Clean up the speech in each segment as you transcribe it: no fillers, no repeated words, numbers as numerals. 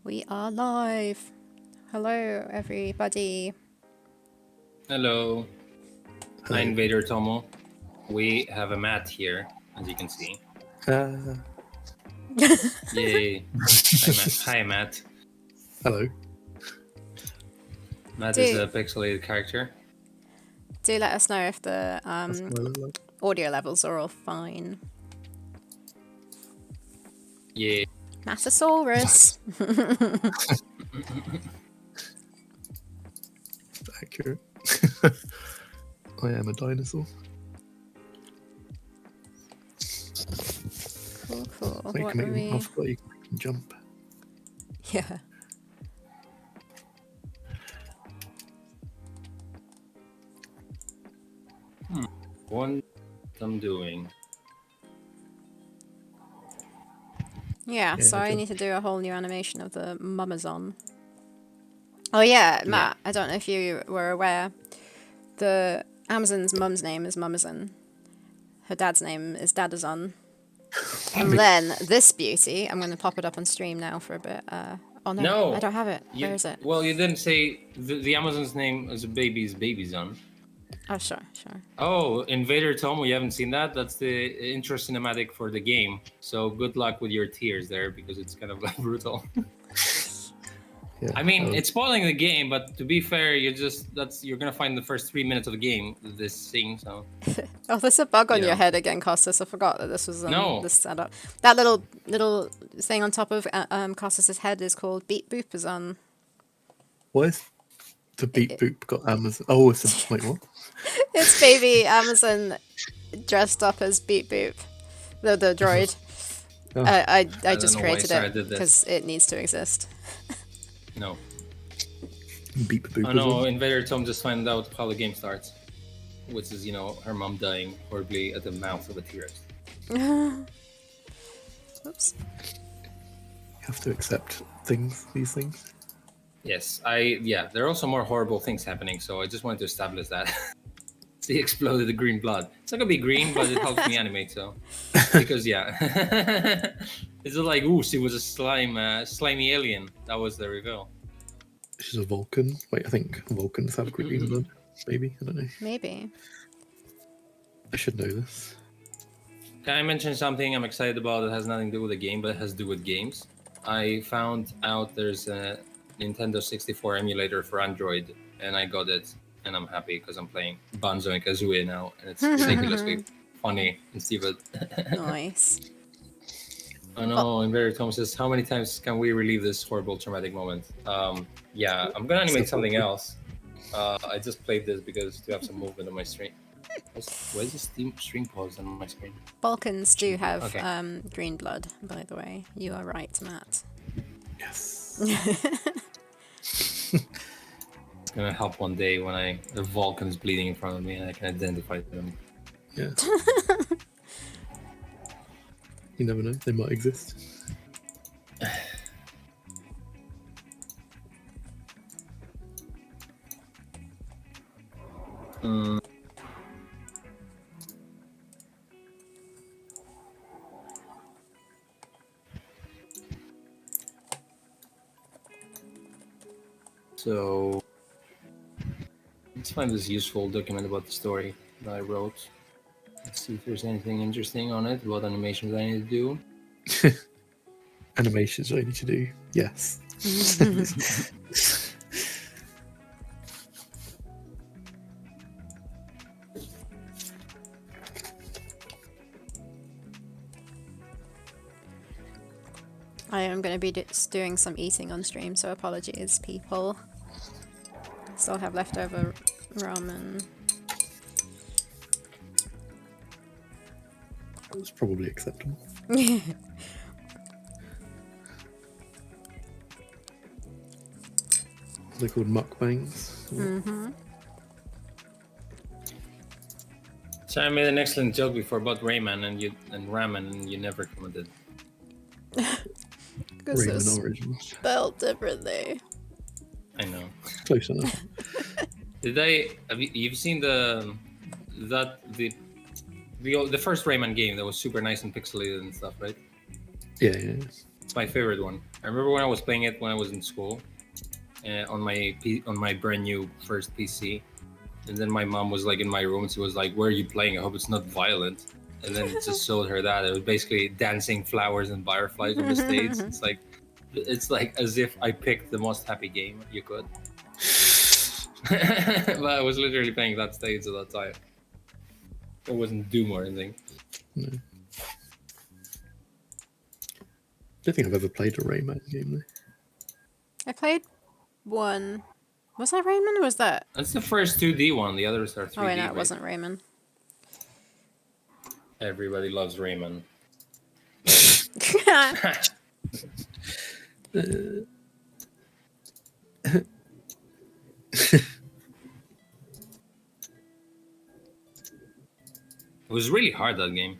We are live. Hello, everybody. Hello. Hi, Invader Tomo. We have a Matt here, as you can see. Yay. Hi, Matt. Hello. Matt is a pixelated character. Do let us know if the audio levels are all fine. Yeah. Matasaurus. Accurate. I am a dinosaur. Cool. So you can jump. Yeah. What I'm doing. Yeah, so I need to do a whole new animation of the Mumazon. Oh yeah, Matt, I don't know if you were aware. The Amazon's mum's name is Mumazon. Her dad's name is Dadazon. And then this beauty, I'm going to pop it up on stream now for a bit. Oh no, I don't have it. Where is it? Well, you didn't say the Amazon's name as a baby's Babyzon. Oh, sure. Oh, Invader Tomo, you haven't seen that? That's the intro cinematic for the game. So good luck with your tears there, because it's kind of like brutal. Yeah, I mean, it's spoiling the game, but to be fair, you're gonna find the first 3 minutes of the game this scene. So. Oh, there's a bug on your head again, Costas. I forgot that this was this setup. That little thing on top of Costas's head is called Beat Boopazon. What is the Beat Boop got Amazon? Oh, it's wait, what? It's baby Amazon dressed up as Beat Boop, the droid. Oh. I just created it because it needs to exist. No. Beat Boop. Oh no, Invader Tom just found out how the game starts, which is, her mom dying horribly at the mouth of a T-Rex. Oops. You have to accept these things. Yes, there are also more horrible things happening, so I just wanted to establish that. She exploded the green blood. It's not gonna be green, but it helps me animate, so. Because, it's like, ooh, she was a slimy alien. That was the reveal. She's a Vulcan. Wait, I think Vulcans have green blood. Maybe, I don't know. Maybe. I should know this. Can I mention something I'm excited about that has nothing to do with the game, but it has to do with games? I found out there's a Nintendo 64 emulator for Android, and I got it, and I'm happy because I'm playing Banjo and Kazooie now, and it's ridiculously funny and stupid. Nice. Oh no, Invader Tom says, how many times can we relive this horrible traumatic moment? I'm gonna animate something else. I just played this because to have some movement on my screen. Why is this string pause on my screen? Vulcans do have green blood, by the way. You are right, Matt. Yes. It's gonna help one day when the Vulcan's bleeding in front of me and I can identify them. Yeah. You never know, they might exist. So Let's find this useful document about the story that I wrote. Let's see if there's anything interesting on it about animations I need to do. Animations I need to do. Yes. I am going to be doing some eating on stream, so apologies, people. Still have leftover ramen. That's probably acceptable. They're called mukbangs. Mm-hmm. So I made an excellent joke before about Rayman and ramen, and you never commented. Because it's Rayman Origins. spelled differently. I know. Close enough. You've seen the first Rayman game that was super nice and pixelated and stuff, right? Yeah. It's my favorite one. I remember when I was playing it when I was in school, on my brand new first PC, and then my mom was like in my room. She was like, "Where are you playing? I hope it's not violent." And then it just showed her that it was basically dancing flowers and butterflies on the stage. It's like as if I picked the most happy game you could. But I was literally playing that stage at that time. It wasn't Doom or anything. No. I don't think I've ever played a Rayman game though. I played one. Was that Rayman or was that? That's the first 2D one. The others are 3D. Oh, wait, no, it right? wasn't Rayman. Everybody loves Rayman. It was really hard, that game.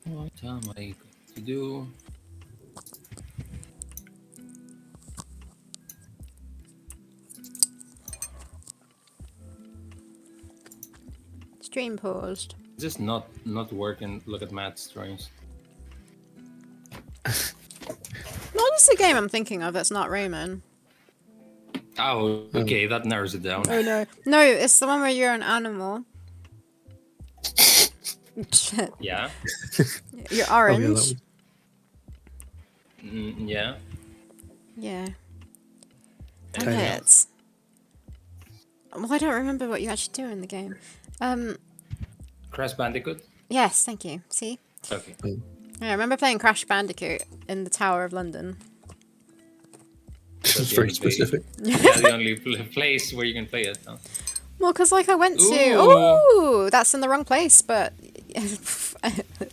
What am I going to do? Stream paused. Just not work and look at Matt's drawings. What is the game I'm thinking of that's not Rayman? Oh, okay, that narrows it down. Oh no. No, it's the one where you're an animal. Shit. Yeah. You're Oh, yeah, that orange. was- Yeah. Yeah. Okay. Damn it. Well, I don't remember what you actually do in the game. Crash Bandicoot. Yes, thank you. See? Okay. Yeah, I remember playing Crash Bandicoot in the Tower of London. It's very specific. Yeah, the only place where you can play it. Huh? Well, because like I went to... Ooh. Ooh, that's in the wrong place, but...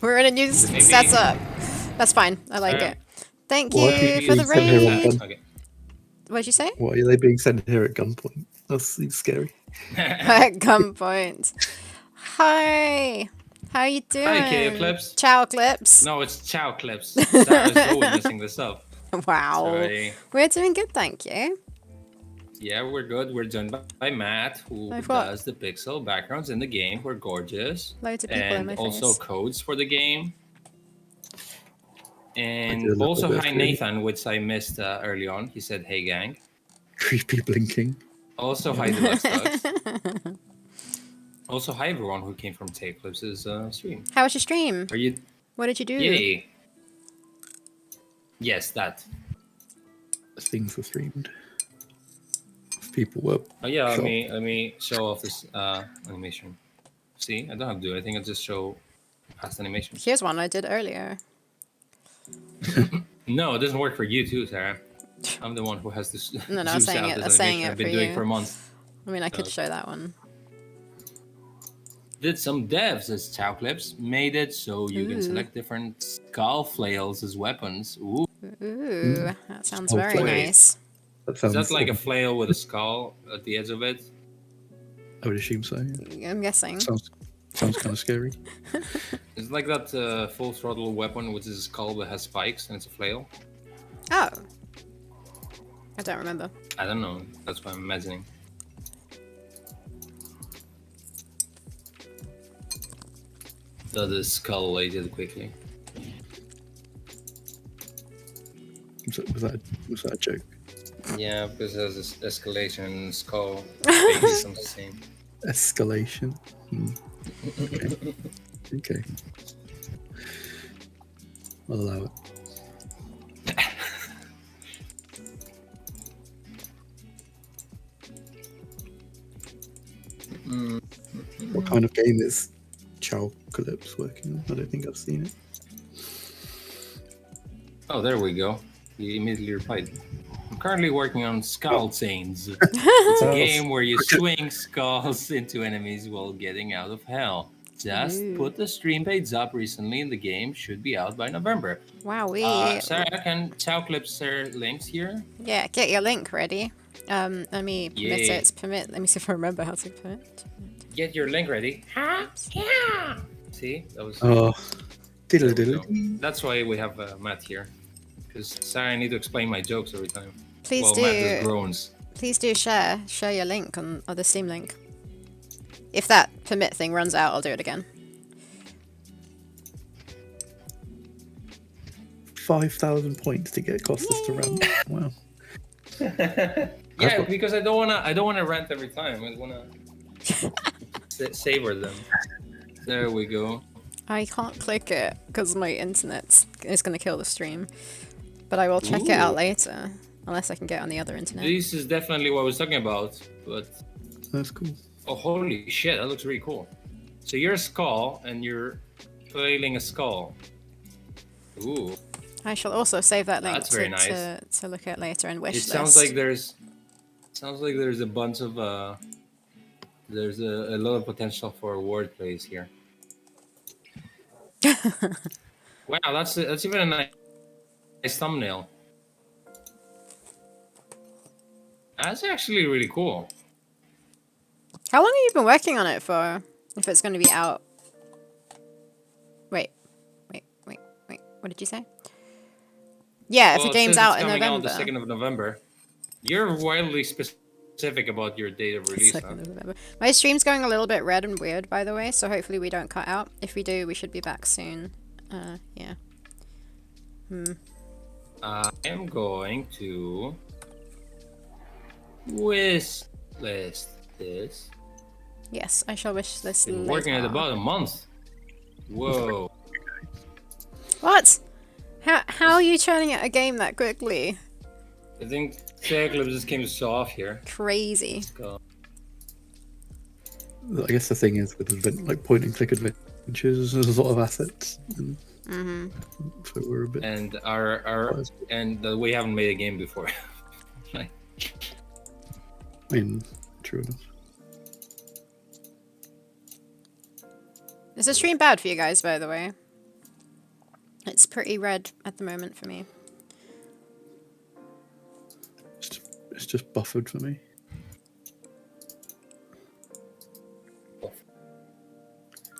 We're in a new Maybe- setup. That's fine. I like Alright. it. Thank Well, I you think for the you sent her on raid. gun- Okay. What'd you say? Why are they being sent here at gunpoint? That seems scary. At gunpoint. Hi. How you doing? Hi, Kitty Clips. Ciao, Clips. No, it's Chow Clips. Sarah's always messing this up. Wow. Sorry. We're doing good, thank you. Yeah, we're good. We're joined by Matt, who I've got- does the pixel backgrounds in the game. We're gorgeous. Loads of people in And my also face. codes for the game. I do a And little also bit of hi coding. Nathan, which I missed early on. He said, "Hey gang." Creepy blinking. Also hi Deluxe Dogs. Also hi everyone who came from Tape Clips' stream. How was your stream? Are you? What did you do? Yay. Yes, that. Things were streamed. People were. Oh yeah, let Sure. me show off this animation. See, I don't have to do anything. I just show past animation. Here's one I did earlier. No, it doesn't work for you too, Sarah. I'm the one who has this. No, I'm juice saying out it- this I'm saying animation it I've been for doing you. for a month. I mean, I could Okay. show that one. Did some devs as Chow Clips made it so you can Ooh. select different skull flails as weapons. Ooh, Ooh, that sounds Oh, very wait. nice. That is sounds. that like a flail with a skull at the edge of it? I would assume so. I'm guessing. Sounds kind of scary. It's like that full throttle weapon, which is a skull that has spikes and it's a flail. Oh. I don't remember. I don't know. That's what I'm imagining. That is skull weighted quickly. Was that a joke? Yeah, because there's this escalation skull face sounds the same. Escalation. Okay. I'll allow it. What kind of game is Chowcalypse working on? I don't think I've seen it. Oh, there we go. He immediately replied. I'm currently working on Skull Chains. It's a game where you swing skulls into enemies while getting out of hell. Just put the stream page up recently and the game should be out by November. Wow, Sarah, can Chowcalypse share links here? Yeah, get your link ready. Let me permit it. Permit. Let me see if I remember how to permit. Get your link ready. Yeah. See, that was. Diddle. That's why we have Matt here, because Sarah, I need to explain my jokes every time. Please Matt just groans. Please do share your link on the Steam link. If that permit thing runs out, I'll do it again. 5,000 points to get Costas to rant. Wow. Yeah, because I don't wanna rant every time. I wanna savor them. There we go. I can't click it because my internet is going to kill the stream. But I will check it out later, unless I can get on the other internet. This is definitely what I was talking about, but... That's cool. Oh, holy shit, that looks really cool. So you're a skull, and you're flailing a skull. Ooh. I shall also save that link That's very nice. to look at later and wishlist. It sounds like there's a bunch of... There's a lot of potential for wordplays here. Wow, that's even a nice thumbnail. That's actually really cool. How long have you been working on it for? If it's going to be out? Wait. What did you say? Yeah, if the game's out in November. Out the 2nd of November. You're wildly specific about your date of release. 2nd of November. My stream's going a little bit red and weird, by the way, so hopefully we don't cut out. If we do, we should be back soon. Yeah. I am going to wish list this. Yes, I shall wish this Been working at about a month. Whoa. What? How are you churning out a game that quickly? I think Theropods just came to show off here. Crazy. Let's go. I guess the thing is with like point and click adventures, there's a lot of assets. And so we're a bit. And we haven't made a game before. I mean, true enough. Is the stream bad for you guys, by the way? It's pretty red at the moment for me. It's just buffered for me.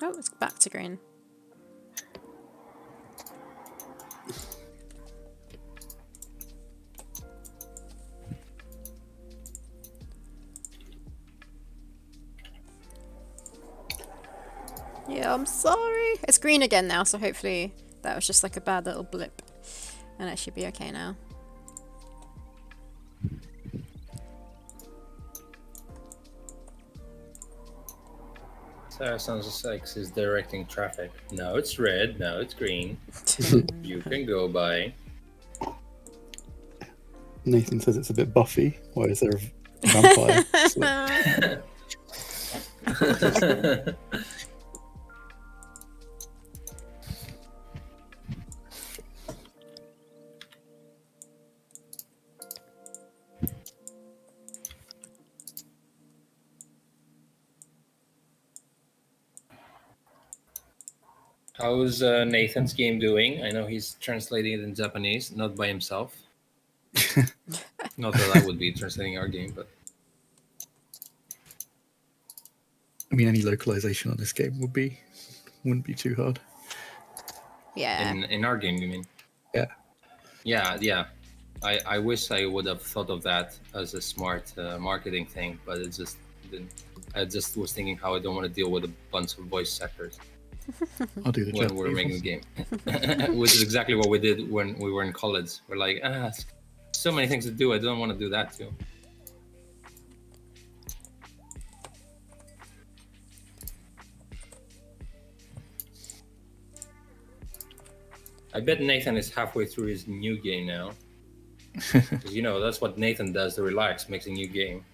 Oh, it's back to green. Yeah, I'm sorry. It's green again now, so hopefully that was just like a bad little blip. And it should be okay now. Sarah sounds like she's directing traffic. Now it's red, now it's green. You can go by. Nathan says it's a bit Buffy. Why is there a vampire? How's Nathan's game doing? I know he's translating it in Japanese, not by himself. Not that I would be translating our game, but... I mean, any localization on this game wouldn't be too hard. Yeah. In our game, you mean? Yeah. Yeah. I wish I would have thought of that as a smart marketing thing, but it just didn't. I just was thinking how I don't want to deal with a bunch of voice actors. I'll do the when job. we were making the game, which is exactly what we did when we were in college. We're like, so many things to do. I don't want to do that too. I bet Nathan is halfway through his new game now. Because, you know, that's what Nathan does to relax, makes a new game.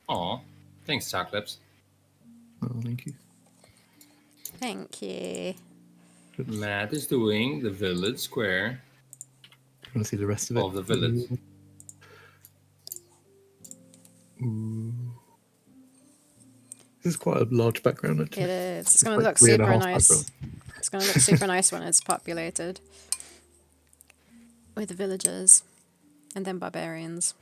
Aw, thanks, Choclips. Oh, thank you. Thank you. Matt is doing the village square You want to see the rest of it? of the village. Ooh. This is quite a large background, actually. It is. It's going to like look 3.5 super nice. background. It's going to look super nice when it's populated with villagers and then barbarians.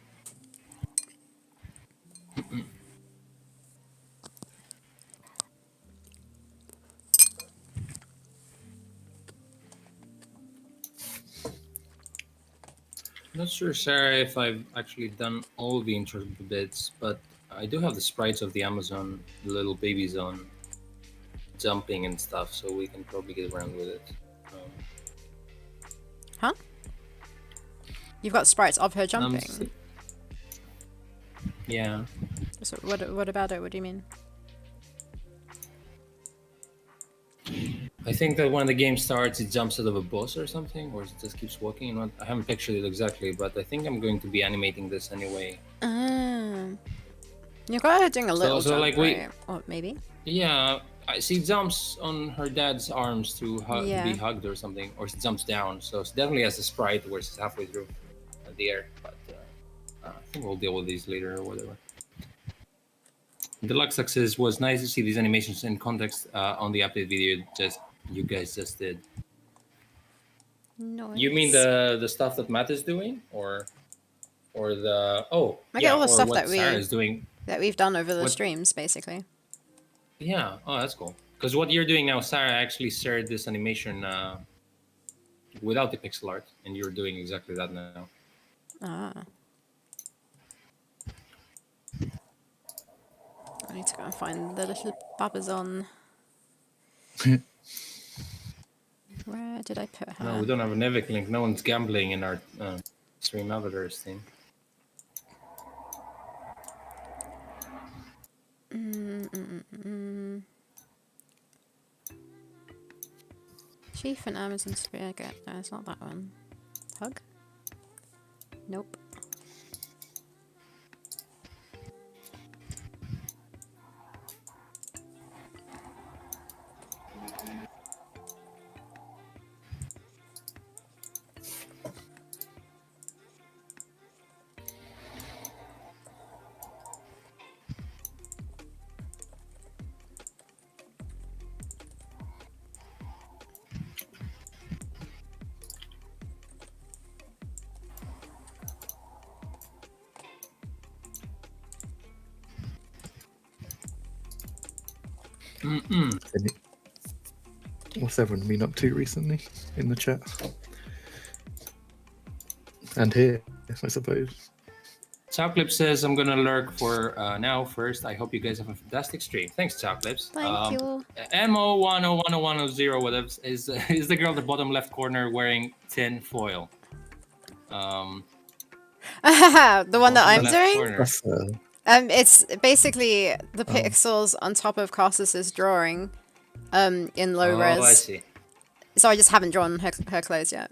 Not sure, Sarah, if I've actually done all the intro bits, but I do have the sprites of the Amazon, the little babies on jumping and stuff, so we can probably get around with it. Huh? You've got sprites of her jumping? Yeah. So what about it? What do you mean? I think that when the game starts, it jumps out of a boss or something, or it just keeps walking. I haven't pictured it exactly, but I think I'm going to be animating this anyway. You've got her doing a little So jump, like right? Or maybe? Yeah, she jumps on her dad's arms to Yeah. be hugged or something, or she jumps down. So she definitely has a sprite where she's halfway through the air. But I think we'll deal with these later or whatever. Deluxe Success was nice to see these animations in context on the update video you guys just did. No. You mean the stuff that Matt is doing, or the I get all the or stuff what that Sarah is doing? that we've done over the What- streams, basically. Yeah. Oh, that's cool. Because what you're doing now, Sarah actually shared this animation without the pixel art, and you're doing exactly that now. Ah. I need to go and find the little Babazon. Where did I put her? No, we don't have a Nevik link. No one's gambling in our stream avatars thing. Chief and Amazon Spirit. No, it's not that one. Hug? Nope. What's everyone been up to recently in the chat? And here, I suppose. Chopclip says, I'm gonna lurk for now first. I hope you guys have a fantastic stream. Thanks, Chopclips. Thank you. MO101010 whatever is the girl at the bottom left corner wearing tin foil. The one that I'm doing? That's, It's basically the pixels on top of Cossus's drawing in low res. Oh, I see. So I just haven't drawn her clothes yet.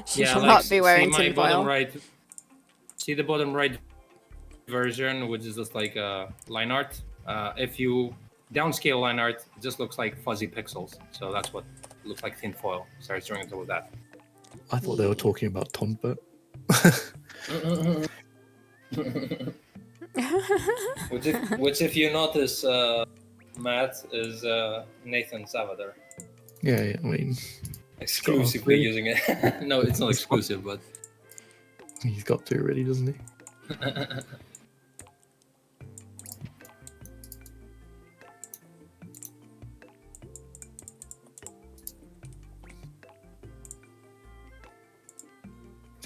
She Yeah, shall like, not be wearing see my tin bottom foil. right. See the bottom right version, which is just like line art. If you downscale line art, it just looks like fuzzy pixels. So that's what looks like tin foil. Starts drawing it with that. I thought they were talking about Tonbert. which if you notice, Matt is Nathan's avatar. Yeah, I mean, Exclusively really? using it. No, it's not exclusive, but he's got to already, doesn't he?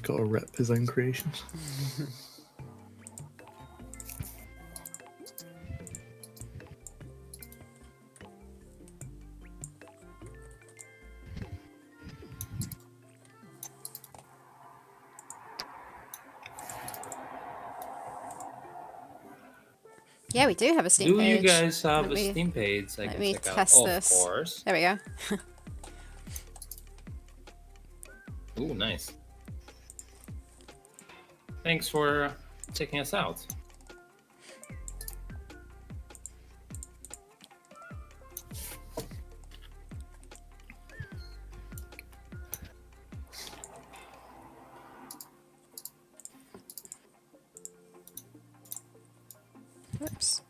got to rep his own creations. Yeah, we do have a Steam Do page. you guys have Let a me- Steam page I Let can me check out? test Of this. course. There we go. Ooh, nice. Thanks for checking us out. Whoops.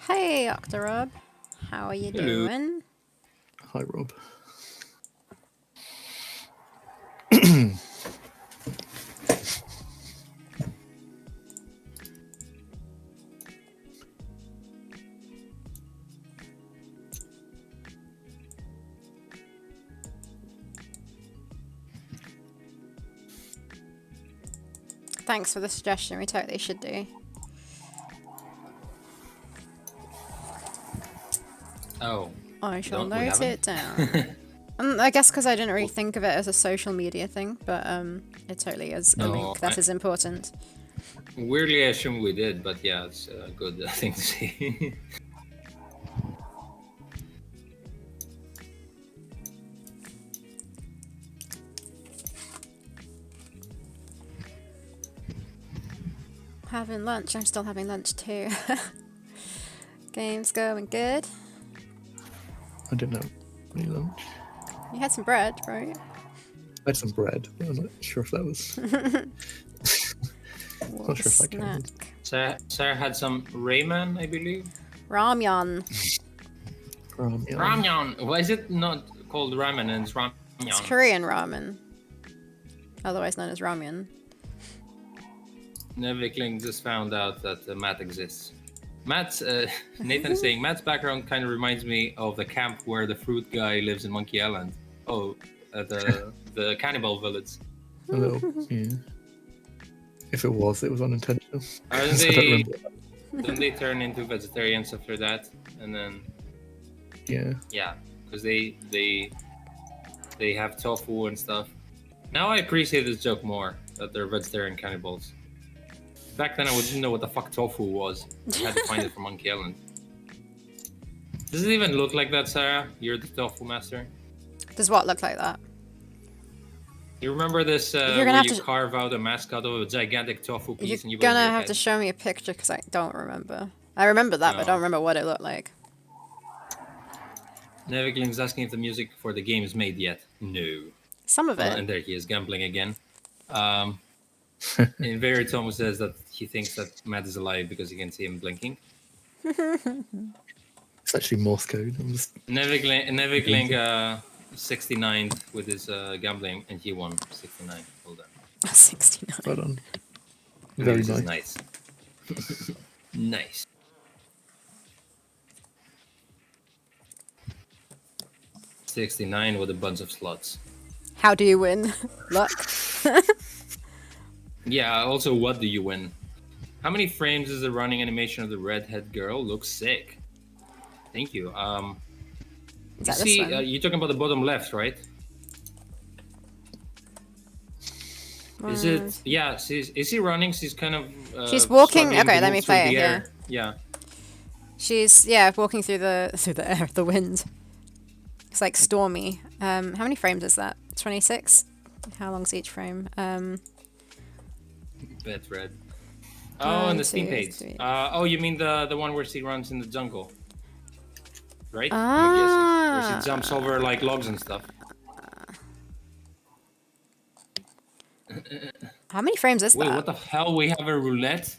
Hey, Octorob. How are you Hello. doing? Hi, Rob. Thanks for the suggestion. We totally should do. Oh. I shall Don't we note haven't? it down. I guess because I didn't really think of it as a social media thing, but it totally is a No, link that is important. Weirdly, I assume we did, but yeah, it's a good thing to see. Having lunch. I'm still having lunch too. Game's going good. I didn't have any lunch. You had some bread, right? I had some bread, but I'm not sure if that was. What Not a sure if that counted. snack. Sarah had some ramen, I believe. Ramyun. Yeah. Ramyun. Why is it not called ramen and it's ramyun? It's Korean ramen. Otherwise known as ramyun. Nevikling just found out that Matt exists. Nathan is saying Matt's background kind of reminds me of the camp where the fruit guy lives in Monkey Island. Oh, the cannibal village. A little, yeah. If it was unintentional. Aren't 'Cause I don't they? remember. Don't they turn into vegetarians after that? And then Yeah. because they have tofu and stuff. Now I appreciate this joke more that they're vegetarian cannibals. Back then I wouldn't know what the fuck tofu was. I had to find it from Monkey Island. Does it even look like that, Sarah? You're the tofu master. Does what look like that? You remember this You're where gonna have you to- carve out a mascot of a gigantic tofu piece You're and you put it in gonna your have head? to show me a picture because I don't remember. I remember that, but I No. don't remember what it looked like. Nevikling's asking if the music for the game is made yet. No. Some of it. And there he is gambling again. And Very Thomas says that he thinks that Matt is alive because he can see him blinking. It's actually Morse code. I'm just Nevikling 69 with his gambling, and he won 69. Hold on. 69. right on. I Very mean, this is nice. nice. Nice. $69 with a bunch of slots. How do you win? Luck. Yeah, also, what do you win? How many frames is the running animation of the redhead girl? Looks sick. Thank you. Is You that see, this one? you're talking about the bottom left, right? Is it? Yeah, is she running? She's kind of. She's walking- struggling okay, to let move me through play the it air. Yeah. She's walking through the air, the wind. It's like stormy. How many frames is that? 26. How long's each frame? Bet red. Oh, and the Steam 2, page. 3. Oh, you mean the one where she runs in the jungle, right? I'm Ah. guessing. Where she jumps over like logs and stuff. How many frames is Wait, that? what the hell? We have a roulette.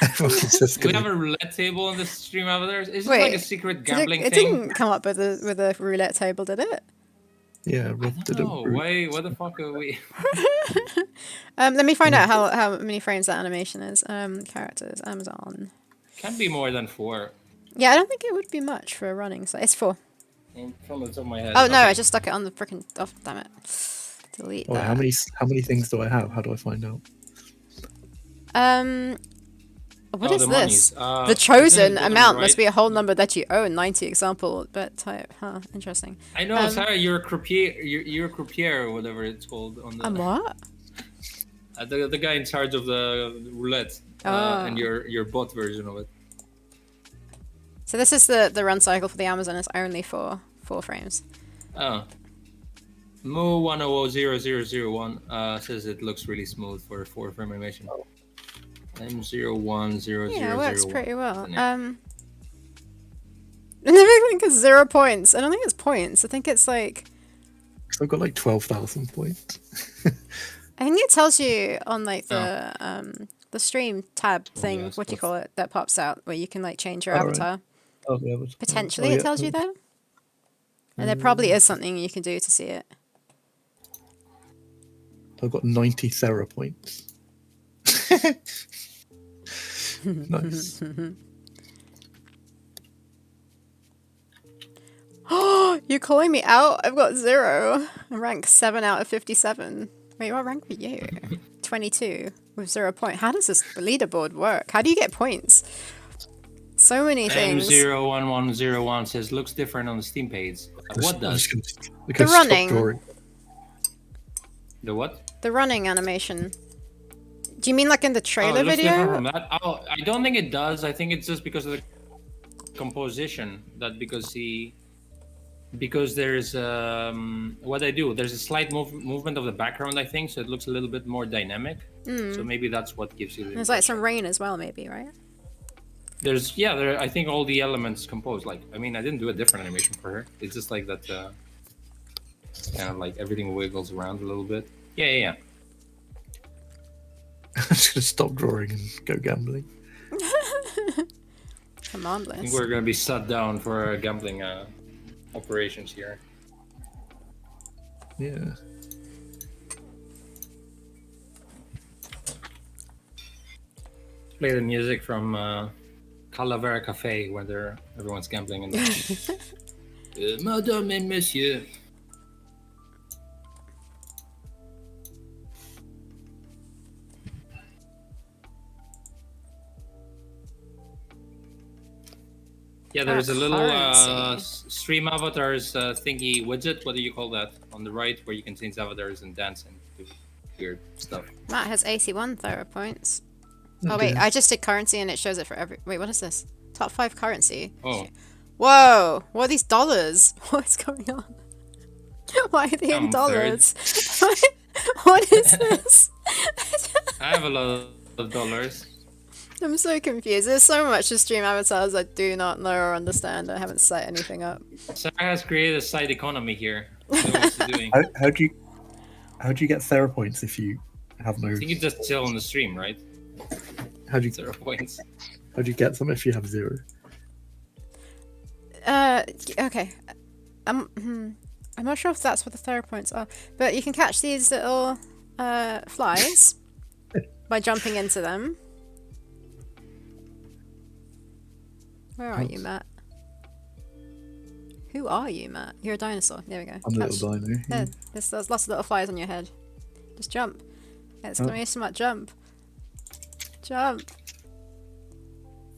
Everyone's just We gonna- have a roulette table on the stream over there. Is it Wait, like a secret gambling it thing? didn't come up with a roulette table, did it? Yeah, Rob did No, why? What the fuck are we? Let me find out how many frames that animation is. Characters, Amazon. Can't be more than 4. Yeah, I don't think it would be much for a running site. It's 4. From the top of my head. Oh no, okay. I just stuck it on the freaking. Oh, damn it. Delete Oh, that. how many things do I have? How do I find out? What Oh, is the this? monies. The Isn't chosen it on the amount must right? be a whole number that you own. 90 example bet type. Huh. Interesting. I know, Sarah. You're a croupier. You're a croupier or whatever it's called on the. What? The guy in charge of the roulette. And your bot version of it. So this is the run cycle for the Amazon. It's only 4 frames. Oh. Mo100001 says it looks really smooth for a 4-frame animation. M010001. Yeah, it works pretty well. Yeah. And everything is 0 points. I don't think it's points. I think it's like. So I've got like 12,000 points. I think it tells you on like the stream tab thing. yes, What do you call it? That pops out where you can like change your Oh, right. avatar. Oh, yeah, but, Potentially, oh, it yeah, tells you there. And there probably is something you can do to see it. I've got 90 Thera points. Nice. You're calling me out? I've got 0. Rank 7 out of 57. Wait, what rank were you? 22 with 0 point. How does this leaderboard work? How do you get points? So many things. M01101 says looks different on the Steam page. What does? The running. The what? The running animation. Do you mean like in the trailer it looks different video? from that. Oh, I don't think it does. I think it's just because of the composition. Because there's what I do. There's a slight movement of the background. I think so. It looks a little bit more dynamic. So maybe that's what gives you. There's like some rain as well, maybe, right? I think all the elements composed. Like, I mean, I didn't do a different animation for her. It's just like that. Kind of like everything wiggles around a little bit. Yeah. I'm just gonna stop drawing and go gambling. Come on, I think Bliss. we're gonna be shut down for gambling operations here. Yeah. Play the music from Calavera Cafe where everyone's gambling and Madame et Monsieur. Yeah, there's a little stream avatars thingy widget. What do you call that? On the right, where you can change avatars and dance and do weird stuff. Matt has 81 Thera points. Oh wait, I just did currency and it shows it for every. Wait, what is this? Top 5 currency. Oh. Whoa! What are these dollars? What's going on? Why are they in dollars? What is this? I have a lot of dollars. I'm so confused. There's so much to stream avatars I do not know or understand. I haven't set anything up. Sarah has created a side economy here. I don't know what she's doing. How do you get Thera points if you have no? I think you just chill on the stream, right? How do you 0 points. How do you get them if you have 0? Okay. I'm not sure if that's what the Thera points are, but you can catch these little flies by jumping into them. Where are you, Matt? Who are you, Matt? You're a dinosaur. There we go. I'm a little dino. Yeah. There's lots of little flies on your head. Just jump. Exclamation mark, jump. Jump.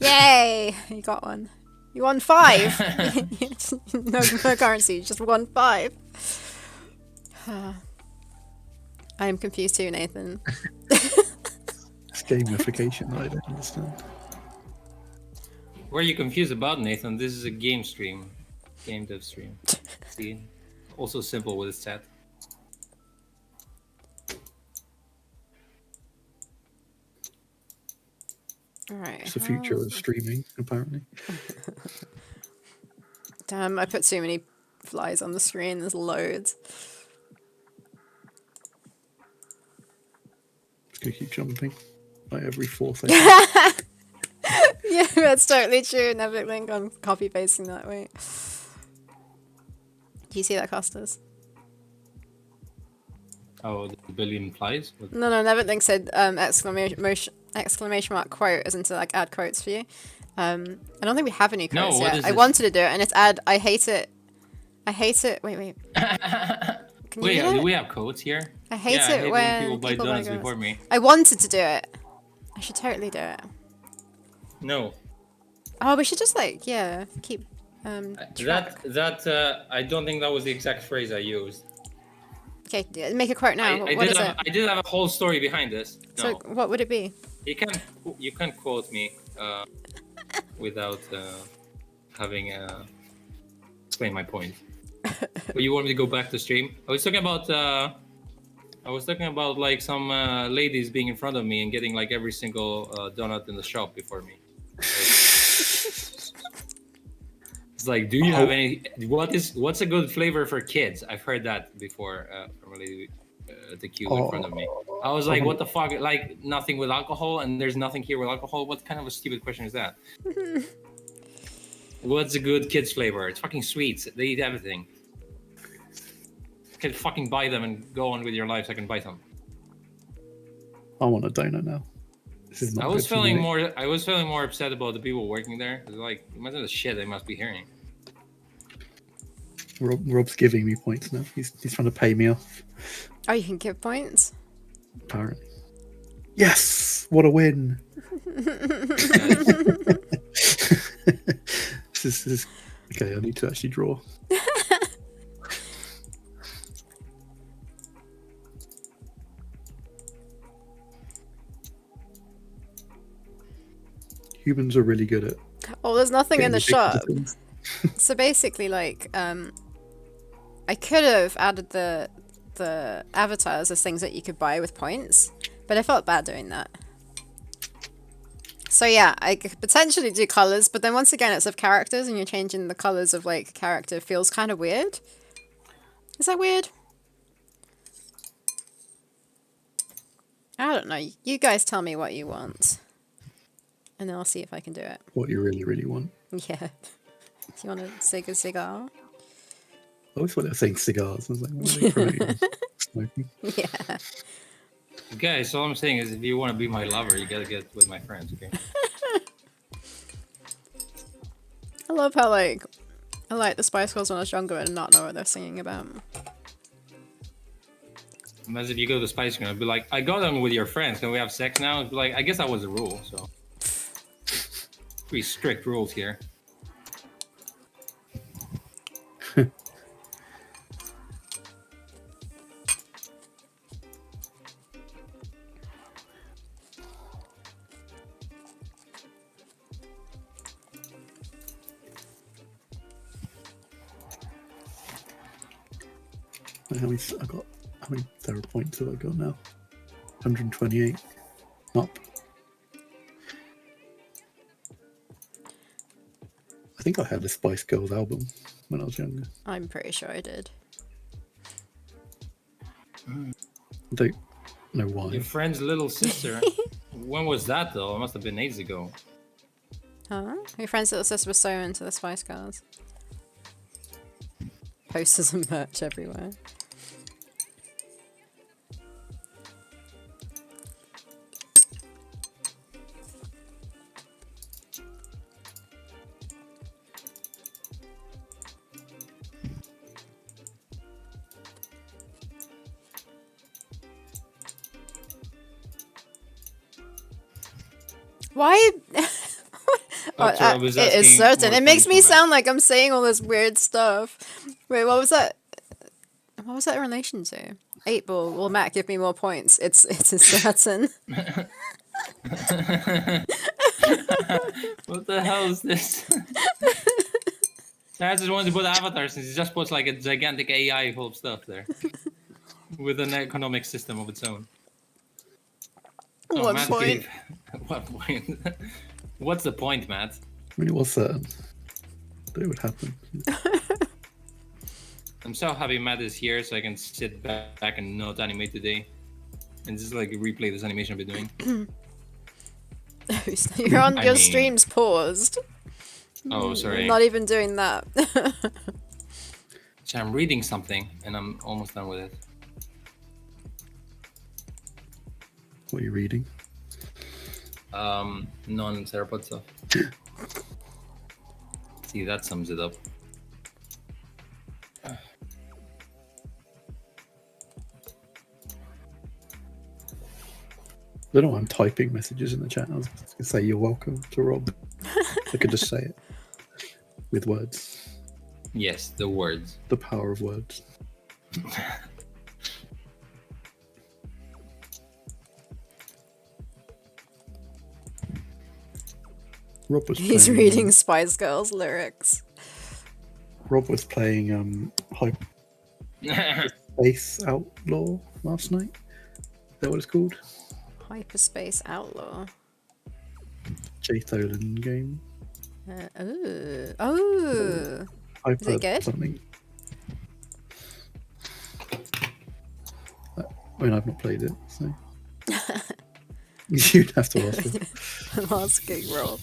Yay! You got one. You won 5! no currency, you just won 5. I am confused too, Nathan. It's gamification. I don't understand. What are you confused about, Nathan? This is a game stream. Game dev stream. See? Also simple with its chat. Alright. It's the future of streaming, apparently. Damn, I put too many flies on the screen. There's loads. It's gonna keep jumping like every 4 seconds. Yeah, that's totally true. Never link. I'm copy pasting that. Wait. Do you see that, Costas? Oh, the billion flies? No, Neverlink said exclamation mark quote isn't to like add quotes for you. I don't think we have any codes what yet. is I this? wanted to do it, and it's add. I hate it. I hate it. Wait. Can you Wait, read do it? we have codes here? I hate yeah, it I hate when people buy buy donuts donuts. before me. I wanted to do it. I should totally do it. No. Oh, we should just like keep track. That I don't think that was the exact phrase I used. Okay, make a quote now. What is it? I did have a whole story behind this. No. So what would it be? You can't quote me without having explain my point. But you want me to go back to stream? I was talking about like some ladies being in front of me and getting like every single donut in the shop before me. It's like, do you have any? What's a good flavor for kids? I've heard that before from a lady at the queue in front of me. I was like, what the fuck? Like nothing with alcohol, and there's nothing here with alcohol. What kind of a stupid question is that? What's a good kids flavor? It's fucking sweets. They eat everything. You can fucking buy them and go on with your life. So I can buy some. I want a donut now. This is not I was good for me. feeling more upset about the people working there. Like, imagine the shit they must be hearing. Rob's giving me points now. He's trying to pay me off. Oh, you can give points. Apparently. Yes! What a win! This is okay. I need to actually draw. Humans are really good at. Oh, there's nothing in the getting shop. addicted to things. So basically, like, I could have added the avatars as things that you could buy with points, but I felt bad doing that. So yeah, I could potentially do colors, but then once again, it's of characters, and you're changing the colors of like character feels kind of weird. Is that weird? I don't know. You guys tell me what you want, and then I'll see if I can do it. What you really, really want. Yeah. Do you want to take a cigar? I always thought they were saying cigars. I was like, what are they promoting? Smoking. Yeah. Okay, so all I'm saying is, if you want to be my lover, you gotta get with my friends. Okay. I love how like I like the Spice Girls when I was younger and not know what they're singing about. As if you go to the Spice Girl, I'd be like, I got on with your friends. Can we have sex now? It'd be like, I guess that was the rule. So pretty strict rules here. How many Theropods have I got now? 128. Up. I think I had the Spice Girls album when I was younger. I'm pretty sure I did. I don't know why. Your friend's little sister. When was that though? It must have been ages ago. Huh? Your friend's little sister was so into the Spice Girls. Posters and merch everywhere. Why? It is certain. It makes me sound like I'm saying all this weird stuff. Wait, what was that? What was that in relation to? 8-ball. Will Matt give me more points? It's certain. What the hell is this? I just wanted to put avatars, since he just puts like a gigantic AI full of stuff there. With an economic system of its own. What point? What point? What's the point, Matt? I mean, it was certain that it would happen. I'm so happy Matt is here, so I can sit back and not animate today, and just like replay this animation I've been doing. Your stream's paused. Oh, sorry. I'm not even doing that. So I'm reading something, and I'm almost done with it. What are you reading? Non-Theropod stuff. See, that sums it up. I don't know why I'm typing messages in the chat. I was going to say you're welcome to Rob. I could just say it with words. Yes, the words. The power of words. Rob was He's playing, reading Spice Girls lyrics. Rob was playing Space Outlaw last night. Is that what it's called? Hyperspace Outlaw. Jay Tholen game. Oh. Is it good? Something. I mean, I've not played it, so you'd have to ask him. I'm asking Rob.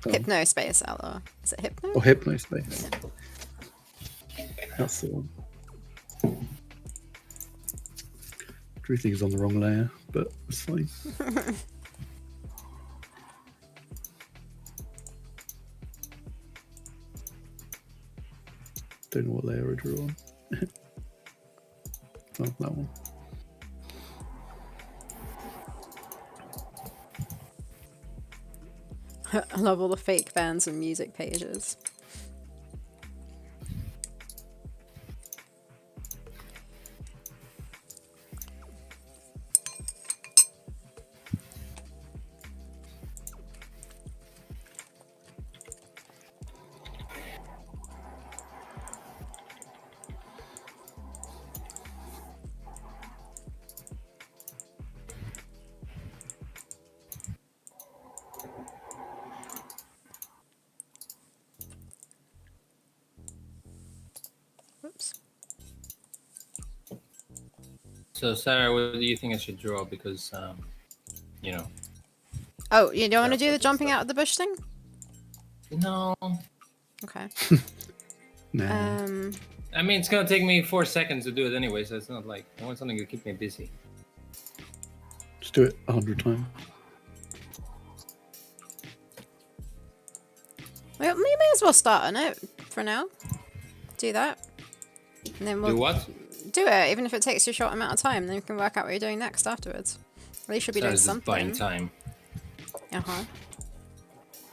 Hypnospace Outlaw. Is it Hypno? Oh, Hypnospace. That's the one. Drew thinks he's on the wrong layer, but it's fine. Don't know what layer I drew on. Oh, that one. I love all the fake bands and music pages. Whoops. So, Sarah, what do you think I should draw? Because, you know. Oh, you don't want to do the Theropods jumping stuff. out of the bush thing? No. Okay. Nah. I mean, it's gonna take me 4 seconds to do it anyway, so it's not like I want something to keep me busy. Just do it 100 times. Well, we may as well start on it for now. Do that. And then we'll Do what? do it, even if it takes you a short amount of time, then you can work out what you're doing next afterwards. At least you'll be doing Sarah's just buying something. time. Uh-huh.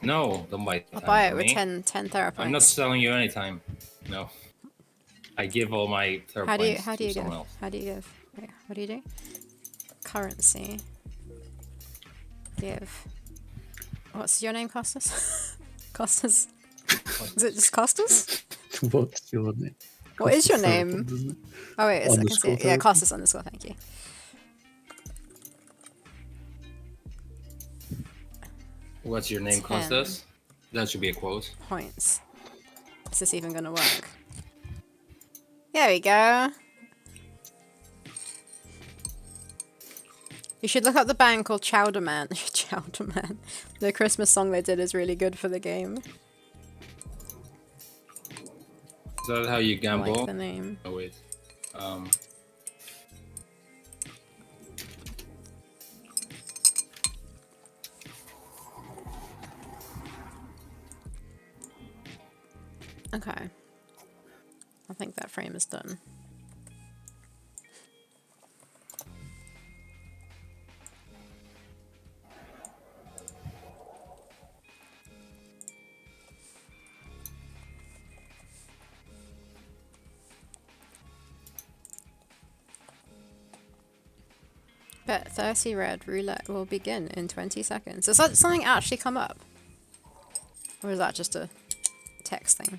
No, don't buy time. I'll buy it for with me. 10 Theropods. I'm not selling you any time. No. I give all my Theropods How do you to give? someone else. How do you give? Wait, what do you do? Currency. Give. What's your name, Costas? Costas? Is it just Costas? What's your name? What is your Costas name? Theropods, isn't it? Oh wait, it's, I can see Underscore it. Yeah, Theropods. Costas underscore, thank you. What's your name, 10. Costas? That should be a quote. Points. Is this even gonna work? There we go. You should look up the band called Chowder Man. Chowder Man. The Christmas song they did is really good for the game. Is that how you I gamble? like the name. Oh wait. Okay. I think that frame is done. Bet 30 red roulette will begin in 20 seconds. Does that something actually come up? Or is that just a text thing?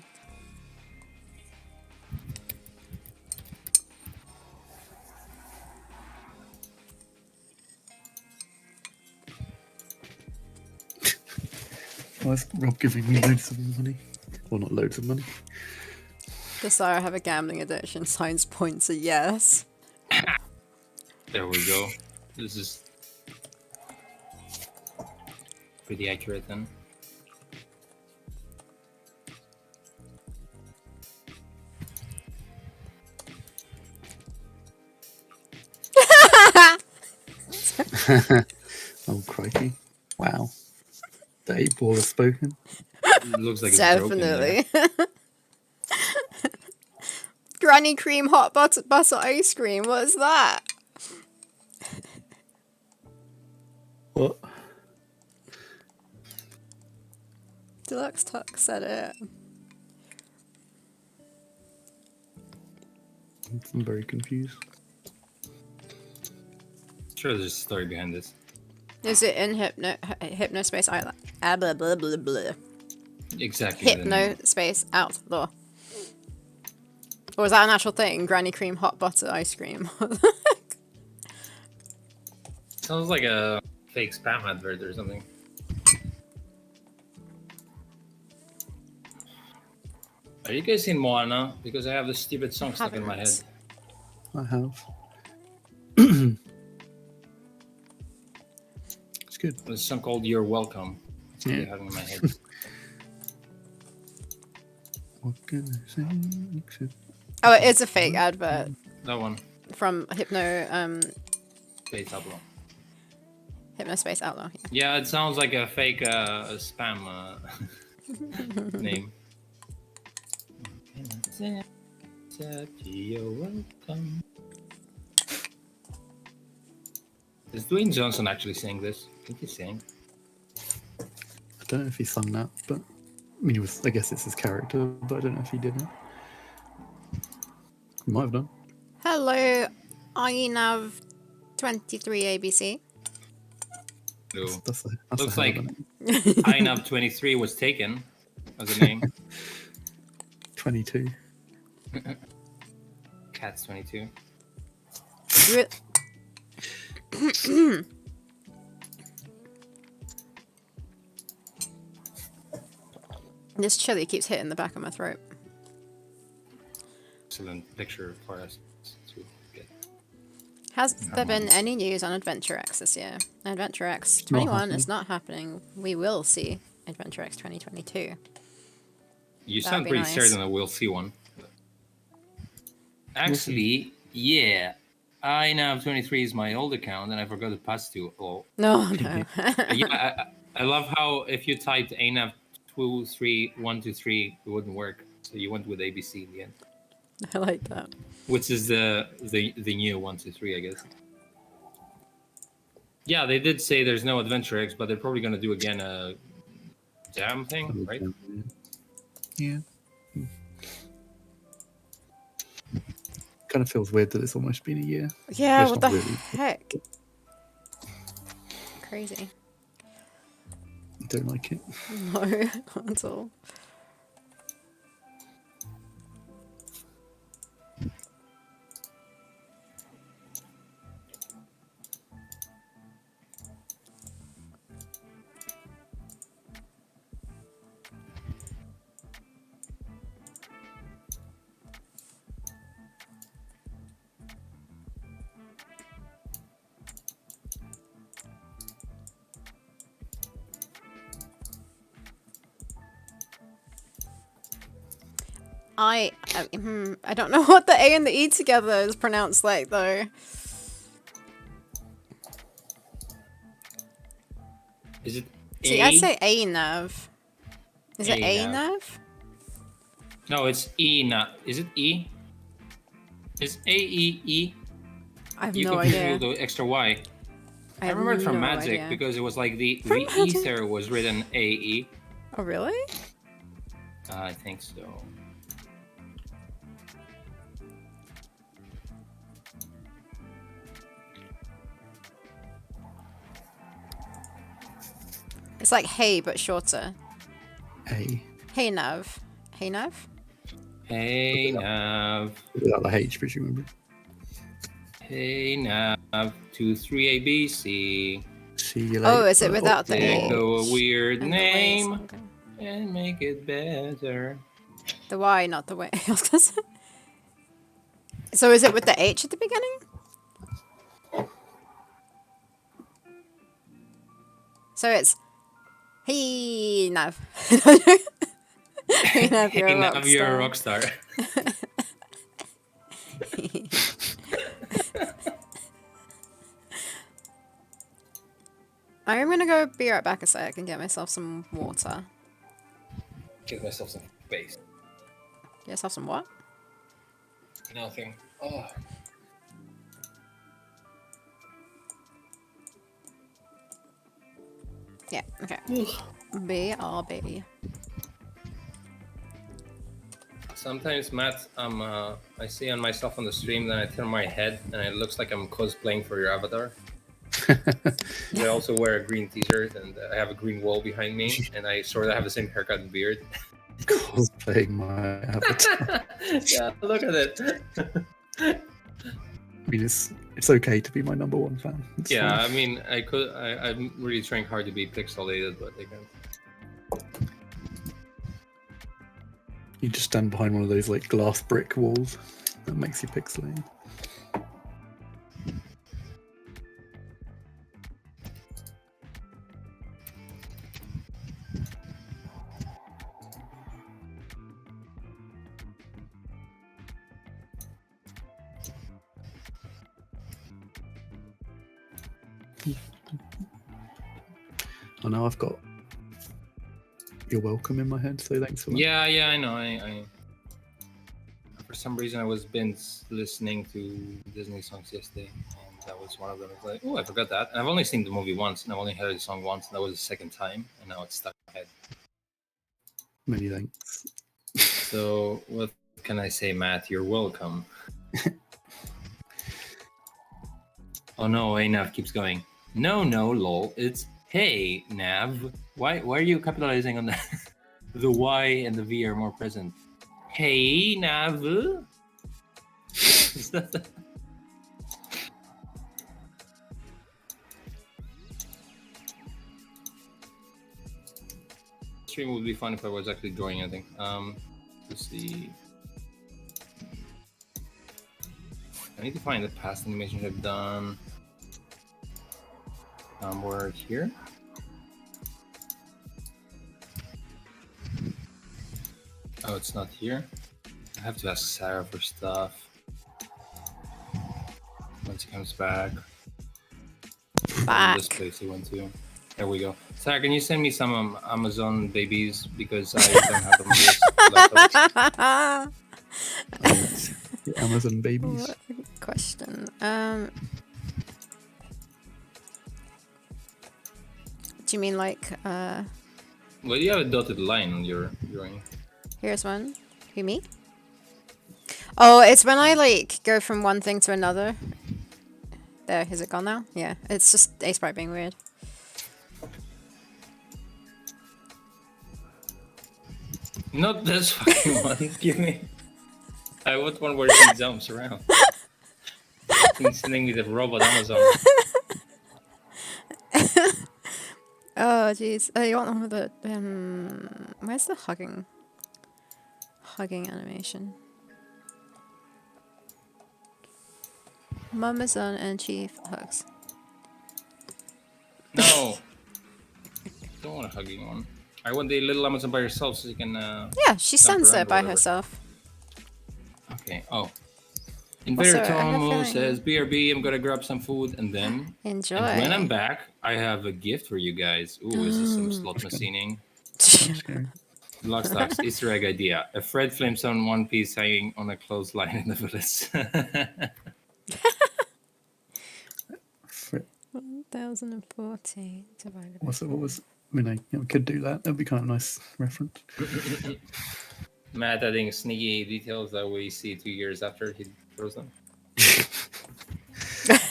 Why is Rob giving me loads of money? Well, not loads of money. Does Sarah have a gambling addiction? Signs points a yes. There we go. This is pretty accurate then. Oh, crikey. Wow. The 8 ball has spoken. It looks like it's broken there. Definitely. Granny cream hot butter ice cream. What is that? What? Deluxe Tuck said it. I'm very confused. Sure, there's a story behind this. Is it in Hypnospace Outlaw? Blah, blah, blah, blah. Exactly. Hypnospace Outlaw. Or is that an actual thing? Granny cream hot butter ice cream. Sounds like a fake spam advert or something. Are you guys seen Moana? Because I have this stupid song stuck in my head. I have. It's good. There's a song called "You're Welcome." It's what I have in my head. What can I say except... Oh, it is a fake advert That one. from Space Outlaw. Hypnospace Outlaw. Yeah, it sounds like a fake spam name. You're welcome. Is Dwayne Johnson actually saying this? I think he's saying. I don't know if he sung that, but I mean, I guess it's his character, but I don't know if he did it. He might have done. Hello, INAV23ABC. No. That's Looks a hell like of a name. INAV23 was taken as a name. 22. Cat's 22. This chili keeps hitting the back of my throat. Excellent picture for us to get. Has there been any news on Adventure X this year? Adventure X 21 is not happening. We will see Adventure X 2022. You That'd sound be pretty nice. certain that we'll see one. Actually, yeah. INAV23 is my old account, and I forgot to pass to all. No, no. Yeah, I love how if you typed INAV23123, it wouldn't work. So you went with ABC in the end. I like that. Which is the new 123, I guess. Yeah, they did say there's no Adventure X, but they're probably gonna do again a jam thing, right? Yeah. Kind of feels weird that it's almost been a year. Yeah, It's what not the really. heck? Crazy. I don't like it. No, not at all. I don't know what the A and the E together is pronounced like, though. Is it See, A? I say A-nav. Is it A-nav. A-nav? No, it's E. Not. Is it E? Is A-E-E? I have You no can idea. feel the extra Y. I have remember it from no Magic idea. because it was like the Magic? ether was written A-E. Oh, really? I think so. It's like hey, but shorter. A. Hey, nav. Hey, nav? Hey Nav. Without the H, presumably. Hey Nav. 23ABC. See you later. Oh, is it without the Take H? a weird And the Y is- name okay. and make it better. The Y, not the way. I was gonna say. So is it with the H at the beginning? So it's hey, nav. Hey, nav, you're Hey a rock Nav, you're a star. rock star. I'm gonna go be right back a sec and get myself some water. Give myself some space. Get yourself some what? Nothing. Oh. Yeah, okay. BRB. Sometimes, Matt, I see on myself on the stream, then I turn my head, and it looks like I'm cosplaying for your avatar. I also wear a green t-shirt, and I have a green wall behind me, and I sort of have the same haircut and beard. Cosplaying my avatar. Yeah, look at it. I mean, it's okay to be my #1 fan. It's Yeah, fine. I mean, I'm really trying hard to be pixelated, but I can't. You just stand behind one of those like glass brick walls that makes you pixelated. I know I've got "You're Welcome" in my head, so thanks for that. Yeah, I know. I for some reason I was binge listening to Disney songs yesterday, and that was one of them. I was like, oh, I forgot that. And I've only seen the movie once, and I've only heard the song once, and that was the second time, and now it's stuck in my head. Many thanks. So what can I say, Matt? You're welcome. Oh no, Nav keeps going. No, lol. It's hey, Nav. Why are you capitalizing on that? The Y and the V are more present. Hey, Nav. Is that the... Stream would be fun if I was actually drawing anything. Let's see. I need to find the past animations I've done. We're here. Oh, it's not here. I have to ask Sarah for stuff. Once he comes back. Back. This place he went to. There we go. Sarah, can you send me some Amazon babies because I don't have them on this laptop? The Amazon babies. What a question. Do you mean like Well, you have a dotted line on your drawing. Here's one. Who, me? Oh, it's when I like go from one thing to another. There, is it gone now? Yeah, it's just A-Sprite being weird. Not this fucking one. Give me. I want one where she jumps around. He's sending me the robot Amazon. Oh, jeez. Oh, you want one with the where's the hugging animation? Amazon and Chief hugs. No. Don't want a hugging one. I want the little Amazon by herself so you can. Yeah, she stands there by herself. Okay. Oh. Also, I have a Inveritomo feeling- says, BRB, I'm gonna grab some food and then. Enjoy. And when I'm back, I have a gift for you guys. Ooh, this is some slot machining. Lockstocks, Easter egg idea. A Fred Flintstone One Piece hanging on a clothesline in the village. 1040 divided by What was? I mean, we could do that. That'd be kind of a nice reference. Matt adding sneaky details that we see 2 years after he throws them.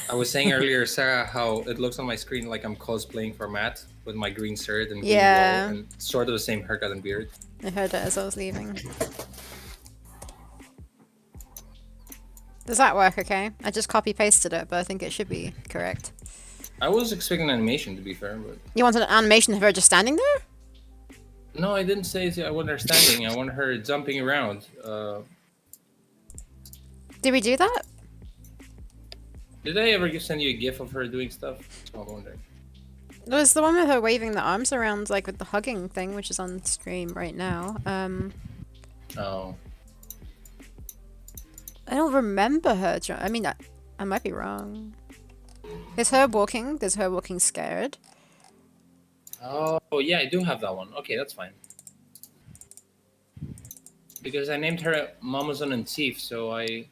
I was saying earlier, Sarah, how it looks on my screen like I'm cosplaying for Matt with my green shirt and green Yeah. wall and sort of the same haircut and beard. I heard that as I was leaving. Does that work okay? I just copy pasted it, but I think it should be correct. I was expecting animation, to be fair, but... You wanted an animation of her just standing there? No, I didn't say I want her standing. I want her jumping around. Did we do that? Did I ever send you a gif of her doing stuff? I'm wondering. It was the one with her waving the arms around, like with the hugging thing, which is on stream right now. Oh. I don't remember her. I mean, I might be wrong. There's her walking. There's her walking scared. Oh, yeah, I do have that one. Okay, that's fine. Because I named her Mamazon and Thief, so I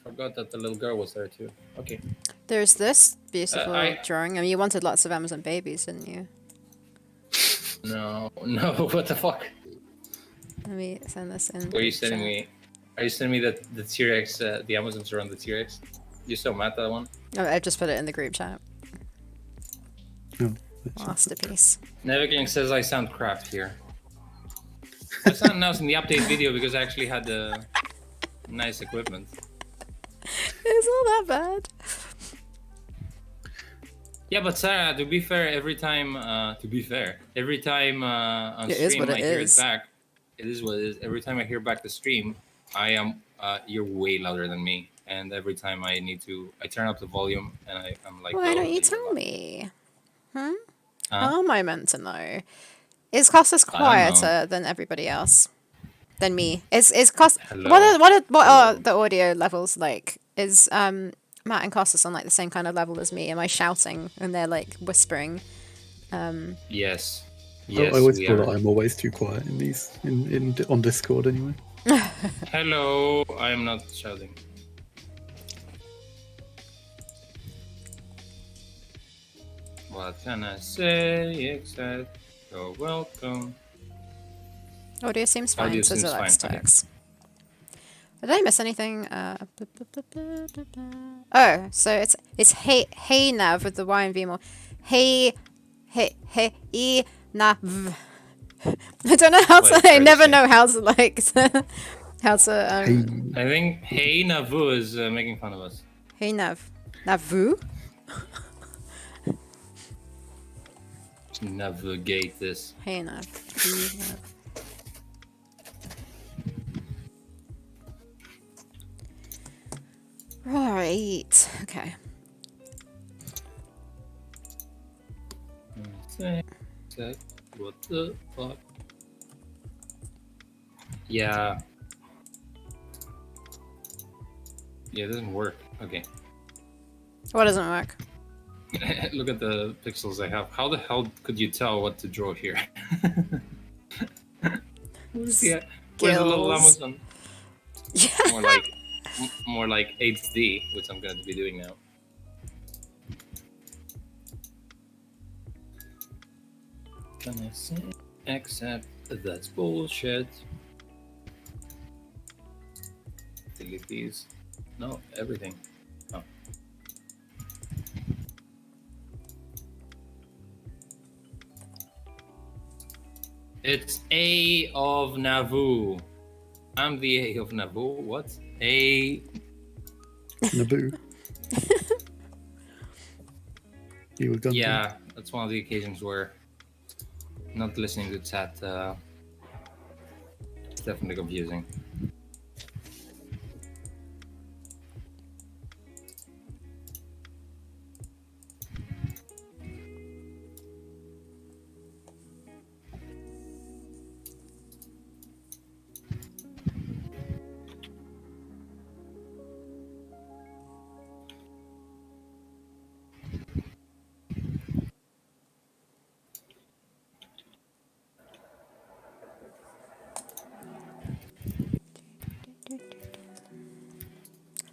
forgot that the little girl was there too. Okay. There's this beautiful I drawing. I mean, you wanted lots of Amazon babies, didn't you? no, what the fuck? Let me send this in. What are you group sending chat. me? Are you sending me the T-Rex, the Amazons around the T-Rex? You still mad that one? Oh, I just put it in the group chat. Oh, Masterpiece. Neverking says I sound crap here. That's not announced in the update video because I actually had the nice equipment. It's not that bad. Yeah, but Sarah, to be fair, every time on It is stream what I it hear is. it back. It is what it is. Every time I hear back the stream, I am you're way louder than me, and every time I turn up the volume, and I'm like. Why lower don't you than tell loud. me? Huh? How am I meant to know? Is Costas I don't know. quieter than everybody else? Than me? Is Costas? Hello. What are Hello. the audio levels like? Is Matt and Costas on like the same kind of level as me? Am I shouting and they're like whispering? Yes. I Yes, always we feel are. that I'm always too quiet in these on Discord anyway. Hello. I am not shouting. What can I say except you're welcome? Audio seems fine. Audio Says seems Alex fine, okay. Tex. Did I miss anything? Oh, so it's hey nav with the Y and V more. Hey e na v. I don't know how to. Wait, I never crazy. know how to like how to Hey, I think Hey Navu is making fun of us. hey nav navu. Navigate this. Hey nav. E nav. Right. Okay. What the fuck? Yeah. Yeah, it doesn't work. Okay. What doesn't work? Look at the pixels I have. How the hell could you tell what to draw here? Where's the little Skills. Amazon? Yeah. More like HD, which I'm going to be doing now. Can I say except that's bullshit? Delete these. No, everything. Oh. It's A of Nauvoo. I'm the A of Nauvoo. What? A. Naboo. You were gone. Yeah, that's one of the occasions where not listening to chat is definitely confusing.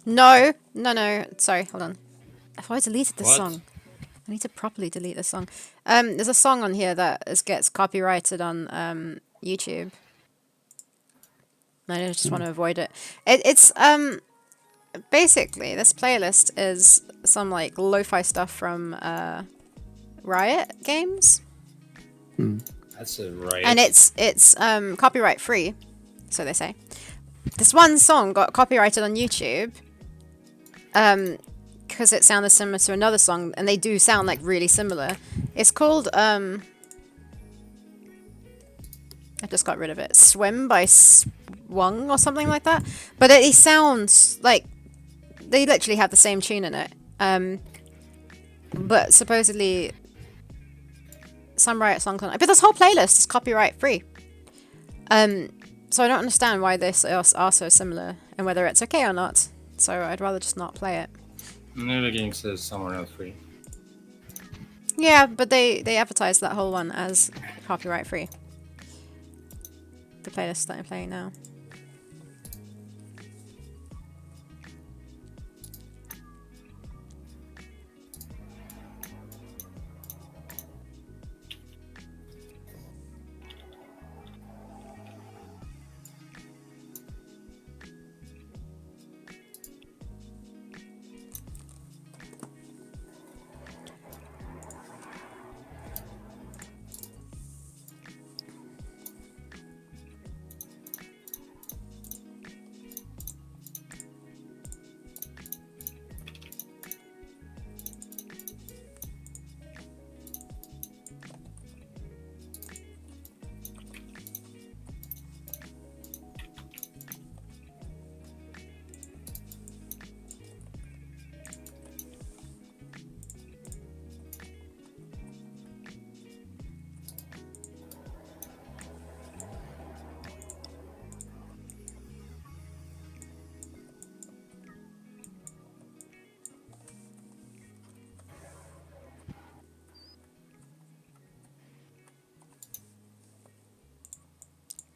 No. Sorry, hold on. If I deleted this What? song, I need to properly delete this song. There's a song on here that gets copyrighted on YouTube. I just want to avoid it. It's basically this playlist is some like lo-fi stuff from Riot Games, That's a right. and it's copyright free, so they say. This one song got copyrighted on YouTube because it sounded similar to another song, and they do sound like really similar. It's called I just got rid of it. Swim by Swung or something like that. But it sounds like they literally have the same tune in it. But supposedly some Riot songs on it. But this whole playlist is copyright free. So I don't understand why this are so similar and whether it's okay or not. So I'd rather just not play it. Never Game says somewhere else free. Yeah, but they advertised that whole one as copyright free. The playlist that I'm playing now.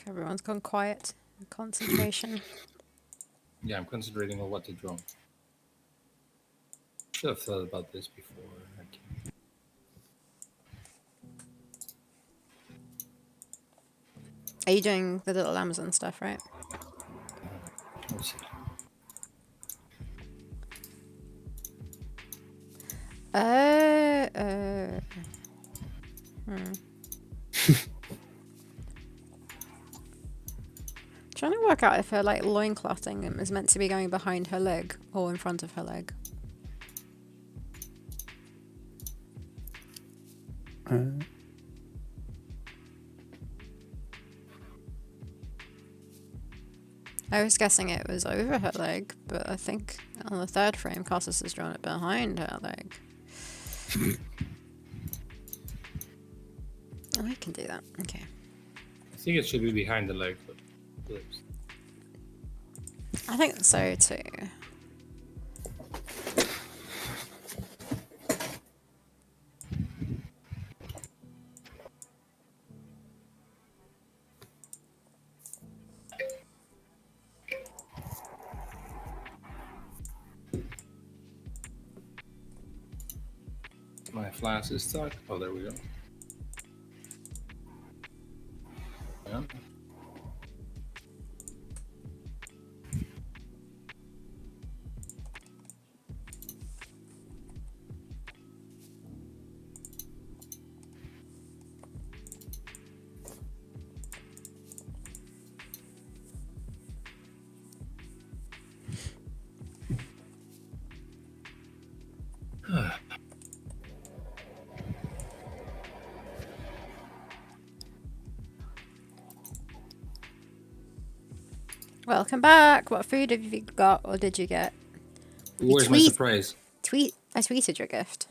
Everyone's gone quiet. Concentration. Yeah, I'm concentrating on what to draw. Should have thought about this before. Are you doing the little Amazon stuff, right? Let's see. Trying to work out if her like loinclothing is meant to be going behind her leg or in front of her leg. I was guessing it was over her leg, but I think on the third frame, Costas has drawn it behind her leg. Oh, I can do that. Okay. I think it should be behind the leg, but I think so too. my flash is stuck. Oh, there we go. Yeah. Welcome back. What food have you got, or did you get? Where's my surprise? I tweeted your gift.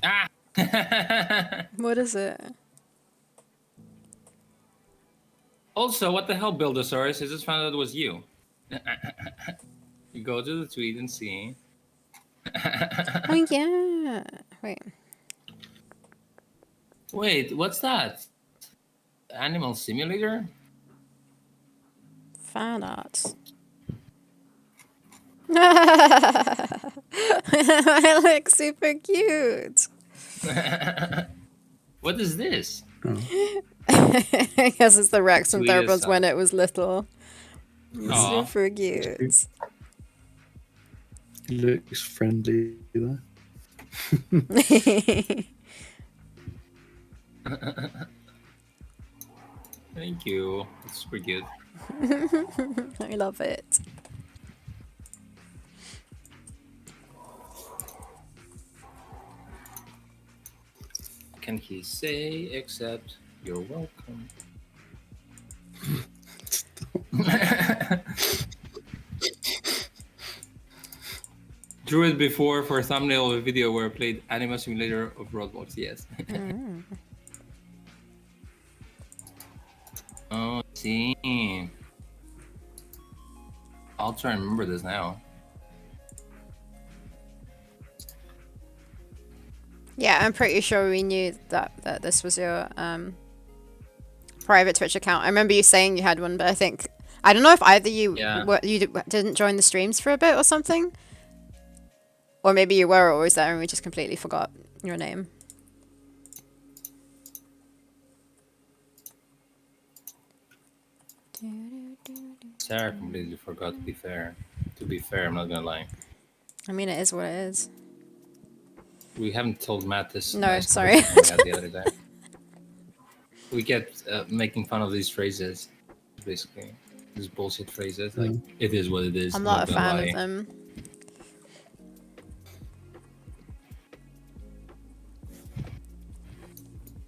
Ah! What is it? Also, what the hell, Buildosaurus? I just found out it was you. You go to the tweet and see. Oh yeah. Wait. Wait, what's that? Animal Simulator? Fan art. I look super cute. What is this? Oh. I guess it's the Rex from Sweet as Theropods when sun. it was little. Aw. Super cute. He looks friendly there. Thank you. It's super good. I love it. Can he say except you're welcome? Drew it before for a thumbnail of a video where I played Anima Simulator of Roblox, yes. Oh, see. I'll try and remember this now. Yeah, I'm pretty sure we knew that this was your private Twitch account. I remember you saying you had one, but I don't know if either you didn't join the streams for a bit or something, or maybe you were always there and we just completely forgot your name. Sarah completely forgot, to be fair. To be fair, I'm not gonna lie. I mean, it is what it is. We haven't told Matt this. No, nice sorry. conversation we had the other day. We kept making fun of these phrases, basically. These bullshit phrases. Like, it is what it is. I'm not a gonna fan lie. of them.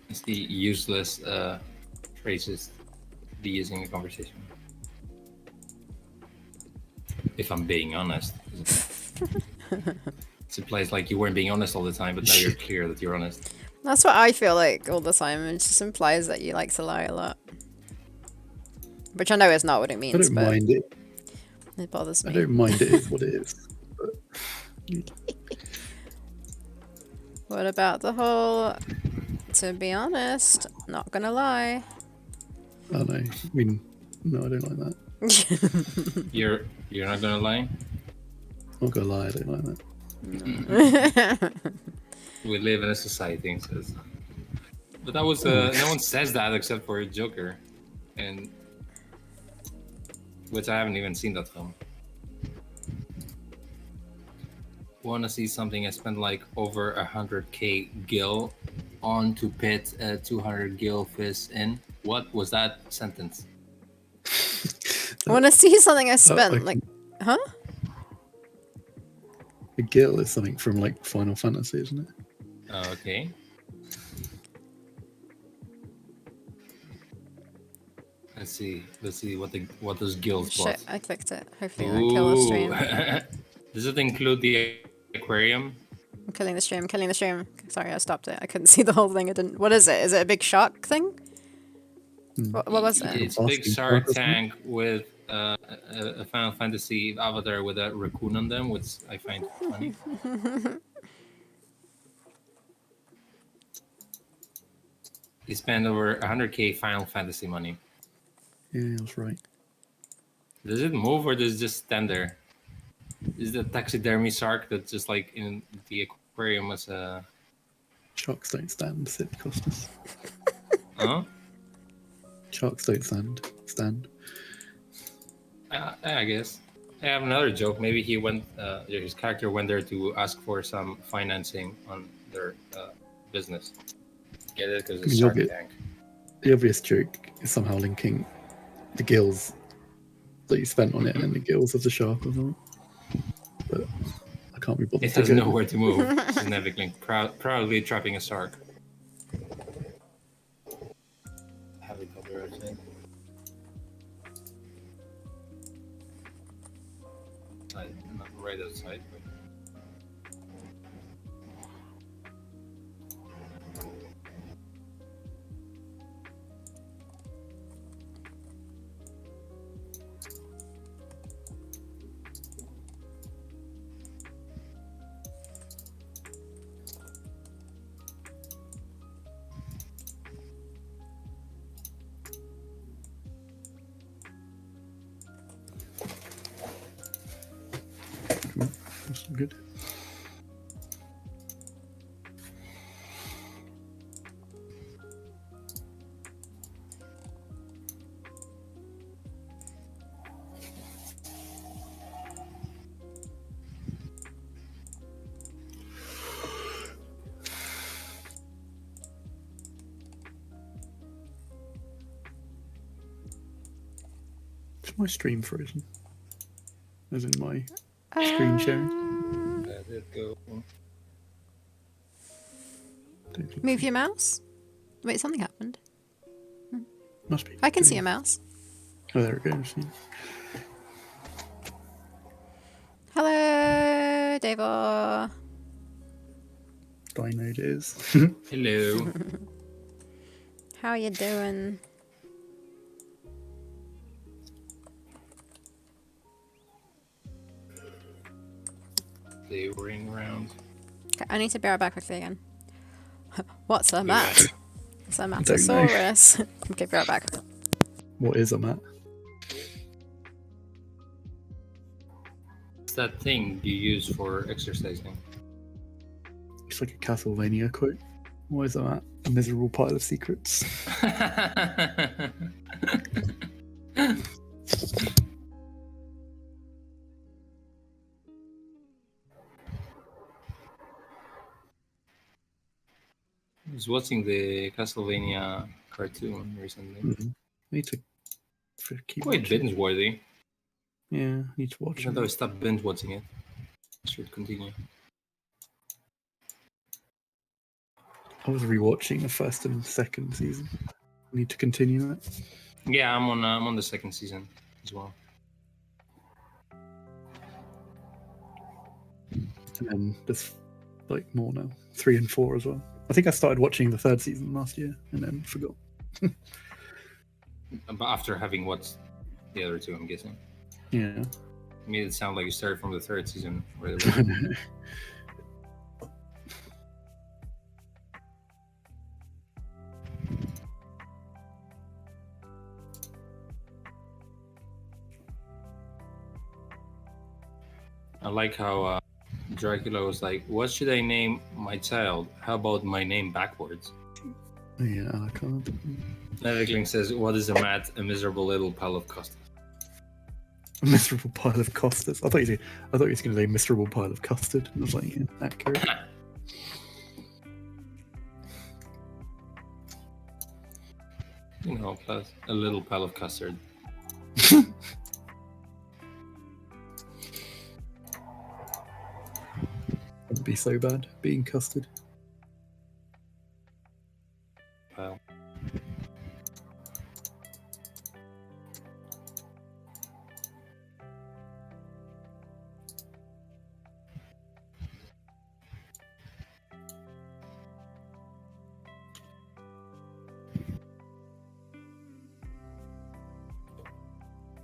It's the useless phrases to be using in a conversation. If I'm being honest. It implies like you weren't being honest all the time, but now you're clear that you're honest. That's what I feel like all the time. It just implies that you like to lie a lot. Which I know is not what it means, I don't but mind it. it bothers me. I don't mind it is what it is. But... What about the whole, to be honest, not gonna lie. Oh no, I mean, no, I don't like that. You're not gonna lie. I'm not gonna lie, I don't like that. We live in a society, it says. But that was no one says that except for Joker, and which I haven't even seen that film. Want to see something? I spent like over 100k gil on to pit 200 gil fizz in. What was that sentence? I want to see something I spent like- like, huh? The Gil is something from like Final Fantasy, isn't it? Okay. Let's see what those gills Shit, bought. I clicked it. Hopefully that kill the stream. Does it include the aquarium? I'm killing the stream, killing the stream. Sorry, I stopped it. I couldn't see the whole thing. I didn't. What is it? Is it a big shark thing? What was it? It's a big shark tank with a Final Fantasy avatar with a raccoon on them, which I find funny. He spent over 100k Final Fantasy money. Yeah, that's right. Does it move or does it just stand there? Is the taxidermy shark that's just like in the aquarium was a... Sharks don't stand, Sid Costas. Huh? Sharks don't stand. I guess. I have another joke. Maybe he went, his character went there to ask for some financing on their business. Get it? Because it's Shark Tank. The obvious joke is somehow linking the gills that you spent on it and the gills of the shark or something. But I can't be bothered. It has nowhere to move. Significantly proudly trapping a shark. Helicopter, I think. Not right outside. But... That's good. Is my stream frozen? As in my screen sharing? Let it go. Move your mouse. Wait, something happened. Must be. I can see a mouse. Oh, there it goes. Hello, Davo. Dino it is. Hello. How you doing? They ring around. Okay, I need to be right back quickly again. What's a mat? It's a don't know. Matosaurus. Okay, be right back. What is a mat? What's that thing you use for exercising? It's like a Castlevania quote. What is a mat? A miserable pile of secrets. I was watching the Castlevania cartoon recently. I need to keep Quite watching. binge worthy. Yeah, I need to watch Even it. though I stopped binge watching it, I should continue. I was rewatching the first and second season. I need to continue that. Yeah, I'm on the second season as well. And then there's like more now. 3 and 4 as well. I think I started watching the third season last year and then forgot. But after having watched the other two, I'm guessing. Yeah. It made it sound like you started from the third season. Right away. I like how Dracula was like, "What should I name my child? How about my name backwards?" Yeah, I can't. Nevikling says, "What is a mat? A miserable little pile of custard." A miserable pile of custard. I thought you were going to say miserable pile of custard. I was like, yeah, accurate. You know, plus a little pile of custard. Wouldn't be so bad being custard. Pile.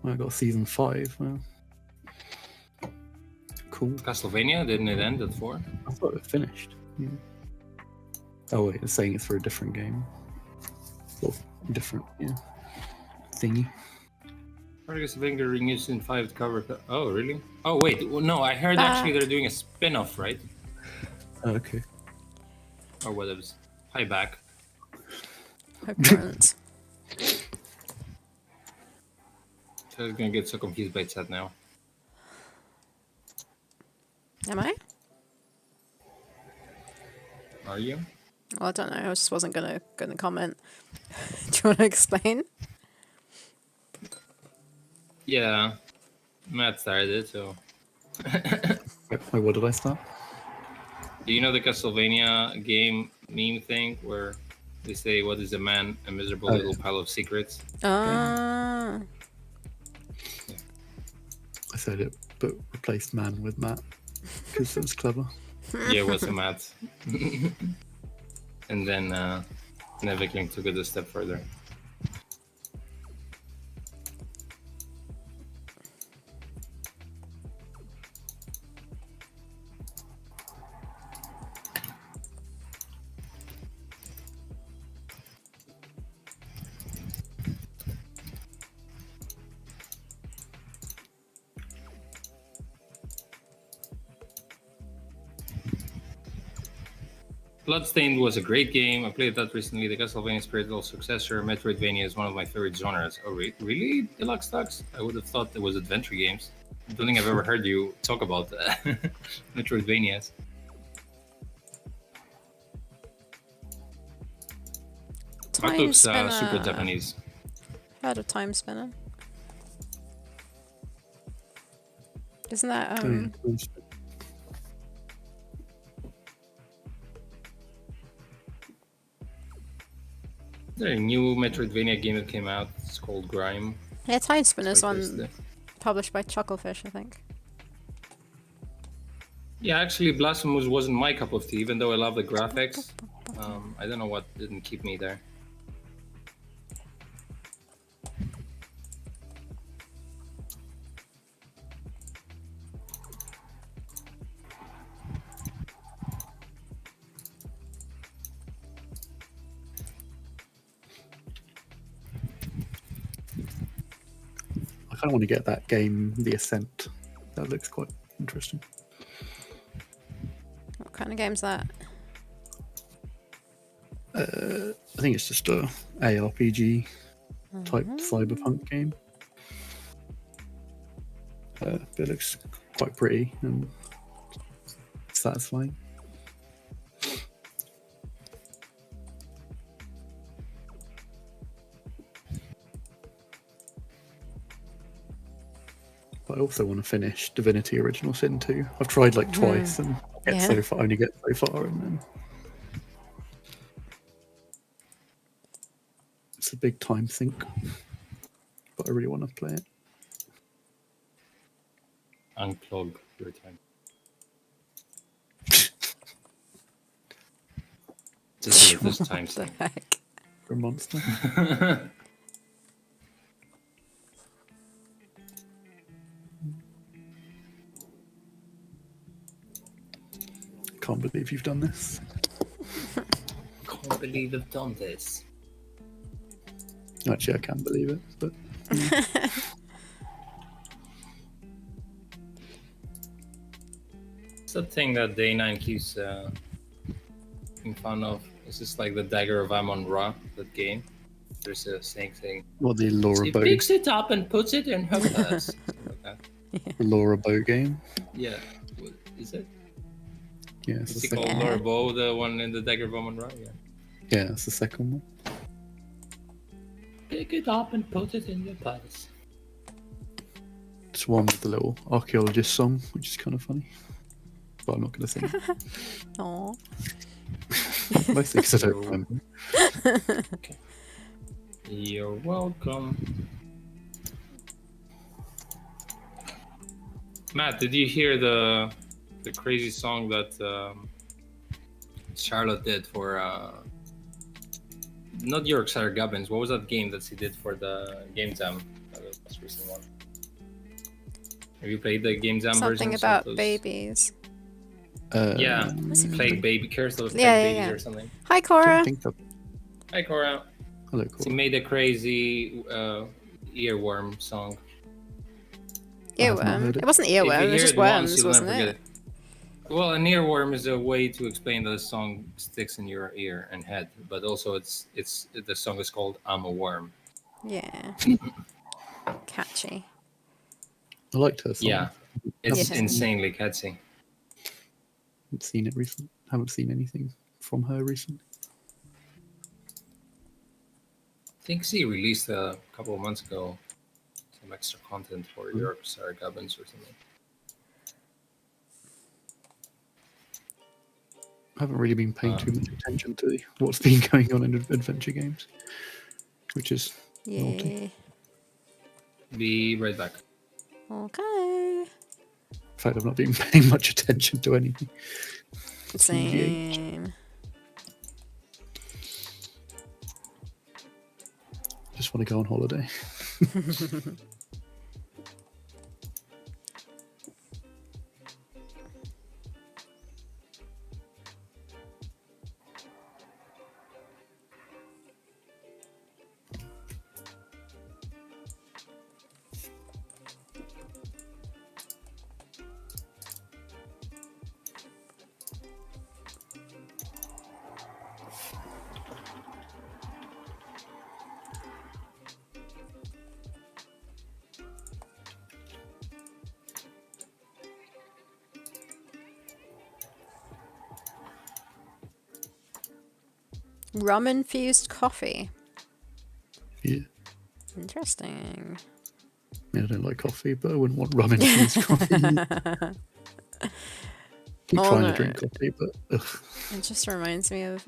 I got season 5. Well, cool. Castlevania, didn't it end at 4? I thought it finished. Yeah. Oh wait, it's saying it's for a different game. Well, different, yeah. Thingy. Argus Avenger renewed season 5 to cover. Oh, really? Oh, wait. Well, no, I heard actually they're doing a spin off, right? Oh, okay. Or whatever. Hi, back. Hi, parents. I was gonna get so confused by chat now. Am I? Are you? Well, I don't know. I just wasn't gonna comment. Do you want to explain? Yeah. Matt started it, so. Wait, what did I start? Do you know the Castlevania game meme thing where they say, "What is a man? A miserable little pile of secrets"? Ah. I said it, but replaced man with Matt because it was clever. Yeah, it was a Matt. And then Nevikling took it a step further. Bloodstained was a great game. I played that recently. The Castlevania spiritual successor, Metroidvania, is one of my favorite genres. Oh, really, Deluxe Tux? I would have thought it was adventure games. I don't think I've ever heard you talk about Metroidvanias. Time Looks Spinner. super Japanese. Heard of Time Spinner? Isn't that There's a new Metroidvania game that came out. It's called Grime. Yeah, Time Spinner's Like one published by Chucklefish, I think. Yeah, actually, Blasphemous wasn't my cup of tea, even though I love the graphics. I don't know what didn't keep me there. I kind of want to get that game, The Ascent. That looks quite interesting. What kind of game's that? I think it's just a ARPG type cyberpunk game. But it looks quite pretty and satisfying. But I also want to finish Divinity Original Sin 2. I've tried like twice and only get so far, and then it's a big time sink. But I really want to play it. Unplug your time. This time. What the heck? For a monster. Can't believe you've done this. Can't believe I've done this. Actually, I can believe it, but that thing that Day9 keeps making fun of? It's just like the Dagger of Amon-Ra, that game. There's a snake thing. What, the Laura She Bow? picks it up and puts it in her purse. Like that. The Laura Bow game? Yeah. What, is it? Yeah, it's Is the it called second. Yeah. Laura Bow, the one in the Dagger of Amon-Ra? Yeah. Yeah, it's the second one. Pick it up and put it in your purse. It's one with the little archaeologist song, which is kind of funny. But I'm not going to sing it. Aw. Mostly because I don't remember. Okay. You're welcome. Matt, did you hear the crazy song that Charlotte did for not Yorkshire Gubbins? What was that game that she did for the Game Jam? The most recent one. Have you played the Game Jam Something versions about of those? babies. Yeah, What's it called? Plague Baby, Curse of the Plague Yeah, yeah, Babies yeah. or something. Hi, I Cora. don't think that. Hi, Cora. Hello, She cool. made a crazy earworm song. I have not Earworm. heard it. It wasn't If you earworm. It hear was just it once, worms, you'll wasn't never it? get Well, an earworm is a way to explain that a song sticks in your ear and head, but also it's the song is called "I'm a Worm." Yeah. Catchy. I liked her song. Yeah, it's Yeah. insanely catchy. Haven't seen it recently. Haven't seen anything from her recently. I think she released a couple of months ago some extra content for Yorkshire Gubbins or something. I haven't really been paying too much attention to what's been going on in adventure games, which is naughty. Yeah. Be right back. Okay. In fact, I've not been paying much attention to anything. Same. Just want to go on holiday. Rum infused coffee. Yeah. Interesting. I mean, I don't like coffee, but I wouldn't want rum infused coffee. Keep Oh, trying no. to drink coffee, but ugh. It just reminds me of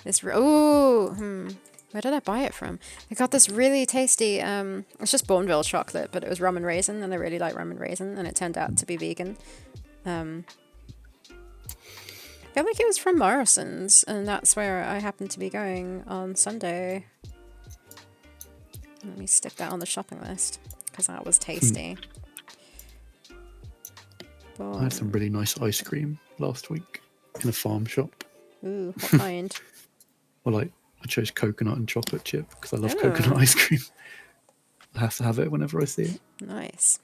this. Where did I buy it from? I got this really tasty. It's just Bourneville chocolate, but it was rum and raisin, and I really like rum and raisin, and it turned out to be vegan. I feel like it was from Morrison's, and that's where I happened to be going on Sunday. Let me stick that on the shopping list because that was tasty. I had some really nice ice cream last week in a farm shop. Ooh, what kind? Well, I chose coconut and chocolate chip because I love Ooh. coconut ice cream. I have to have it whenever I see it. Nice.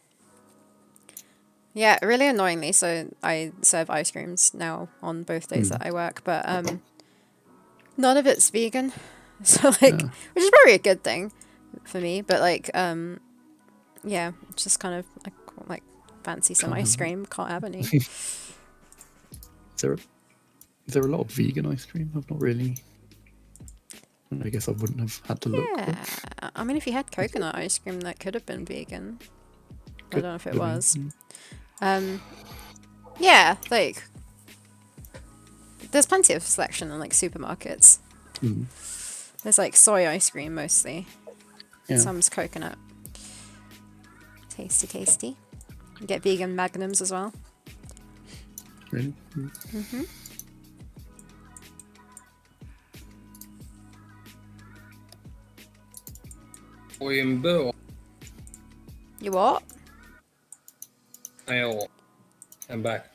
Yeah, really annoyingly, so I serve ice creams now on both days that I work, but none of it's vegan. So like, which is probably a good thing for me, but like, yeah, it's just kind of like fancy some ice cream, can't have any. Is there a lot of vegan ice cream? I've not really. I guess I wouldn't have had to look. Yeah, I mean, if you had coconut ice cream, that could have been vegan. I don't know if it was. Yeah, like there's plenty of selection in like supermarkets. There's like soy ice cream mostly. Yeah. Some's coconut. Tasty, tasty. You get vegan magnums as well. Really? Oimbo. You what? I'm back.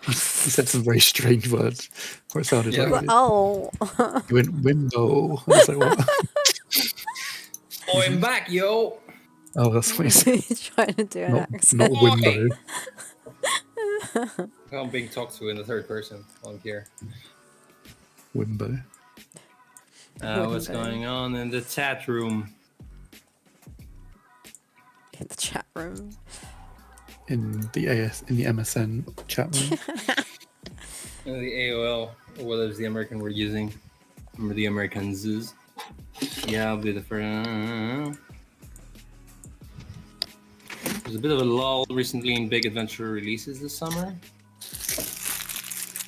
You said some very strange words, or it sounded Yeah. like it. Oh. You went wimbo. I was like, what? I'm back, yo. Oh, that's what you said. He's trying to do an Not accent. wimbo. I'm being talked to in the third person while I'm here. Wimbo. What's going on in the chat room? In the chat room. In the MSN chat room. The AOL, or whatever the American we're using. Remember the Americans? Yeah, I'll be the first. There's a bit of a lull recently in big adventure releases this summer.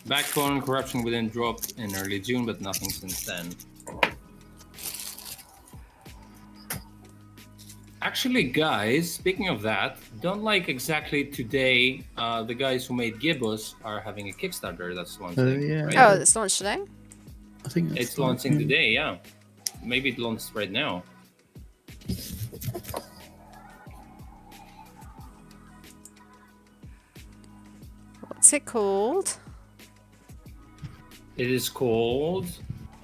Backbone and Corruption Within dropped in early June, but nothing since then. Actually, guys, speaking of that, don't like exactly today, the guys who made Gibbous are having a Kickstarter that's launching. Yeah. Right? Oh, it's launched today? I think It's launching today, yeah. Maybe it launched right now. What's it called? It is called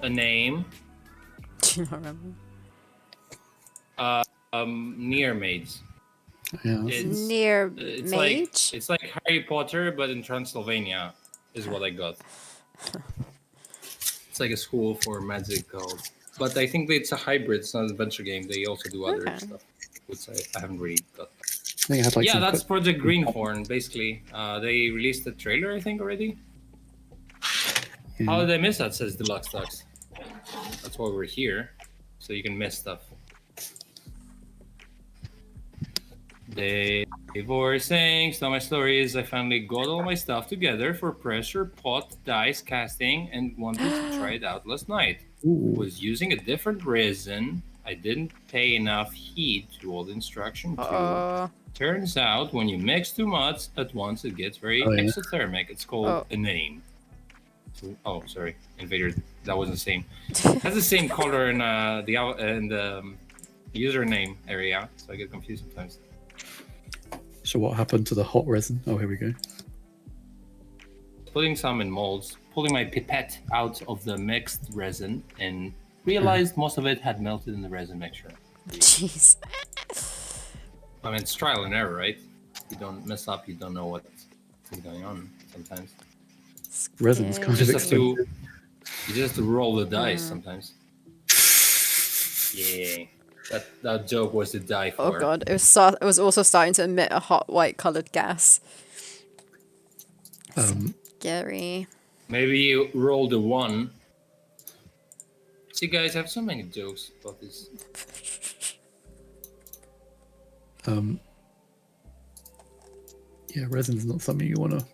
a name. Do you not remember? Near Maids. Yeah. Near It's Mage? it's like Harry Potter, but in Transylvania, is what I got. It's like a school for magical, but I think it's a hybrid. It's not an adventure game. They also do other stuff, which I haven't really got. I think it had, like, Yeah, some that's Project Greenhorn. Basically, they released the trailer, I think, already. Yeah. How did I miss that? Says Deluxe Ducks. That's why we're here, so you can miss stuff. They were saying, so my story is I finally got all my stuff together for pressure pot dice casting and wanted to try it out last night. Ooh. Was using a different resin. I didn't pay enough heed to all the instruction to. Turns out when you mix too much at once, it gets very exothermic. It's called a name. Oh, sorry, Invader. That wasn't the same. It has the same color in the username area, so I get confused sometimes. So what happened to the hot resin? Oh, here we go. Putting some in molds, pulling my pipette out of the mixed resin, and realized most of it had melted in the resin mixture. Jeez. I mean, it's trial and error, right? If you don't mess up, you don't know what's going on sometimes. Resin's kind of expensive. You just have to roll the dice sometimes. Yeah. That joke was to die for. Oh god, it was also starting to emit a hot white coloured gas. Scary. Maybe you rolled a 1. See, guys, I have so many jokes about this. Yeah, resin's not something you want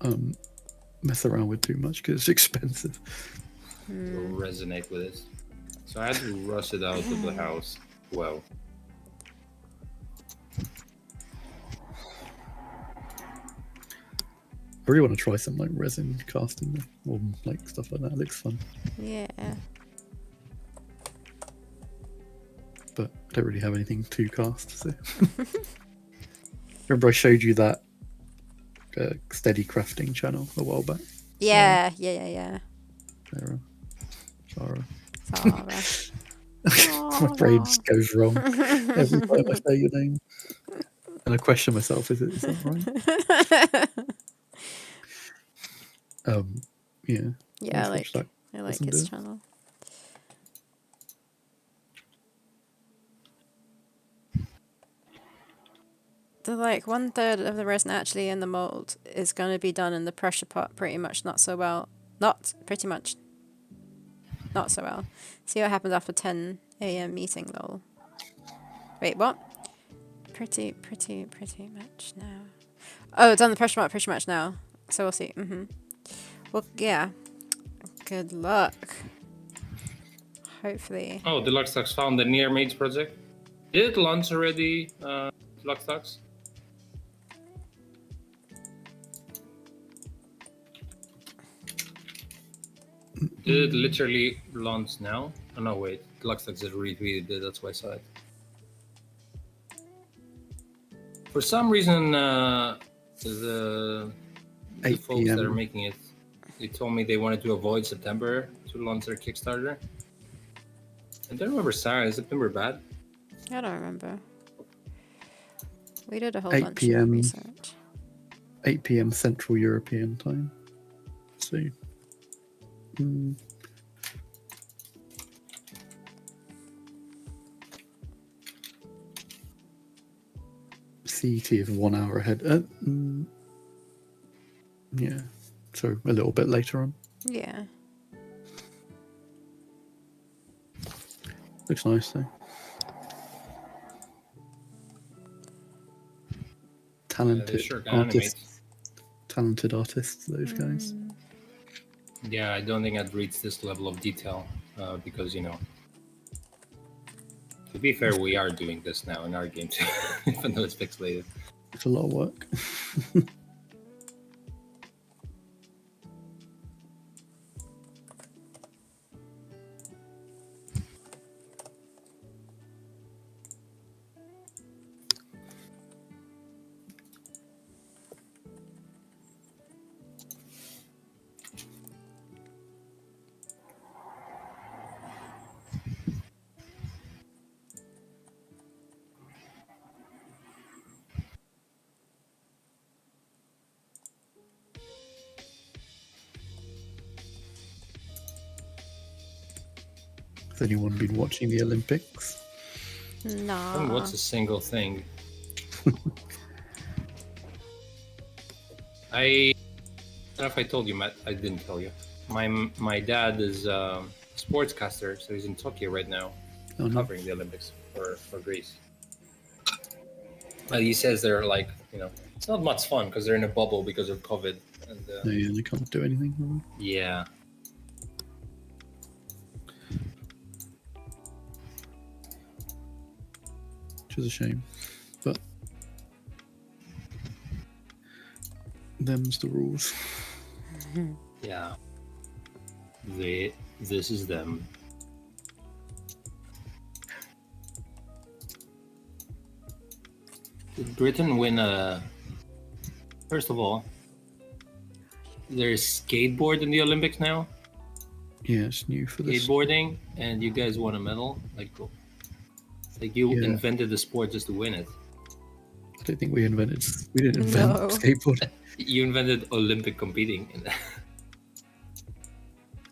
to mess around with too much because it's expensive. You'll resonate with it. So I had to rush it out of the house. Well. I really want to try some like resin casting or like stuff like that. It looks fun. Yeah. But I don't really have anything to cast. So remember I showed you that steady crafting channel a while back. Yeah. Sarah. Sarah. My brain just goes wrong every time I say your name. And I question myself, is that right? Yeah. Yeah, I like his channel. The 1/3 of the resin actually in the mold is going to be done in the pressure pot pretty much not so well. Not so well. See what happens after 10 a.m. meeting, lol. Wait, what? Pretty much now. Oh, it's on the pressure pot pretty much now. So we'll see. Well, yeah. Good luck. Hopefully. Oh, Deluxe Ducks found the Near Maids project. Did it launch already, Deluxe Ducks? Did it literally launch now? Oh no, wait. Deluxe Ducks just retweeted it, that's why I saw it. For some reason, the folks that are making it, they told me they wanted to avoid September to launch their Kickstarter. I don't remember, Sarah. Is September bad? I don't remember. We did a whole 8 bunch PM. of research. 8 p.m. Central European time. So, CET is 1 hour ahead. Yeah, so a little bit later on. Yeah. Looks nice though. Talented sure can animate. artists. Talented artists, those guys. Yeah, I don't think I'd reach this level of detail because, you know, to be fair, we are doing this now in our game too, even though it's pixelated. It's a lot of work. Has anyone been watching the Olympics? Nah. What's a single thing? I don't know if I told you, Matt. I didn't tell you. My dad is a sportscaster, so he's in Tokyo right now, covering the Olympics for Greece. But he says they're like, you know, it's not much fun because they're in a bubble because of COVID. And, Yeah, they can't do anything. yeah. Which is a shame. But them's the rules. Yeah. This is them. Did Britain win a... First of all, there's skateboard in the Olympics now. Yeah, it's new for this. Skateboarding, and you guys won a medal. Like, cool. It's like you invented the sport just to win it. I don't think we didn't invent skateboarding. You invented Olympic competing.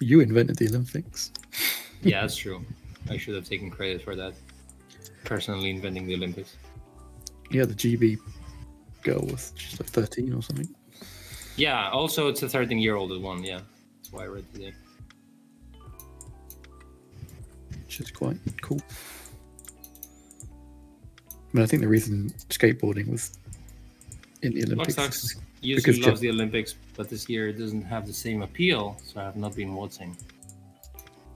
You invented the Olympics. Yeah, that's true. I should have taken credit for that. Personally inventing the Olympics. Yeah, the GB girl was just like 13 or something. Yeah, also it's a 13-year-old one, yeah. That's why I read today. Which is quite cool. I mean, I think the reason skateboarding was in the Olympics Luxox usually loves the Olympics, but this year it doesn't have the same appeal, so I have not been watching.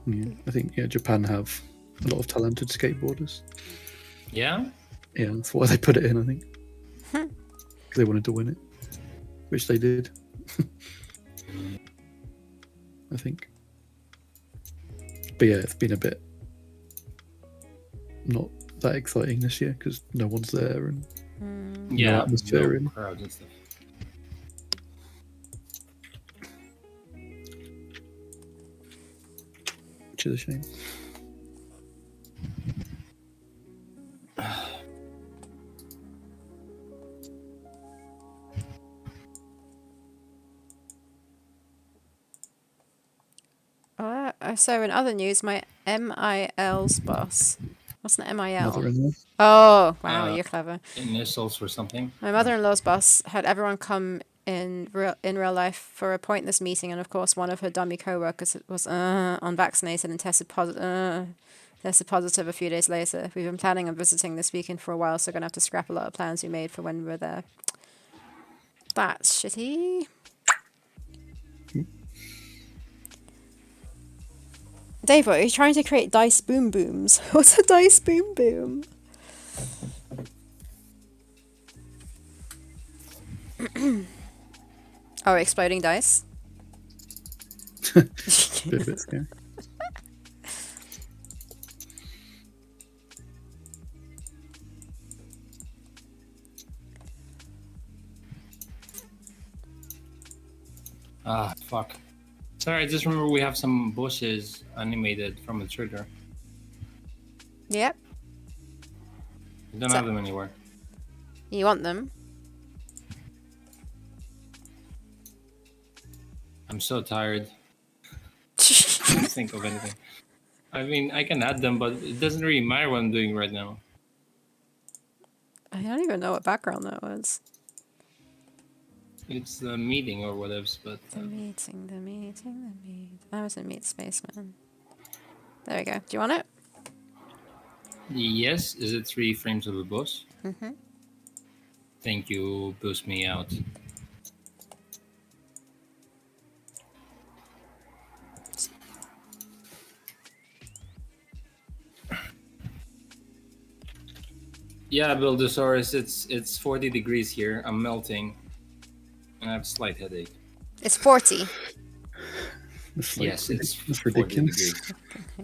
Yeah, I think Japan have a lot of talented skateboarders. Yeah? Yeah, that's why they put it in, I think. Because they wanted to win it. Which they did. I think. But yeah, it's been a bit not that exciting this year because no one's there and no atmosphere in. Crowds and stuff. Which is a shame. So in other news, my MIL's boss. What's an MIL? Mother-in-law. Oh, wow, you're clever. Initials for something. My mother-in-law's boss had everyone come in real life for a pointless meeting, and of course, one of her dummy co-workers was unvaccinated and tested positive a few days later. We've been planning on visiting this weekend for a while, so we're gonna have to scrap a lot of plans we made for when we're there. That's shitty. Dave, are you trying to create dice boom booms? What's a dice boom boom? Oh, exploding dice? Bit scary. Ah, fuck. Sorry, I just remember we have some bushes animated from the trigger. Yep. We don't have them anywhere. You want them? I'm so tired. I can't think of anything. I mean, I can add them, but it doesn't really matter what I'm doing right now. I don't even know what background that was. It's the meeting or whatever, but... The meeting. I was in Meet Spaceman. There we go. Do you want it? Yes, is it 3 frames of the boss? Mm-hmm. Thank you, boost me out. Yeah, Buildosaurus, it's 40 degrees here. I'm melting. And I have a slight headache. It's 40. Yes, it's that's 40 ridiculous. degrees.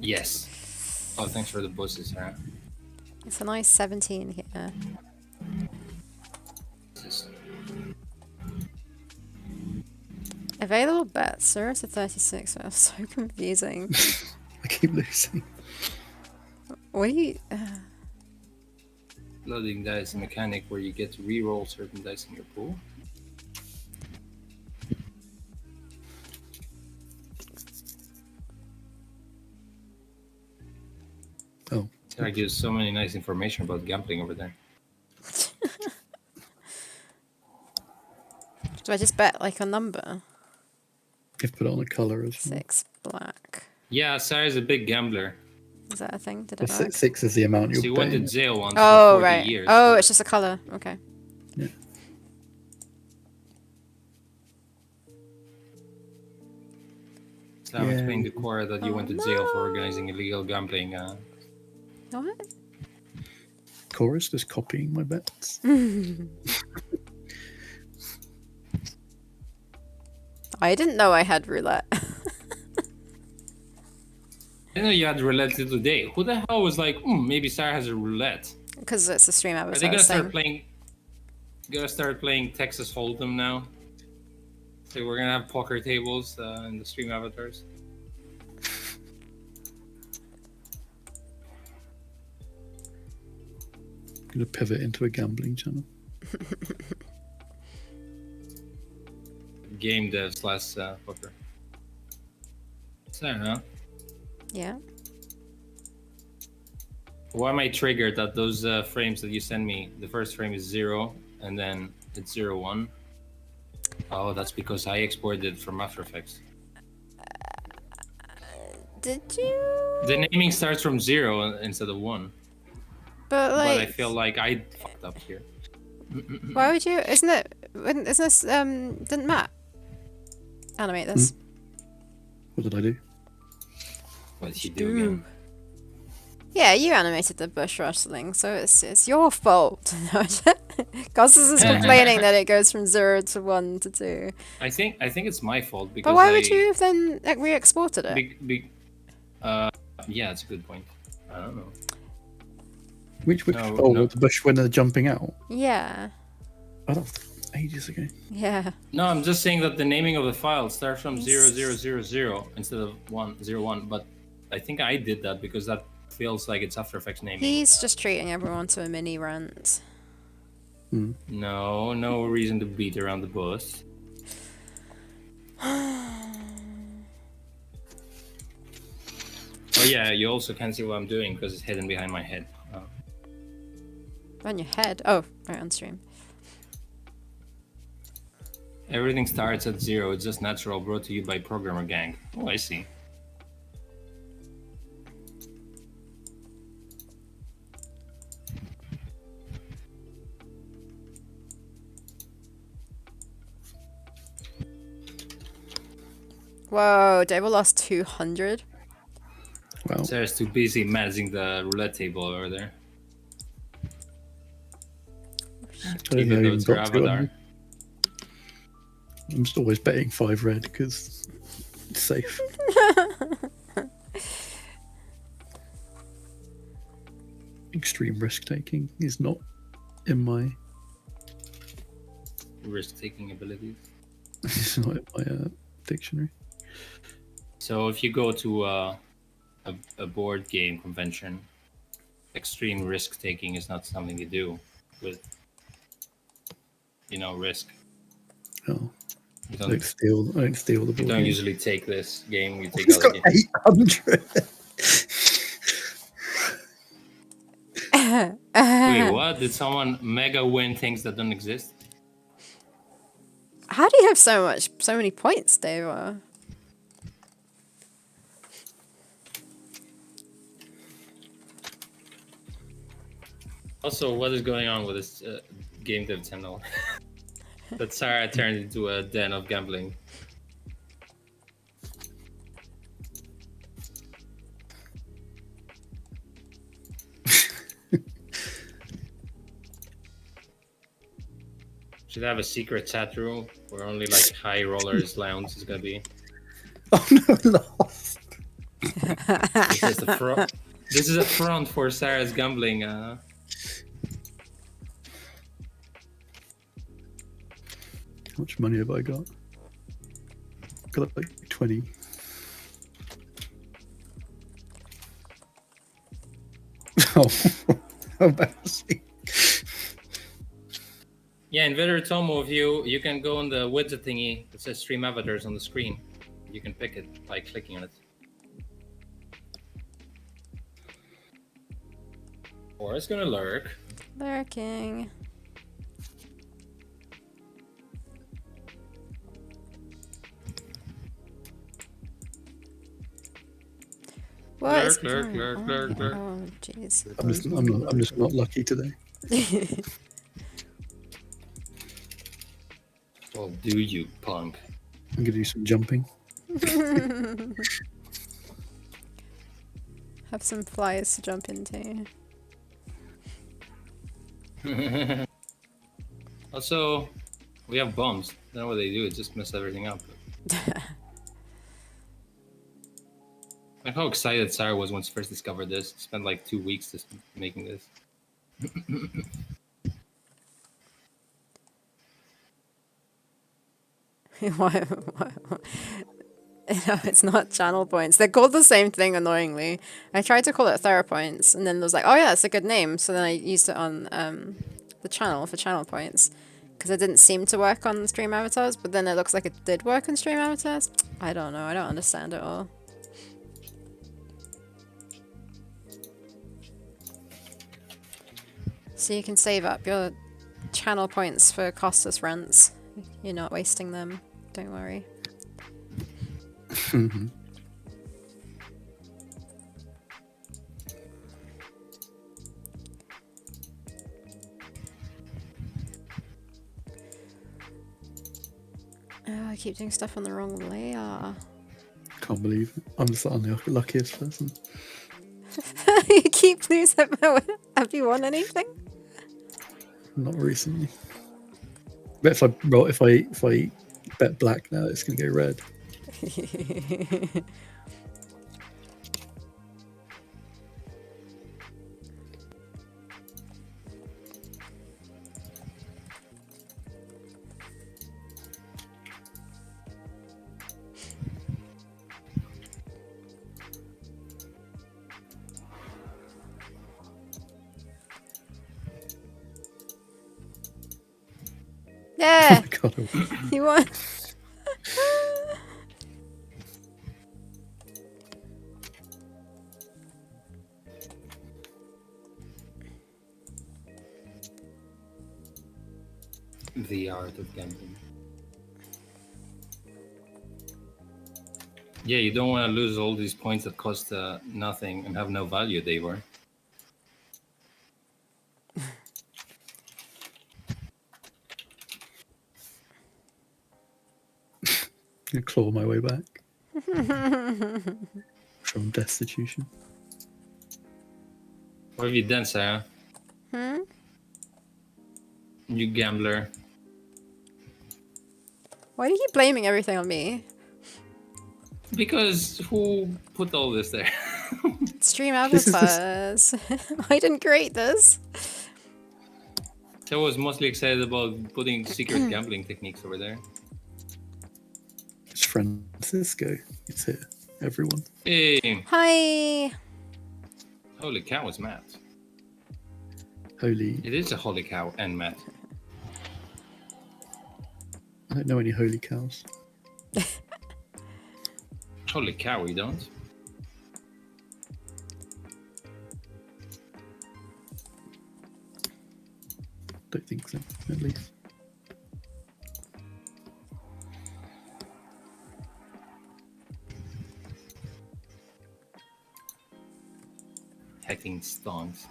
Yes. Oh, thanks for the bosses, huh? It's a nice 17 here. Available bets 0 to 36. That's so confusing. I keep losing. What do you? Loading dice mechanic where you get to re-roll certain dice in your pool. Oh. Sarah gives so many nice information about gambling over there. Do I just bet like a number? You've put on a colour as well. 6 black. Yeah, Sarah's a big gambler. Is that a thing? Did Well, it work? 6 is the amount you're She went to betting. jail once Oh for 40 right. years. Oh, but- it's just a color. Okay. Yeah. Sam Yeah. explained to Cora that you Oh, went to jail for organizing illegal gambling. What? Chorus just copying my bets. I didn't know I had roulette. I didn't know you had roulette today. Who the hell was like, maybe Sarah has a roulette? Because it's a stream Are they avatar. gonna start Same. playing? Gonna start playing Texas Hold'em now? So we're gonna have poker tables in the stream avatars. I'm going to pivot into a gambling channel. Game dev slash poker. Sarah, Yeah. why am I triggered that those frames that you send me, the first frame is 0 and then it's 0, 1? Oh, that's because I exported it from After Effects. Did you? The naming starts from 0 instead of 1. But like. But I feel like I fucked up here. Why would you? Isn't this didn't Matt animate this? What did I do? What did you do again? Yeah, you animated the bush rustling, so it's your fault. Costas is complaining that it goes from 0 to 1 to 2. I think it's my fault because. But why would you have then re-exported it? Yeah, it's a good point. I don't know. Which No, oh, no. the bush when they're jumping out? Yeah. Oh, that was ages ago. Yeah. No, I'm just saying that the naming of the file starts from 0000 instead of 101. But I think I did that because that feels like it's After Effects naming. He's just treating everyone to a mini rant. No reason to beat around the bush. Oh yeah, you also can't see what I'm doing because it's hidden behind my head. On your head. Oh, right on stream. Everything starts at 0. It's just natural. Brought to you by Programmer Gang. Oh, I see. Whoa, Dable lost 200. Wow. Sarah's too busy managing the roulette table over there. I don't Even know, though even it's her got to it. avatar. I'm just always betting 5 red because it's safe. Extreme risk taking is not in my Risk-taking abilities. it's not in my dictionary. So if you go to a board game convention, extreme risk-taking is not something you do with, risk. Oh, You I don't steal the board. you don't game. usually take this game. You take He's other got games. 800. Wait, what? Did someone mega win things that don't exist? How do you have so many points, Dave? Also, what is going on with this game dev channel? That Sarah turned into a den of gambling. Should have a secret chat room where only like high rollers lounge is gonna be. Oh no, lost. This is a front for Sarah's gambling. How much money have I got? Got like 20. Oh, how embarrassing. Yeah, in Vitter Tomo view, you can go on the widget thingy that says stream avatars on the screen. You can pick it by clicking on it. Or it's gonna lurk. Lurking. What is Lurk, going lurk, on lurk, here? lurk. Oh, jeez. I'm just not lucky today. Well, do you, punk? I'm gonna do some jumping. Have some flies to jump into. Also, we have bombs. I don't know what they do, it just mess everything up. Like how excited Sarah was when she first discovered this. Spent like 2 weeks just making this. Why? No, it's not channel points. They're called the same thing, annoyingly. I tried to call it Theropods, and then there was like, oh yeah, that's a good name. So then I used it on the channel for channel points, because it didn't seem to work on stream avatars, but then it looks like it did work on stream avatars. I don't know. I don't understand it all. So you can save up your channel points for costless rents. You're not wasting them. Don't worry. Mhm. Oh, I keep doing stuff on the wrong layer. Can't believe it. I'm just the unluckiest person. You keep losing. Have you won anything? Not recently. But if I bet black now, it's gonna go red. Yeah, God, you won. The art of gambling. Yeah, you don't want to lose all these points that cost nothing and have no value, they were. I'm gonna claw my way back from destitution. What have you done, Sarah? You gambler. Why do you keep blaming everything on me? Because who put all this there? Stream This is avatars. I didn't create this. I was mostly excited about putting secret gambling techniques over there. It's Francisco. It's here. Everyone. Hey, Hi. holy cow, it's Matt. Holy. It is a holy cow and Matt. I don't know any holy cows. Holy cow, we don't. Don't think so, at least. Hacking stonks.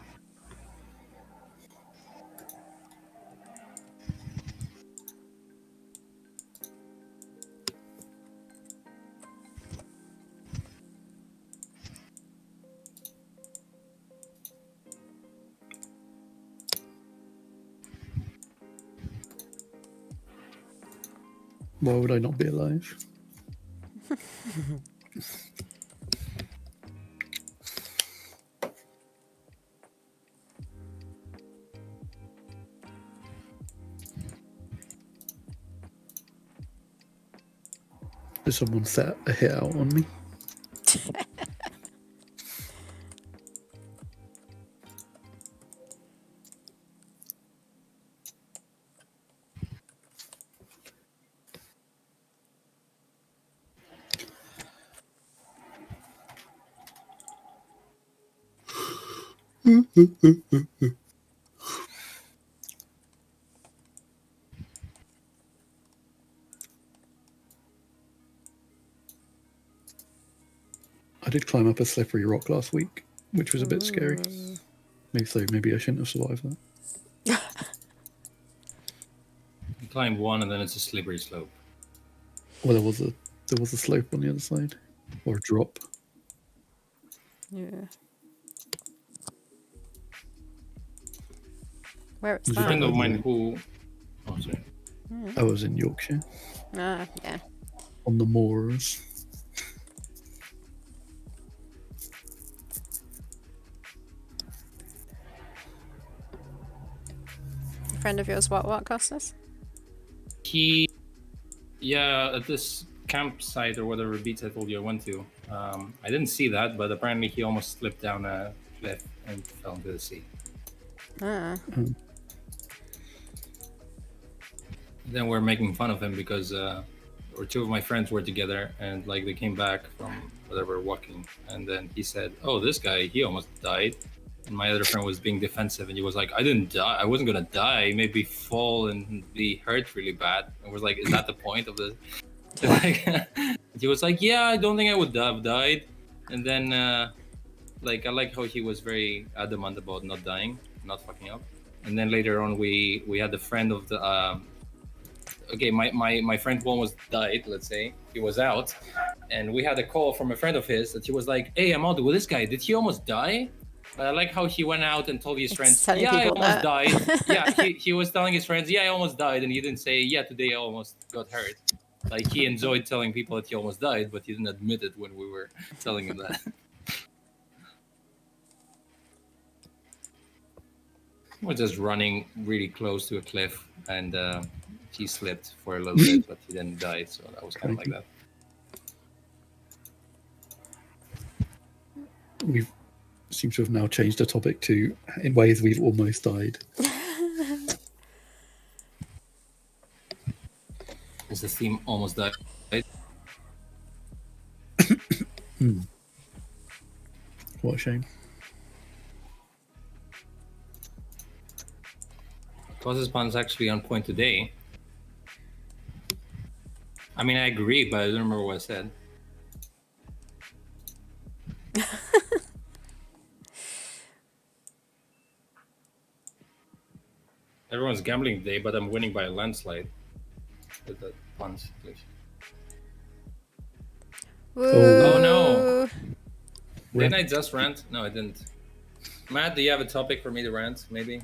Why would I not be alive? Did someone set a hit out on me? I did climb up a slippery rock last week, which was a bit scary. Maybe I shouldn't have survived that. You climb one and then it's a slippery slope. Well, there was a slope on the other side, or a drop. Yeah. Where it's Was A it that? friend of that mine way? who. Oh, sorry. I was in Yorkshire, Ah, yeah. on the moors. A friend of yours, what Costas? At this campsite or whatever beach I told you I went to, I didn't see that, but apparently he almost slipped down a cliff and fell into the sea. Ah. Then we're making fun of him because or two of my friends were together and like they came back from whatever walking, and then he said, "Oh, this guy, he almost died." And my other friend was being defensive, and he was like, "I didn't die. I wasn't gonna die. Maybe fall and be hurt really bad." And was like, "Is that the point of the?" Like, he was like, "Yeah, I don't think I would have died." And then, like, I like how he was very adamant about not dying, not fucking up. And then later on, we had a friend of the. Okay, my friend who almost died. Let's say he was out, and we had a call from a friend of his that he was like, "Hey, I'm out with this guy. Did he almost die?" But I like how he went out and told his friends, telling "Yeah, I people almost that. died." Yeah, he was telling his friends, "Yeah, I almost died," and he didn't say, "Yeah, today I almost got hurt." Like he enjoyed telling people that he almost died, but he didn't admit it when we were telling him that. We're just running really close to a cliff, and he slipped for a little bit, but he didn't die. So that was kind of like that. We seem to have now changed the topic to in ways we've almost died. Is the theme almost died? What a shame. Causes Pan's actually on point today. I mean, I agree, but I don't remember what I said. Everyone's gambling today, but I'm winning by a landslide. With the puns, please. Woo. Oh, no. Rant. Didn't I just rant? No, I didn't. Matt, do you have a topic for me to rant, maybe?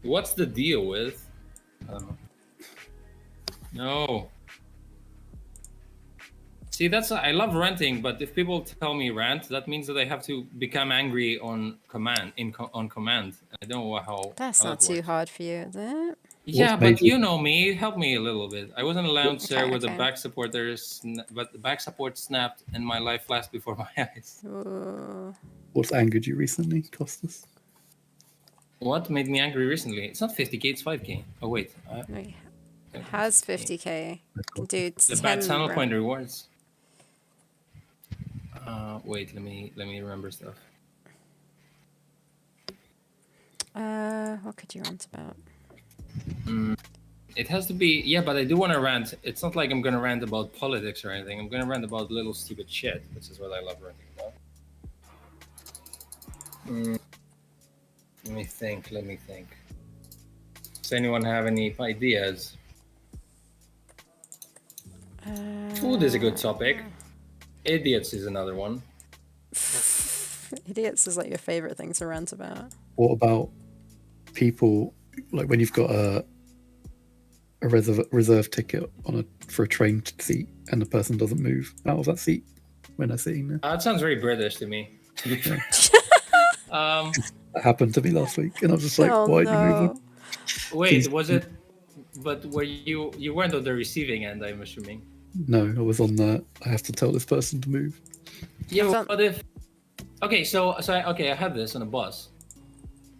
What's the deal with... No. See, that's... I love ranting, but if people tell me rant, that means that I have to become angry on command. On command. I don't know how That's how not that too works. hard for you, is it? Yeah, What's made but you- you know me. Help me a little bit. I wasn't allowed, sir, Okay, with the okay. back supporters, but the back support snapped, and my life flashed before my eyes. Ooh. What's angered you recently, Costas? What made me angry recently? It's not 50k, it's 5k. Oh wait, Wait. Has 50k. Can do The 10 bad channel point round- rewards. Wait, let me remember stuff. What could you rant about? It has to be, yeah, but I do want to rant. It's not like I'm gonna rant about politics or anything. I'm gonna rant about little stupid shit, which is what I love ranting about. Let me think. Does anyone have any ideas? Food is a good topic. Idiots is another one. Idiots is like your favorite thing to rant about. What about people, like when you've got a reserve ticket for a train seat and the person doesn't move out of that seat when they're sitting there? That sounds very British to me. That happened to me last week, and I was just like, Oh, "Why did you move no. on?" Wait, was it? But were you weren't on the receiving end? I'm assuming. No, I was on the. I have to tell this person to move. Yeah, but if okay, so I had this on a bus,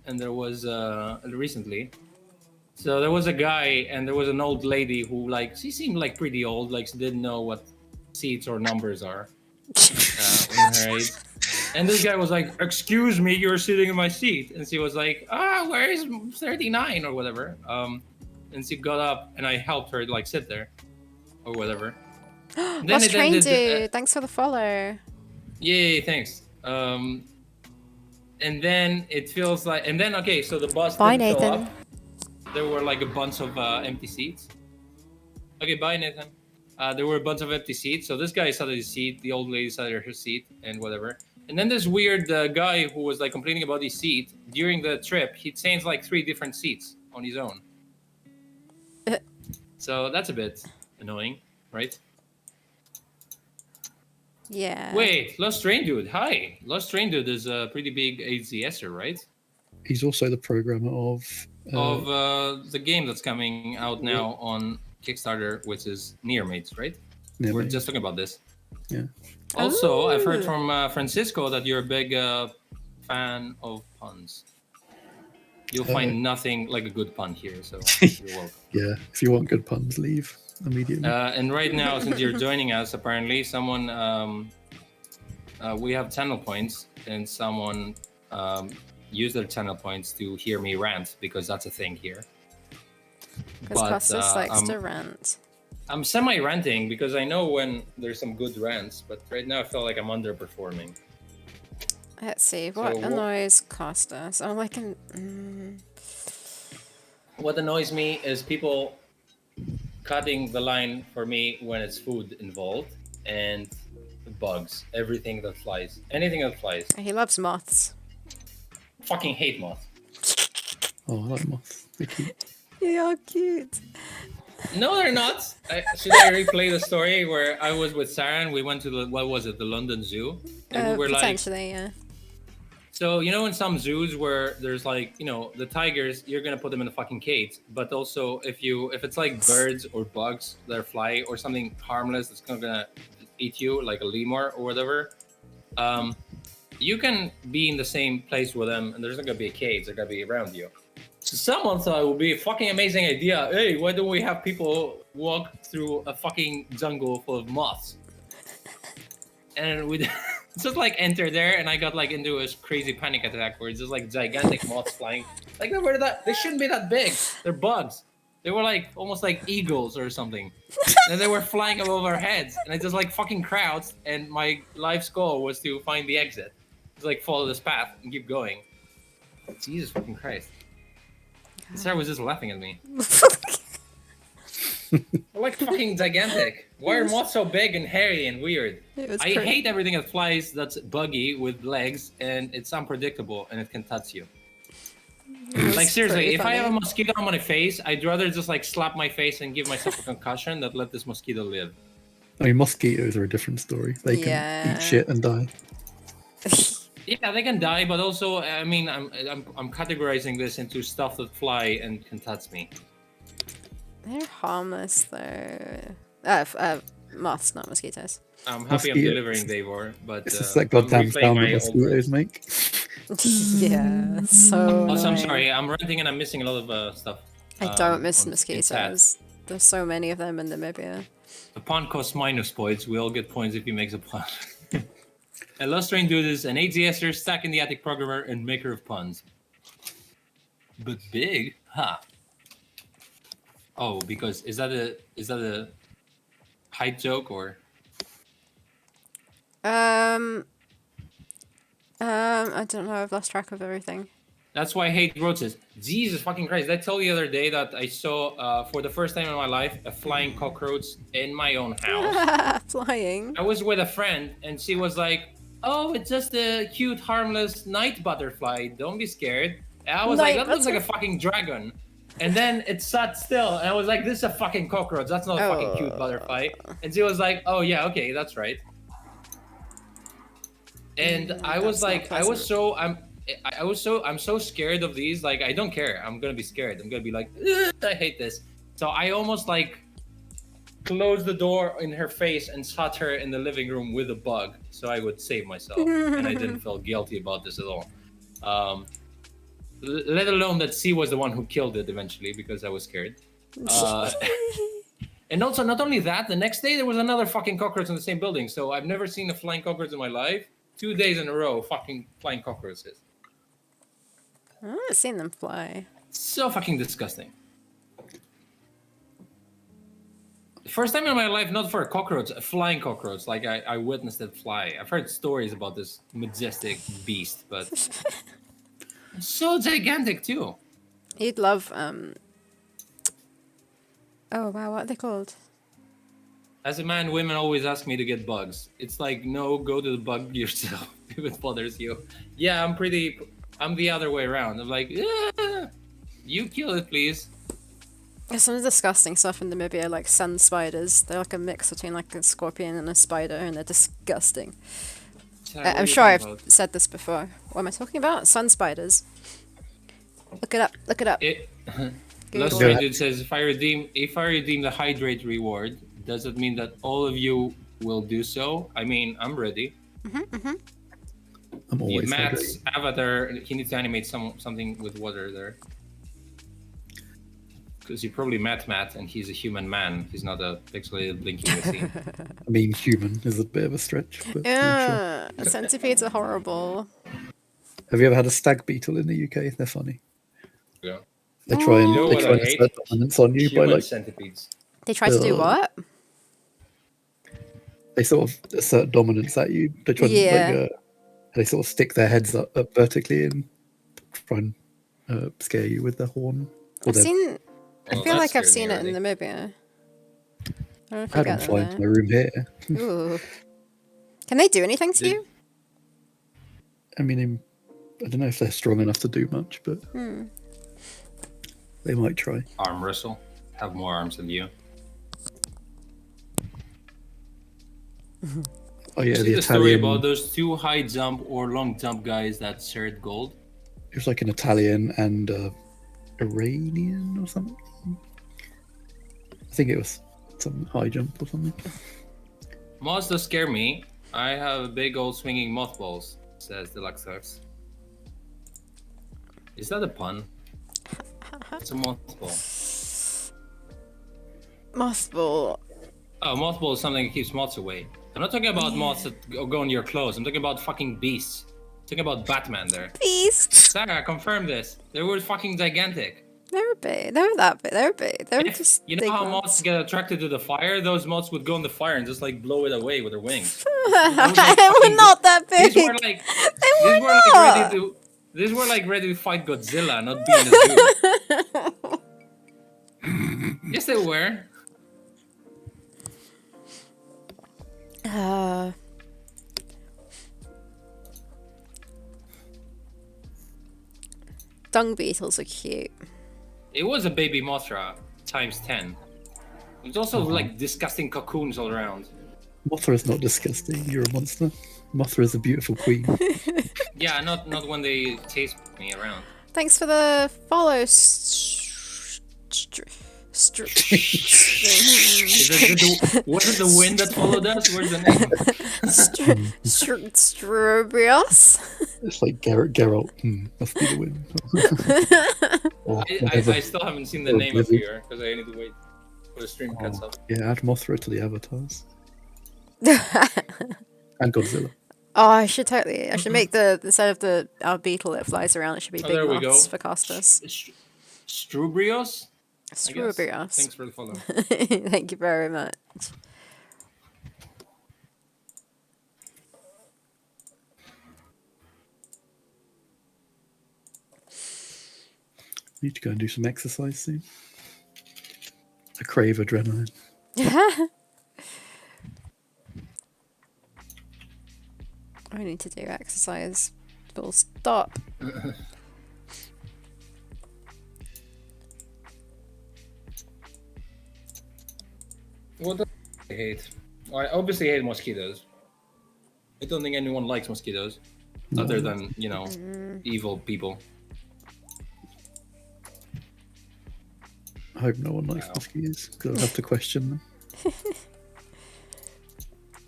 and there was recently. So there was a guy and there was an old lady who she seemed like pretty old, like she didn't know what seats or numbers are. In her age. And this guy was like, "Excuse me, you're sitting in my seat," and she was like, "Where is 39 or whatever?" And she got up and I helped her sit there, or whatever. Lost Train Dude, thanks for the follow. Yay, thanks. And then it feels like, okay, so the bus Bye, didn't fill Nathan. up. There were a bunch of empty seats. Okay, bye, Nathan. There were a bunch of empty seats. So this guy sat at his seat, the old lady sat at her seat, and whatever. And then this weird guy who was complaining about his seat during the trip, he changed 3 different seats on his own. So that's a bit annoying, right? Yeah. Wait, Lost Train Dude. Hi. Lost Train Dude is a pretty big AZSer, right? He's also the programmer of the game that's coming out now on Kickstarter, which is Near Mates, right? Near We're Mates. just talking about this. Yeah. Also, I've heard from Francisco that you're a big fan of puns. You'll find nothing like a good pun here, so you're welcome. Yeah, if you want good puns, leave immediately. And right now, since you're joining us, apparently someone we have channel points, and someone use their channel points to hear me rant, because that's a thing here. Because Costas likes to rant. I'm semi-ranting because I know when there's some good rants, but right now I feel like I'm underperforming. Let's see, what annoys Costas? Oh, What annoys me is people cutting the line for me when it's food involved, and bugs, everything that flies, anything that flies. He loves moths. Fucking hate moths. Oh, I like moths. They're cute. They are cute. No, they're not. Should I replay the story where I was with Sarah and we went to the London Zoo? And we were potentially, yeah. So, in some zoos where there's the tigers, you're going to put them in a fucking cage. But also if it's birds or bugs that fly or something harmless that's going to eat you, like a lemur or whatever, you can be in the same place with them and there's not going to be a cage. They're going to be around you. So someone thought it would be a fucking amazing idea. Hey, why don't we have people walk through a fucking jungle full of moths? And we just enter there, and I got into a crazy panic attack where it's just gigantic moths flying. They shouldn't be that big. They're bugs. They were almost like eagles or something. And they were flying above our heads, and I just fucking crouched. And my life's goal was to find the exit. Just follow this path and keep going. Jesus fucking Christ. Sarah was just laughing at me. They're fucking gigantic. Why are moths so big and hairy and weird? I hate everything that flies that's buggy with legs and it's unpredictable and it can touch you. Seriously, if I have a mosquito on my face, I'd rather just slap my face and give myself a concussion than let this mosquito live. I mean, mosquitoes are a different story. They can eat shit and die. Yeah, they can die, but also, I mean, I'm categorizing this into stuff that fly and can touch me. They're harmless, though. Moths, not mosquitoes. I'm happy I'm delivering, Davor, but it's just that goddamn sound that mosquitoes make. Yeah, so Also, I'm sorry, I'm ranting and I'm missing a lot of stuff. I don't miss mosquitoes. There's so many of them in Namibia. The pun costs minus points. We all get points if he makes a pun. A Lustrain dude is an ATSer, stack in the attic programmer, and maker of puns. But big? Huh. Oh, because is that a height joke or? I don't know. I've lost track of everything. That's why Hate Road says, Jesus fucking Christ. Did I tell you the other day that I saw, for the first time in my life, a flying cockroach in my own house? Flying. I was with a friend, and she was like, oh, it's just a cute, harmless night butterfly. Don't be scared. And I was like, that looks like a fucking dragon. And then it sat still, and I was like, this is a fucking cockroach. That's not a fucking cute butterfly. And she was like, oh, yeah, okay, that's right. And I was like, I'm so scared of these. Like, I don't care. I'm gonna be scared. I'm gonna be like, I hate this. So I almost like closed the door in her face and sat her in the living room with a bug, so I would save myself. And I didn't feel guilty about this at all. Let alone that she was the one who killed it eventually because I was scared. And also, not only that, the next day there was another fucking cockroach in the same building. So I've never seen a flying cockroach in my life. 2 days in a row, fucking flying cockroaches. I haven't seen them fly. So fucking disgusting. First time in my life, not for a cockroach, a flying cockroach. Like I witnessed it fly. I've heard stories about this majestic beast, but so gigantic too. You'd love oh wow, what are they called? As a man, women always ask me to get bugs. It's like, no, go to the bug yourself if it bothers you. Yeah, I'm the other way around. I'm like, you kill it, please. There's some disgusting stuff in Namibia, like sun spiders. They're like a mix between like a scorpion and a spider, and they're disgusting. I'm sure I've said this before. What am I talking about? Sun spiders. Look it up. Look it up. Last Dude says, if I redeem the hydrate reward, does it mean that all of you will do so? I mean, I'm ready. I'm always Matt's avatar, he needs to animate something with water there. Because you probably met Matt, and he's a human man. He's not a pixelated blinking machine. I mean, human is a bit of a stretch. But yeah, sure. Centipedes are horrible. Have you ever had a stag beetle in the UK? They're funny. Yeah. They try and assert dominance on you by like centipedes. They try to do what? They sort of assert dominance at you. They try to they sort of stick their heads up vertically and try and scare you with their horn. I feel like I've seen it in Namibia. I don't know if I don't fly into my room here. Ooh. Can they do anything to you? I mean, I don't know if they're strong enough to do much, but they might try. Arm wrestle. Have more arms than you. Oh yeah, the story about those two high jump or long jump guys that shared gold. It was like an Italian and Iranian or something. I think it was some high jump or something. Moths does scare me. I have big old swinging mothballs, says Deluxe. Is that a pun? It's a mothball. Mothball. Oh, mothball is something that keeps moths away. I'm not talking about moths that go in your clothes. I'm talking about fucking beasts. I'm talking about Batman there. Beasts. Sarah, confirm this. They were fucking gigantic. They were big. They were that big. They were big. They were just. You know how moths get attracted to the fire? Those moths would go in the fire and just like blow it away with their wings. They were not that big. These were like. These were like ready to fight Godzilla, not being a zoo. Yes, they were. Dung beetles are cute. It was a baby Mothra times 10. It's also like disgusting cocoons all around. Mothra is not disgusting. You're a monster. Mothra is a beautiful queen. Yeah, not when they chase me around. Thanks for the follow. Was it the wind that followed us? Where's the name? Strobrios. It's like Geralt. Must be the wind. I still haven't seen the name up here because I need to wait the stream cuts up. Yeah, add Mothra to the avatars. And Godzilla. Oh, I should make the instead of our beetle that flies around, it should be big there we moths go. for Costas. Strubrios? Strubrios. Thanks for the follow. Thank you very much. Need to go and do some exercise soon. I crave adrenaline. I need to do exercise. Full stop. What do I hate? I obviously hate mosquitoes. I don't think anyone likes mosquitoes, other than, you know, evil people. I hope no one likes mosquitoes, because I'll have to question them.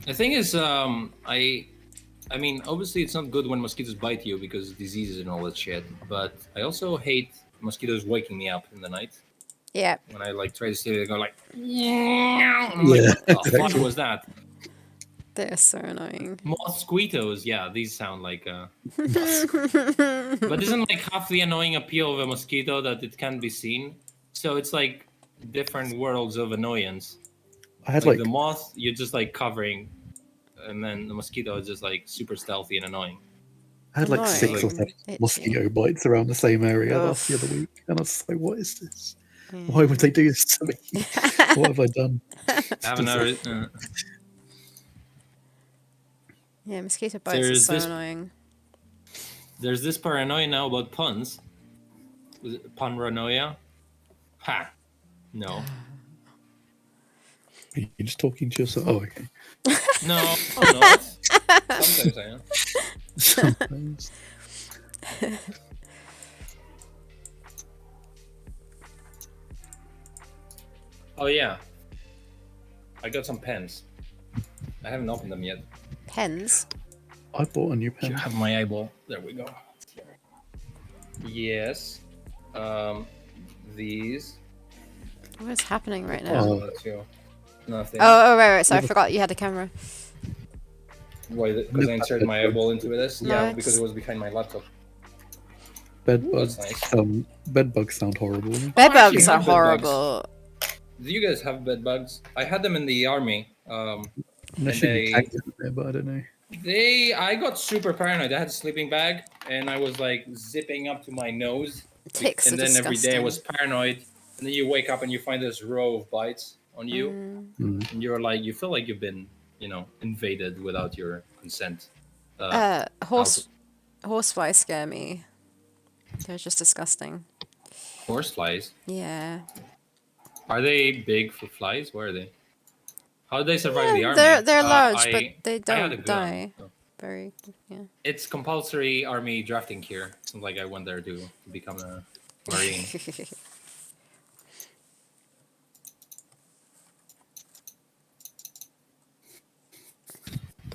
The thing is, I mean, obviously it's not good when mosquitoes bite you because diseases and all that shit. But I also hate mosquitoes waking me up in the night. Yeah. When I like try to sleep, they go like, I'm like, what the fuck was that? They're so annoying. Mosquitoes, yeah, these sound like. But isn't like half the annoying appeal of a mosquito that it can't be seen? So it's like different worlds of annoyance. I had like the moth, you're just like covering, and then the mosquito is just like super stealthy and annoying. I had like 6 or 7 mosquito bites around the same area last the other week, and I was like, "What is this? Why would they do this to me? What have I done?" Yeah, mosquito bites are so annoying. There's this paranoia now about puns. Was it Punranoia? Ha! No. Are you just talking to yourself? Oh, okay. No, I'm not. Sometimes I am. Sometimes. Oh yeah. I got some pens. I haven't opened them yet. Pens? I bought a new pen. You have my eyeball. There we go. Yes. These. What is happening right now? Nothing. Oh, right. So I forgot you had a camera. Why? Because I inserted my eyeball into this? No, Yeah, because it was behind my laptop. Bedbugs. Nice. Bedbugs sound horrible. Bedbugs are horrible. Do you guys have bedbugs? I had them in the army. There should be tags in there, but I don't know. I got super paranoid. I had a sleeping bag, and I was like zipping up to my nose. Ticks and are then disgusting. every day I was paranoid, and then you wake up and you find this row of bites on you, and you're like, you feel like you've been, invaded without your consent. Horseflies scare me. They're just disgusting. Horseflies? Yeah. Are they big for flies? Where are they? How do they survive the army? They're large, but they don't die. So. Very, yeah. It's compulsory army drafting here. It's not like I went there to become a marine.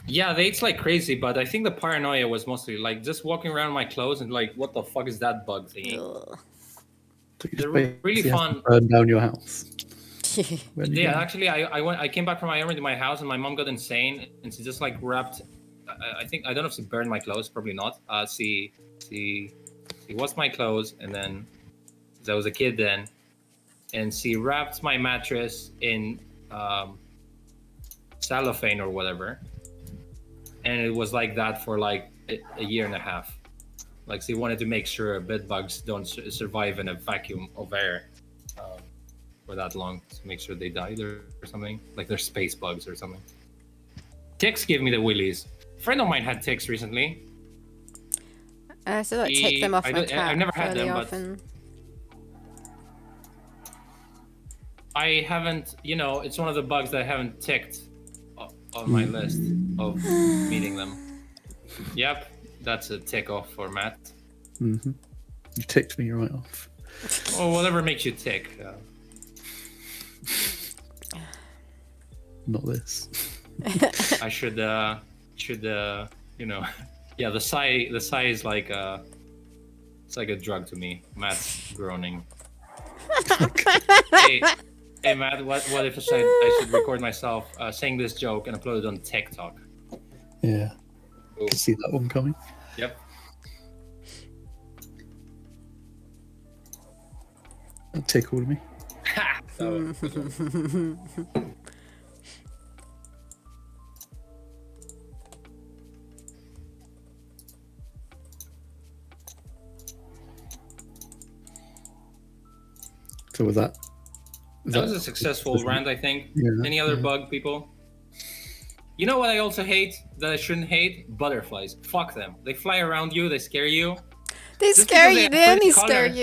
Yeah, they ate like crazy, but I think the paranoia was mostly like just walking around my clothes and like, what the fuck is that bug thingy? They're really fun. Burn down your house. Yeah, actually, I came back from my army to my house and my mom got insane and she just like wrapped. I don't know if she burned my clothes, probably not. She washed my clothes and then I was a kid then, and she wrapped my mattress in cellophane or whatever, and it was like that for like a year and a half. Like she wanted to make sure bed bugs don't survive in a vacuum of air for that long, to make sure they died or something. Like they're space bugs or something. Ticks give me the willies. A friend of mine had ticks recently. I still take them off my cat. I've never had them, often. but I haven't. It's one of the bugs that I haven't ticked on my list of meeting them. Yep, that's a tick off for Matt. Mm-hmm. You ticked me right off. Well, whatever makes you tick. Not this. I should yeah, the sigh is like it's like a drug to me. Matt's groaning. Hey Matt, what if I should record myself saying this joke and upload it on TikTok? Yeah. Ooh. Can see that one coming. Yep. That tickled me. Ha! So was that? That was a successful rant, I think. Yeah, Any other bug, people? You know what I also hate that I shouldn't hate? Butterflies. Fuck them. They fly around you. They scare you. They Just scare because you. they They have only pretty scare color.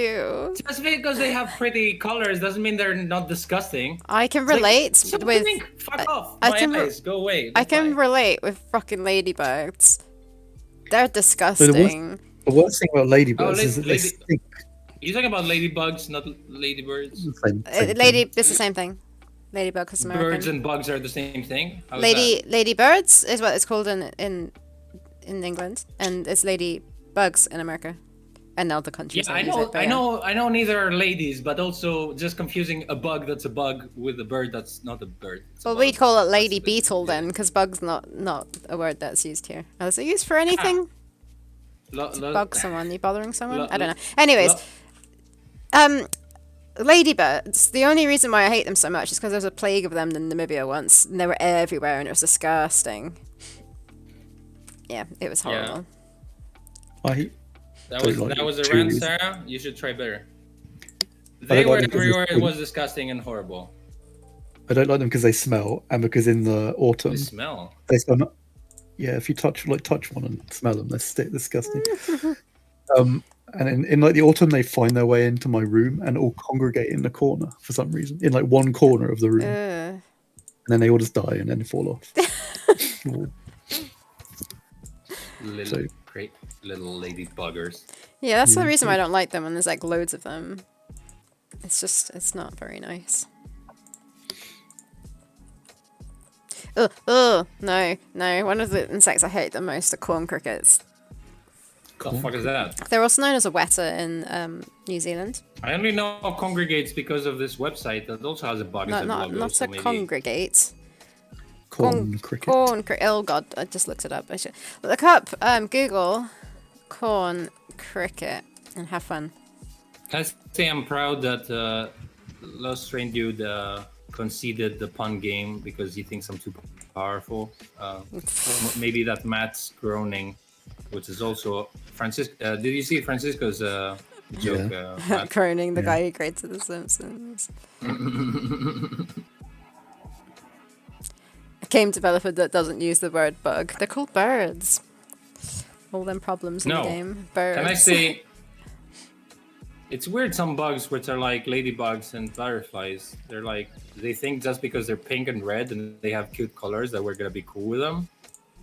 you. Just because they have pretty colors doesn't mean they're not disgusting. I can It's like, relate so with. pink. Fuck off. I My can eyes. Go away. I can Goodbye. relate with fucking ladybugs. They're disgusting. The worst thing about ladybirds Oh, is that they lady- stink. You're talking about ladybugs, not ladybirds. Same Lady, thing. it's the same thing. Ladybug is American. Birds and bugs are the same thing. How is that? Ladybirds is what it's called in England, and it's ladybugs in America, and other countries. Yeah, that I use know, it, but I yeah. know, I know. Neither are ladies, but also just confusing a bug that's a bug with a bird that's not a bird. It's a Well, bug. we call it That's lady the bit- beetle then, because bug's not a word that's used here. Is it used for anything? Bug someone? You bothering someone? I don't know. Anyways, ladybirds. The only reason why I hate them so much is because there was a plague of them in Namibia once, and they were everywhere, and it was disgusting. Yeah, it was horrible. That was a rant, cheese. Sarah. You should try better. I They don't were like them 'cause everywhere. they It was disgusting and horrible. I don't like them because they smell, and because in the autumn They smell. they smell. Yeah, if you touch one and smell them, they're disgusting. And in like the autumn, they find their way into my room and all congregate in the corner for some reason, in like one corner of the room, and then they all just die and then fall off. Great little lady buggers. Yeah, that's the reason why I don't like them when there's like loads of them. It's not very nice. Oh, no. One of the insects I hate the most are corn crickets. What the fuck is that? They're also known as a weta in New Zealand. I only know congregates because of this website that also has a bug as a logo. Not so a maybe... congregate. Corn cricket. Corn cricket. Oh god, I just looked it up. I should look up. Google corn cricket and have fun. Can I say I'm proud that Lost Train Dude conceded the pun game because he thinks I'm too powerful. Maybe that Matt's groaning, which is also Francisco. Did you see Francisco's joke? Yeah. Croning, the guy who created The Simpsons. A game developer that doesn't use the word bug. They're called birds. All them problems in the game. Birds. Can I say? It's weird, some bugs which are like ladybugs and butterflies. They're like, they think just because they're pink and red and they have cute colors that we're gonna be cool with them.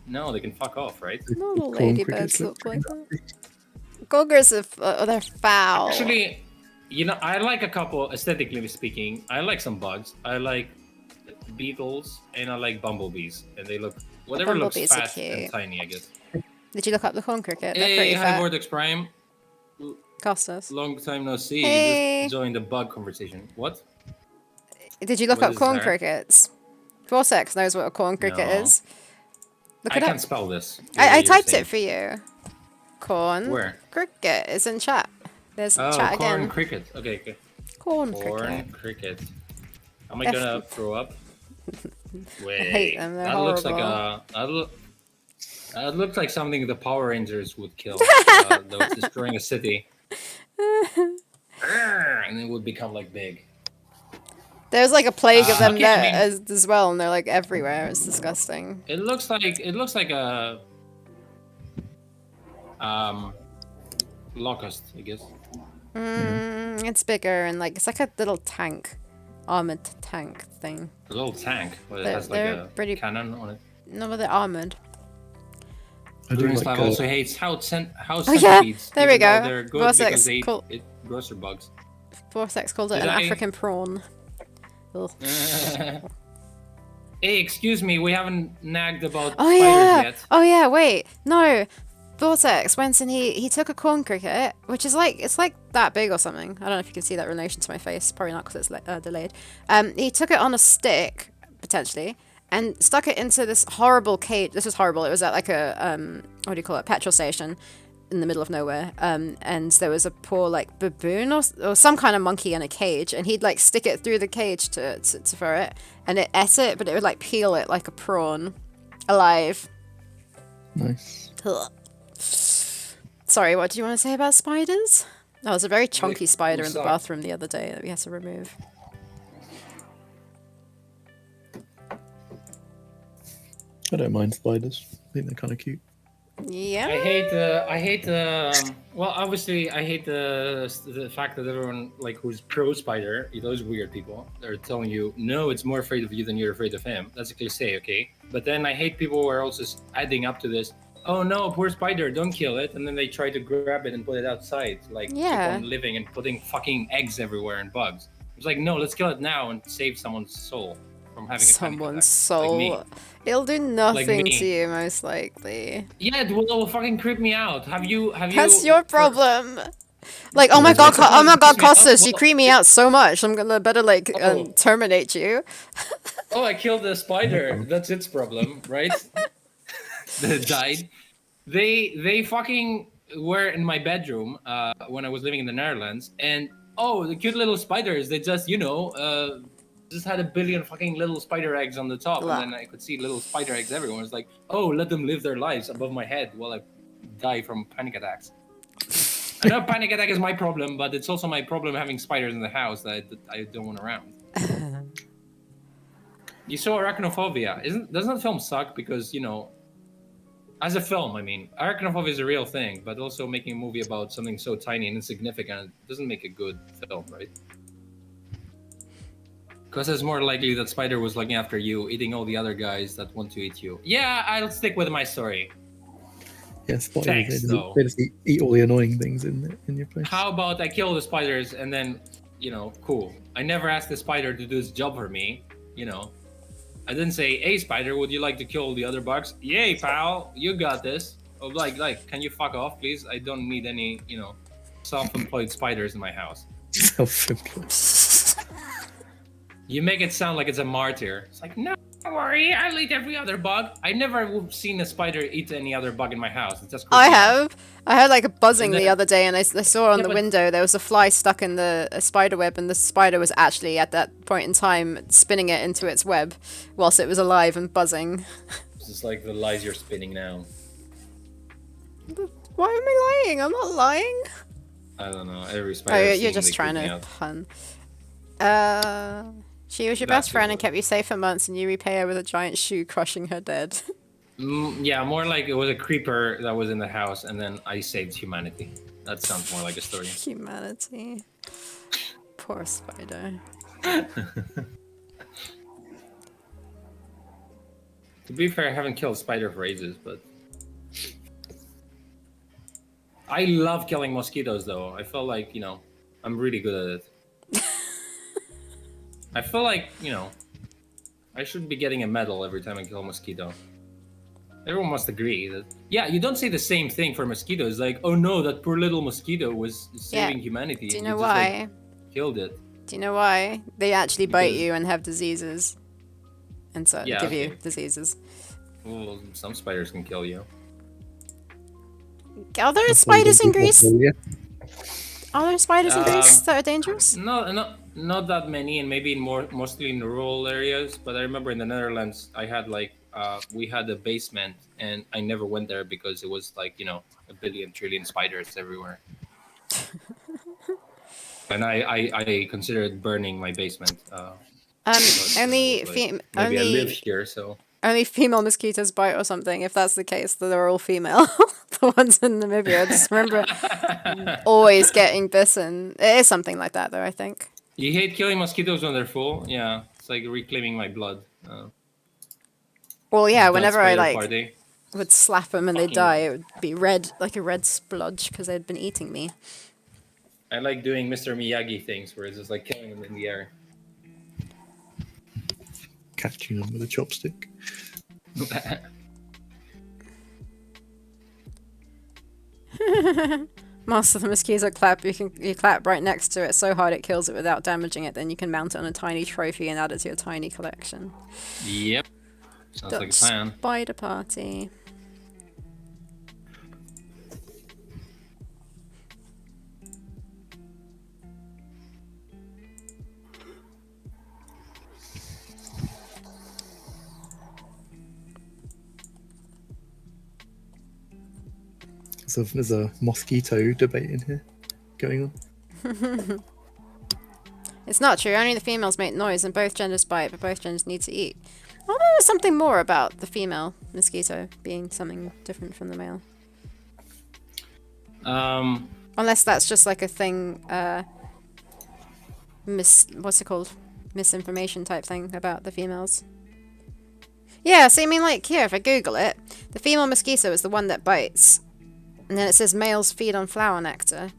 No, they can fuck off, right? Not all ladybirds look like that. Goggers are they're foul. Actually, you know, I like a couple, aesthetically speaking. I like some bugs. I like beetles and I like bumblebees. And they look, whatever looks bumblebees are fat cute. and tiny, I guess. Did you look up the corn cricket? They're Hey, pretty hi, fat. Vortex Prime. Costas. Long time no see. Hey. You just joined the bug conversation. What? Did you look What up is corn that? crickets? Vortex knows what a corn cricket No. is. Look I it up. can't spell this. I typed it for you. Corn Where? cricket is in chat. There's chat corn again. cricket. Okay. Corn Corn cricket. cricket. Am I gonna throw up? Wait. hate them, they're that looks like horrible. that looks like something the Power Rangers would kill. That was destroying a city. And it would become like big. There's like a plague of them okay, I there mean- as well, and they're like everywhere. It's disgusting. It looks like a locust, I guess. It's bigger and like it's like a little tank, armored tank thing. A little tank, but it They're- has like they're a pretty- cannon on it. No, but they're armored. I do Greenslav like also hates how yeah, centipedes. there we even though go. They're good Vortex, because they cool. eat grosser bugs. Vortex called it Did an I- African prawn. Ugh. Hey, excuse me, we haven't nagged about Oh spiders yeah. yet. Oh yeah. Wait. No. Vortex went and he took a corn cricket, which is like, it's like that big or something. I don't know if you can see that relation to my face. Probably not because it's delayed. He took it on a stick, potentially, and stuck it into this horrible cage. This was horrible. It was at like a, what do you call it, petrol station in the middle of nowhere. And there was a poor like baboon or some kind of monkey in a cage, and he'd like stick it through the cage for it, and it ate it, but it would like peel it like a prawn, alive. Nice. Ugh. Sorry, what do you want to say about spiders? There was a very chunky spider in the bathroom the other day that we had to remove. I don't mind spiders. I think they're kind of cute. Yeah. I hate well, obviously I hate the fact that everyone like who's pro spider, those weird people, they're telling you, no, it's more afraid of you than you're afraid of him. That's a cliché, okay? But then I hate people who are also adding up to this, oh no, poor spider, don't kill it, and then they try to grab it and put it outside, like keep on living and putting fucking eggs everywhere and bugs. It's like, no, let's kill it now and save someone's soul from having someone's soul. Like it'll do nothing to you, most likely. Yeah, it will fucking creep me out. Have you? That's your problem. Like, oh my god, Costas, you creep me out so much. I'm gonna better like terminate you. Oh, I killed the spider. That's its problem, right? That died. They fucking were in my bedroom when I was living in the Netherlands, and the cute little spiders. They just just had a billion fucking little spider eggs on the top, and then I could see little spider eggs everywhere. I was like, oh, let them live their lives above my head while I die from panic attacks. I know panic attack is my problem, but it's also my problem having spiders in the house that I don't want around. You saw Arachnophobia. Doesn't that film suck? Because, as a film, I mean, arachnophobia is a real thing, but also making a movie about something so tiny and insignificant doesn't make a good film, right? Because it's more likely that spider was looking after you, eating all the other guys that want to eat you. Yeah, I'll stick with my story. Yeah, spiders. They just eat all the annoying things in your place. How about I kill the spiders and then, cool. I never asked the spider to do his job for me, I didn't say, hey, spider, would you like to kill the other bugs? Yay, pal, you got this. Oh, like, can you fuck off, please? I don't need any, self-employed spiders in my house. Self-employed. You make it sound like it's a martyr. It's like, no, don't worry, I'll eat every other bug. I've never seen a spider eat any other bug in my house. It's just I have. I heard like a buzzing the other day, and I saw on the window there was a fly stuck in the spider web, and the spider was actually at that point in time spinning it into its web whilst it was alive and buzzing. It's just like the lies you're spinning now. Why am I lying? I'm not lying. I don't know. Every spider. You're just trying to pun. She was your best friend and kept you safe for months, and you repay her with a giant shoe crushing her dead. Yeah, more like it was a creeper that was in the house, and then I saved humanity. That sounds more like a story. Humanity. Poor spider. To be fair, I haven't killed spider for ages, but... I love killing mosquitoes, though. I feel like, I'm really good at it. I feel like, I should be getting a medal every time I kill a mosquito. Everyone must agree that... Yeah, you don't say the same thing for mosquitoes. Like, oh no, that poor little mosquito was saving humanity. Do you know why? Killed it. Do you know why? They actually bite you and have diseases. And so give you diseases. Well, some spiders can kill you. Are there spiders in Greece? Are there spiders in Greece that are dangerous? No, not that many, and maybe mostly in rural areas. But I remember in the Netherlands, I had we had a basement, and I never went there because it was like a billion trillion spiders everywhere. And I considered burning my basement. Only I live here, so. Only female mosquitoes bite or something. If that's the case, then they're all female. The ones in Namibia. I just remember always getting bitten. It is something like that, though, I think. You hate killing mosquitoes when they're full? Yeah, it's like reclaiming my blood. Well, yeah, whenever I would slap them and they'd die, it would be red, like a red splodge, because they'd been eating me. I like doing Mr. Miyagi things, where it's just like killing them in the air. Catching them with a chopstick. Master the mosquito clap. You clap right next to it so hard it kills it without damaging it. Then you can mount it on a tiny trophy and add it to your tiny collection. Yep. Sounds like a plan. Spider party. So there's a mosquito debate in here going on. It's not true. Only the females make noise and both genders bite, but both genders need to eat. Well, there was something more about the female mosquito being something different from the male. Unless that's just like a thing, what's it called? Misinformation type thing about the females. Yeah, so I mean, like, here, if I Google it, the female mosquito is the one that bites. And then it says males feed on flower nectar.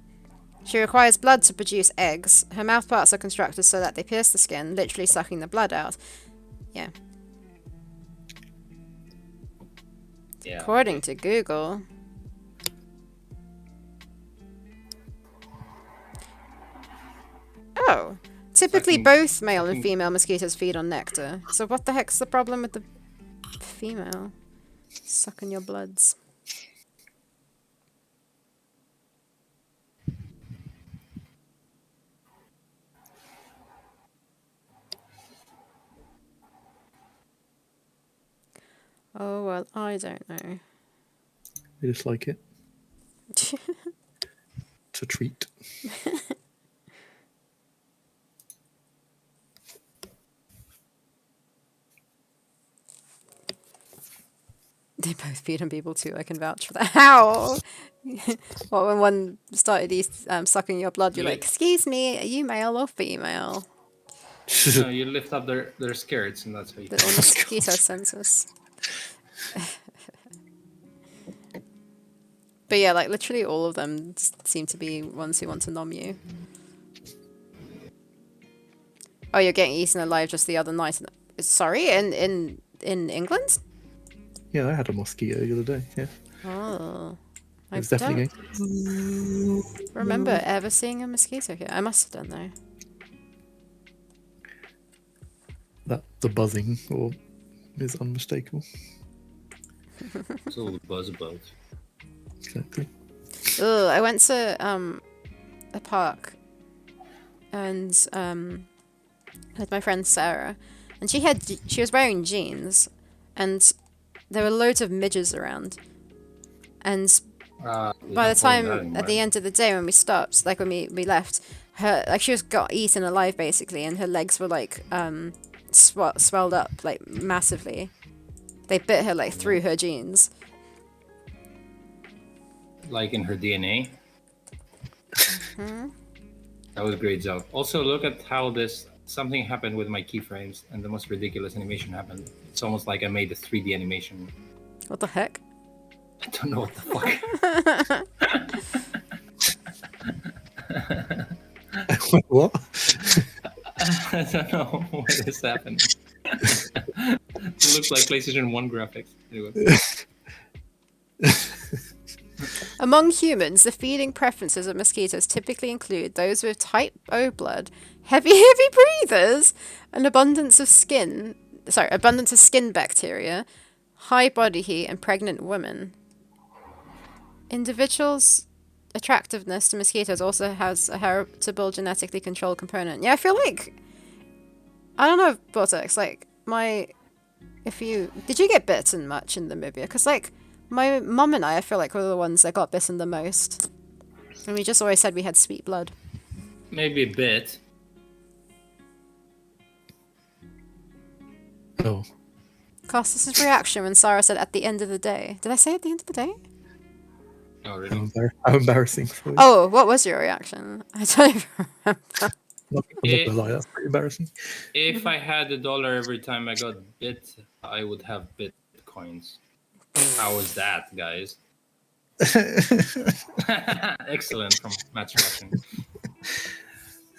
She requires blood to produce eggs. Her mouth parts are constructed so that they pierce the skin, literally sucking the blood out. Yeah. According to Google. Oh. Typically both male and female mosquitoes feed on nectar. So what the heck's the problem with the female? Sucking your bloods. Oh, well, I don't know. I just like it. It's a treat. They both feed on people too, I can vouch for that. How? Well, when one started sucking your blood, you're like, excuse me, are you male or female? No, you lift up their skirts and that's how you... The mosquito census. But yeah, like literally all of them seem to be ones who want to nom you. Oh, you're getting eaten alive just the other night. Sorry, in England? Yeah, I had a mosquito the other day. Yeah. Oh, I was definitely going. Remember ever seeing a mosquito here? I must have done though. The buzzing is unmistakable. It's all the buzz about. Exactly. Ugh, I went to a park and with my friend Sarah, and she was wearing jeans, and there were loads of midges around. And by the time at the end of the day when we stopped, like when we left, she got eaten alive basically, and her legs were like swelled up like massively. They bit her like through her jeans. Like in her DNA. Mm-hmm. That was a great job. Also, look at how something happened with my keyframes, and the most ridiculous animation happened. It's almost like I made a 3D animation. What the heck? I don't know what the fuck. What? I don't know what is happening. It looks like PlayStation 1 graphics. Anyway. Among humans, the feeding preferences of mosquitoes typically include those with type O blood, heavy breathers, an abundance of skin bacteria, high body heat, and pregnant women. Individuals' attractiveness to mosquitoes also has a heritable genetically controlled component. Yeah, I feel like, I don't know, Vortex, like, did you get bitten much in Namibia? Because, like, my mum and I feel like were the ones that got bitten the most. And we just always said we had sweet blood. Maybe a bit. Oh. Costas' reaction when Sarah said at the end of the day. Did I say at the end of the day? Oh, really? How embarrassing for you. Oh, what was your reaction? I don't even remember. I'm not gonna lie, that's pretty embarrassing. If I had $1 every time I got bit, I would have bitcoins. How was that, guys? Excellent from Match Russian.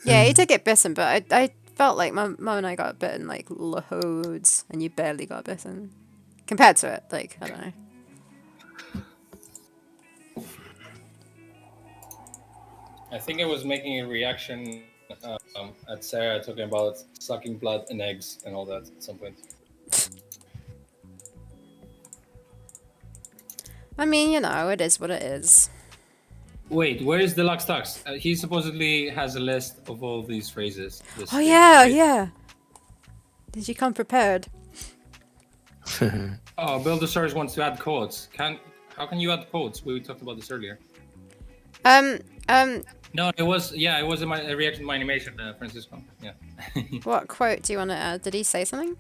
Yeah, you did get bitten, but I felt like my mum and I got bitten like loads, and you barely got bitten. Compared to it, like, I don't know. I think I was making a reaction at Sarah talking about sucking blood and eggs and all that at some point. I mean, you know, it is what it is. Wait, where is Deluxe Tux? He supposedly has a list of all these phrases. Oh yeah, yeah. Did you come prepared? Oh, Buildosaurus wants to add quotes. How can you add quotes? We talked about this earlier. No, it was in my reaction to my animation, Francisco. Yeah. What quote do you want to add? Did he say something?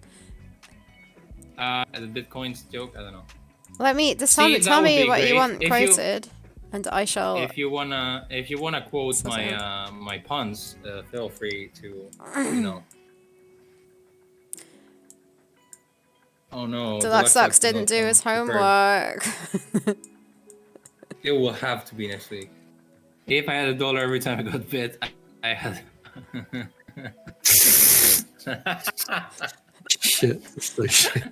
The Bitcoins joke. I don't know. Tell me what you want quoted, and I shall. If you wanna quote my puns, feel free to, you know. Oh no. Deluxe Tux didn't do his homework. It will have to be next week. If I had $1 every time I got bit, I had. Shit. So shit.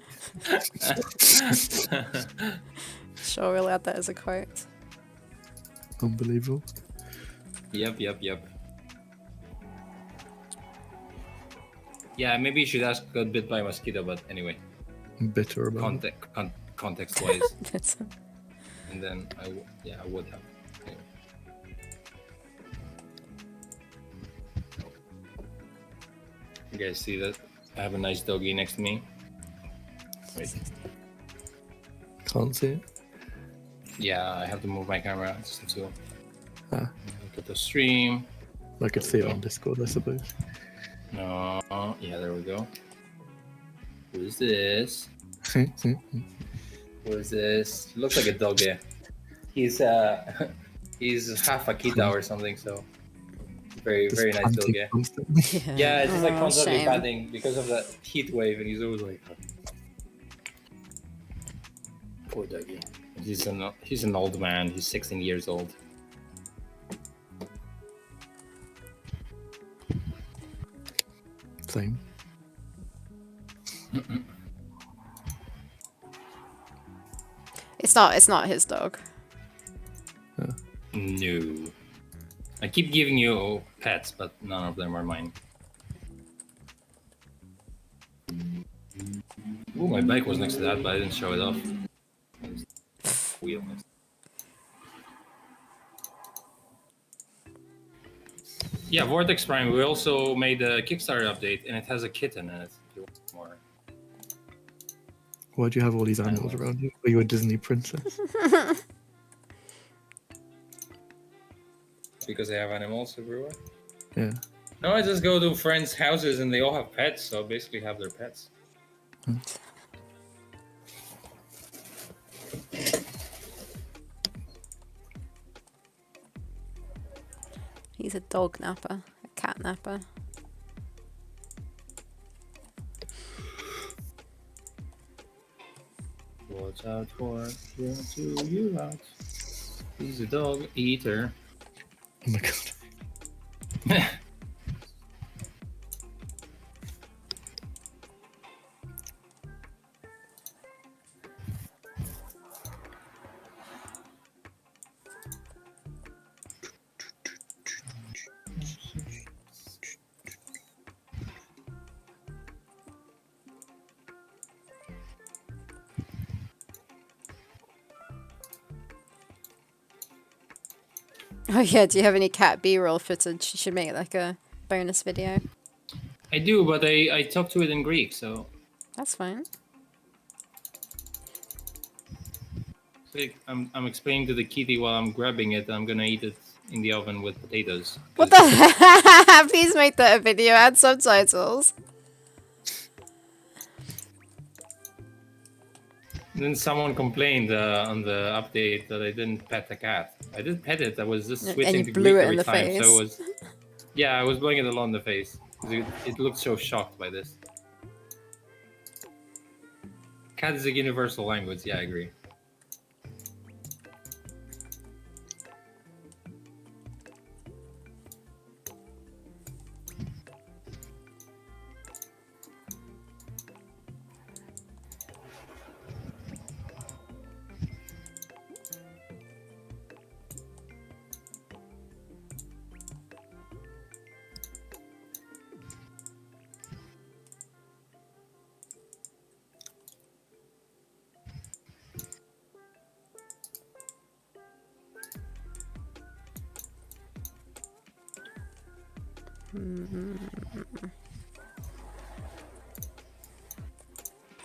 Sure, we'll add that as a quote. Unbelievable. Yep. Yeah, maybe you should ask got bit by a mosquito, but anyway. I'm bitter about context-wise. And then I would have. Anyway. You guys see that? I have a nice doggy next to me. Wait. Can't see it. Yeah, I have to move my camera just to look at the stream. I could see it on Discord, I suppose. No, yeah, there we go. Who is this? Who is this? Looks like a dog, yeah. He's half Akita or something, so very nice dog, yeah. Yeah, it's just like constantly padding because of the heat wave, and he's always like. Poor doggy. He's an old man. He's 16 years old. Same. It's not his dog. No. I keep giving you pets, but none of them are mine. Ooh, my bike was next to that, but I didn't show it off. Wheel. Yeah, Vortex Prime. We also made a Kickstarter update, and it has a kitten in it. If you want more. Why'd you have all these animals around you? Are you a Disney princess? Because I have animals everywhere? Yeah. No, I just go to friends' houses and they all have pets, so I basically have their pets. He's a dog napper, a cat napper. Watch out for you out. He's a dog eater. Oh my god. Oh yeah, do you have any cat B-roll footage? You should make like a bonus video. I do, but I talk to it in Greek, so... That's fine. Like, I'm explaining to the kitty while I'm grabbing it, I'm gonna eat it in the oven with potatoes. What the heck? Please make that a video, add subtitles. Then someone complained on the update that I didn't pet the cat. I did pet it, I was just switching to Greek every time. Face. So it was... Yeah, I was blowing it along the face. It looked so shocked by this. Cat is a universal language, yeah, I agree.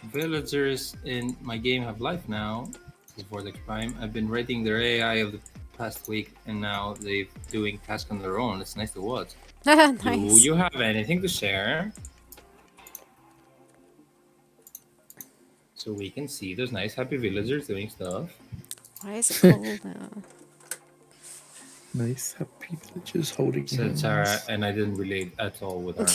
Villagers in my game have life now. This is Vortex Prime. I've been rating their AI of the past week, and now they're doing tasks on their own. It's nice to watch. Nice. Do you have anything to share? So we can see those nice, happy villagers doing stuff. Why is it cold now? Nice, happy villagers holding Said hands. Sarah, and I didn't relate at all with her.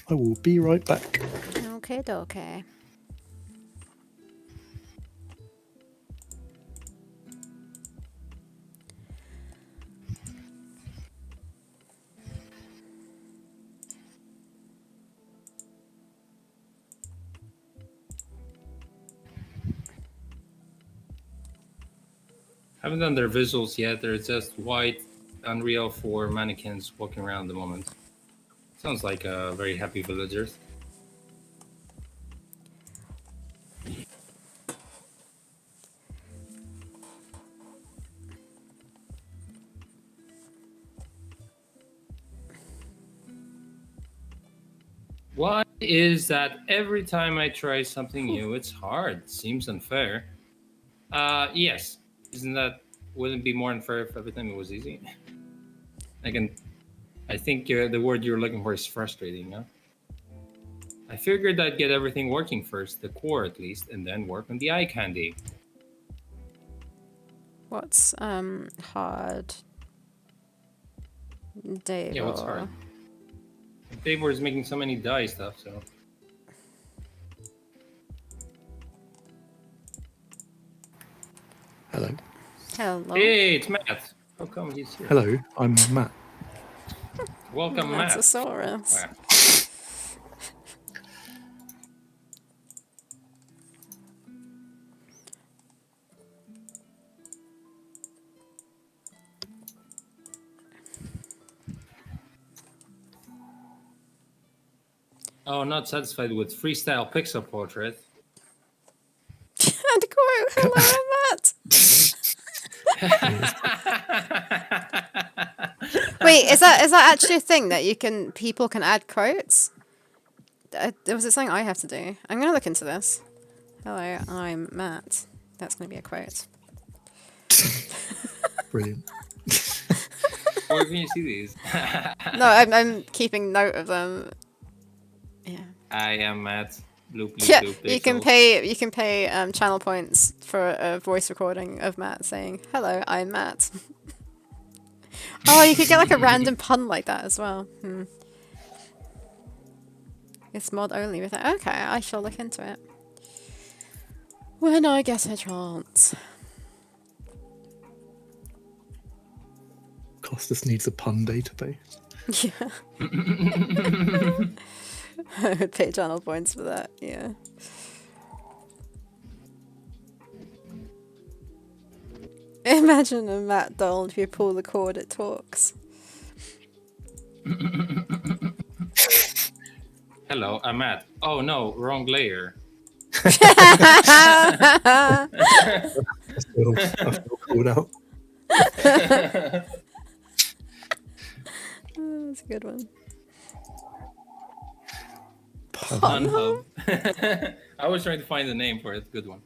I will be right back. Okay, okay. Haven't done their visuals yet. They're just white Unreal 4 mannequins walking around at the moment. Sounds like very happy villagers. Why is that every time I try something new, it's hard? Seems unfair. Yes. Wouldn't it be more unfair if every time it was easy? I think the word you're looking for is frustrating, huh? I figured I'd get everything working first, the core at least, and then work on the eye candy. What's hard? Dave. Yeah, what's hard? Davor is making so many dye stuff, so. Hello. Hello. Hey, it's Matt. How come he's here? Hello, I'm Matt. Welcome, Matt. Matasaurus. Wow. Oh, not satisfied with freestyle pixel portrait. And quote, hello, Matt. Wait, is that actually a thing that people can add quotes? Was it something I have to do? I'm gonna look into this. Hello, I'm Matt. That's gonna be a quote. Brilliant. Where can you see these? No, I'm keeping note of them. Yeah. I am Matt. Bloop, bloop, Yeah, bloop, you can pay channel points for a voice recording of Matt saying, "Hello, I'm Matt." Oh, you could get like a random pun like that as well. It's mod only with it. Okay, I shall look into it when I get a chance. Costas needs a pun database. Yeah. I would pay channel points for that, yeah. Imagine a Matt doll if you pull the cord, it talks. Hello, I'm Matt. Oh no, wrong layer. I feel called out. Oh, that's a good one. Pun hub. I was trying to find the name for it. Good one.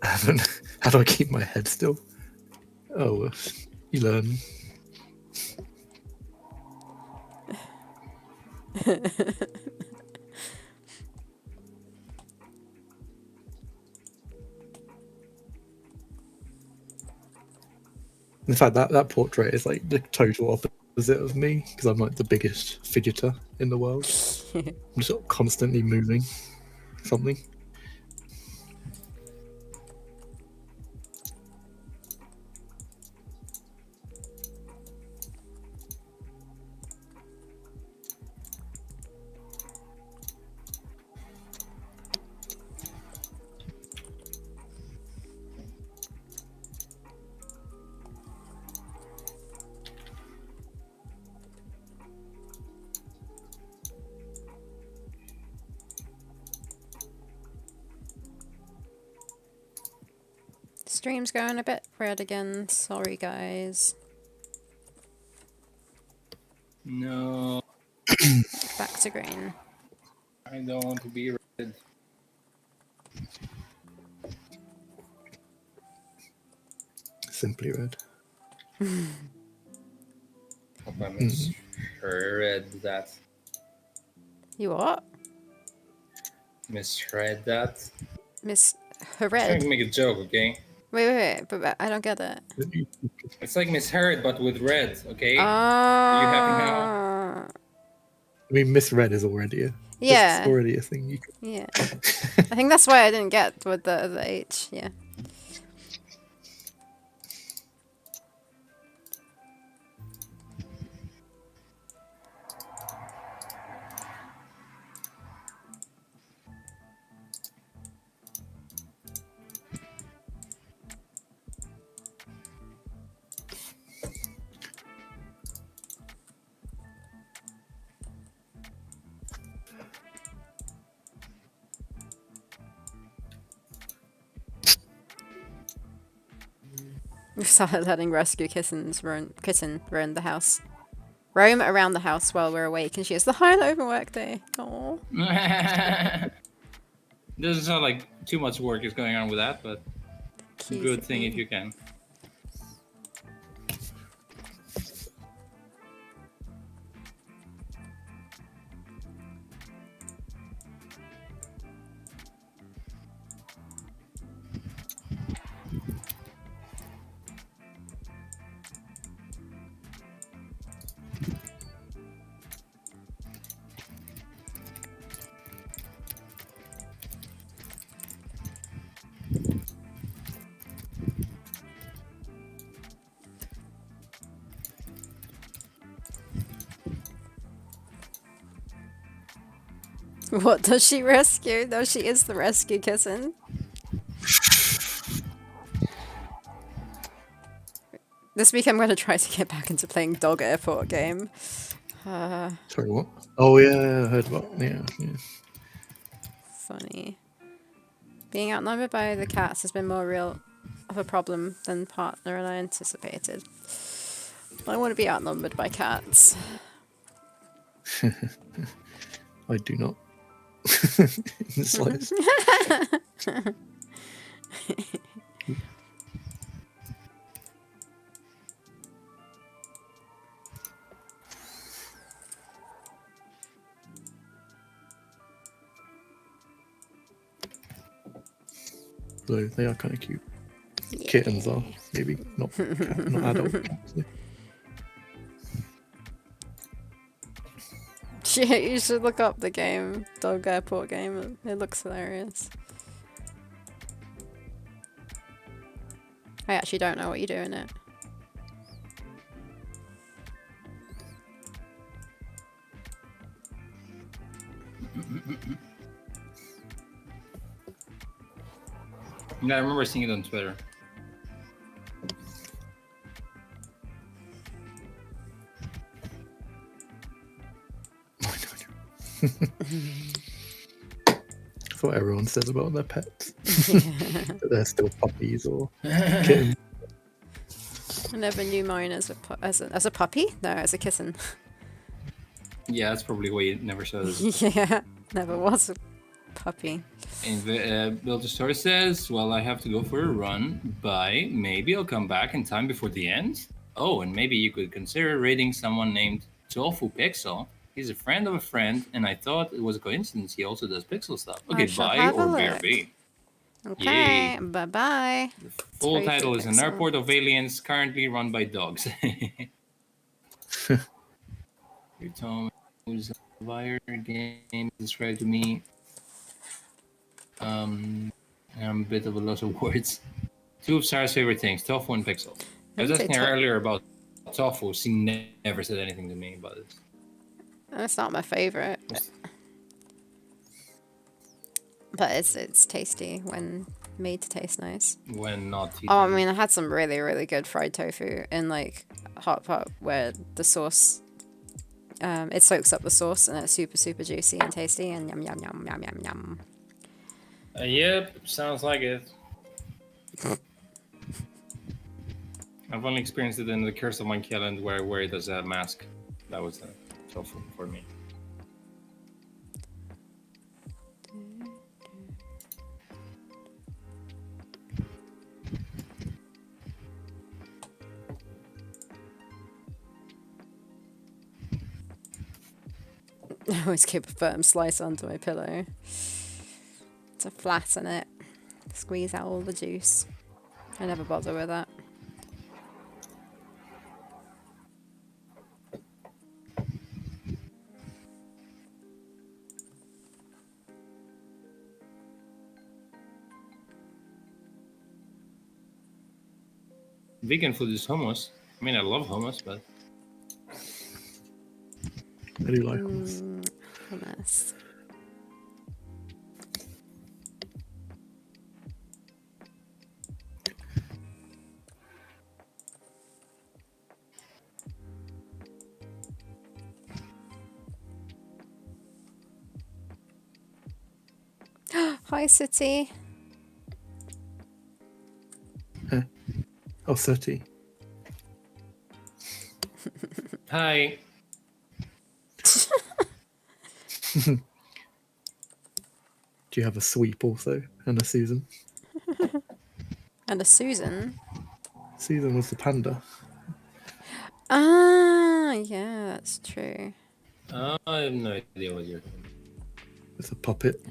How do I keep my head still? Oh, you learn. In fact, that portrait is like the total opposite opposite of me because I'm like the biggest fidgeter in the world. I'm just sort of constantly moving something. Stream's going a bit red again. Sorry, guys. No, Back to green. I don't want to be red. Simply red. Hope I misread that. You what? Misread that. Misread? Trying to make a joke, okay? Wait, but I don't get it. It's like misheard, but with red, okay? Oh. Are you happy now? I mean, misread is already a Yeah. It's already a thing. You can... Yeah. I think that's why I didn't get with the H. Yeah. We've started letting rescue kittens run the house. Roam around the house while we're awake, and she has the highlight of a work day. Oh. Doesn't sound like too much work is going on with that, but good thing if you can. What does she rescue? No, she is the rescue kitten. This week I'm going to try to get back into playing Dog Airport game. Sorry, what? Oh yeah, I heard about yeah. Funny. Being outnumbered by the cats has been more real of a problem than partner and I anticipated. I want to be outnumbered by cats. I do not. In the slightest. Though they are kind of cute. Yeah. Kittens are, maybe not not adult cats. Yeah, you should look up the game, Dog Airport game. It looks hilarious. I actually don't know what you do in it. Yeah, I remember seeing it on Twitter. That's what everyone says about their pets. That they're still puppies or kittens. I never knew mine as a puppy. No, as a kitten. Yeah, that's probably why you never saw it. Yeah, never was a puppy. And Build a Story says, well, I have to go for a run. Bye. Maybe I'll come back in time before the end. Oh, and maybe you could consider raiding someone named Tofu Pixel. He's a friend of a friend, and I thought it was a coincidence he also does pixel stuff. Okay, bye or BRB. Okay, Yay. bye-bye. The full title is An Airport of Aliens Currently Run by Dogs. Your Tom was a wire game described to me. I'm a bit of a loss of words. Two of Sarah's favorite things, tofu and pixels. I was asking her earlier about tofu. She never said anything to me about it. That's not my favorite. But it's tasty when made to taste nice. When not. Oh, I mean, I had some really, really good fried tofu in like hot pot where the sauce, it soaks up the sauce and it's super, super juicy and tasty and yum, yum, yum, yum, yum, yum. Yep, sounds like it. I've only experienced it in the Curse of Monkey Island where it does a mask. That was tofu for me. I always keep a firm slice under my pillow to flatten it, squeeze out all the juice. I never bother with that. Vegan food is hummus. I mean, I love hummus, but I do like hummus. Hummus. Hi, City. Oh, 30. hi. Do you have a sweep also and a Susan? And a Susan. Susan was the panda. Ah, yeah, that's true. I have no idea what you're doing. There's a puppet.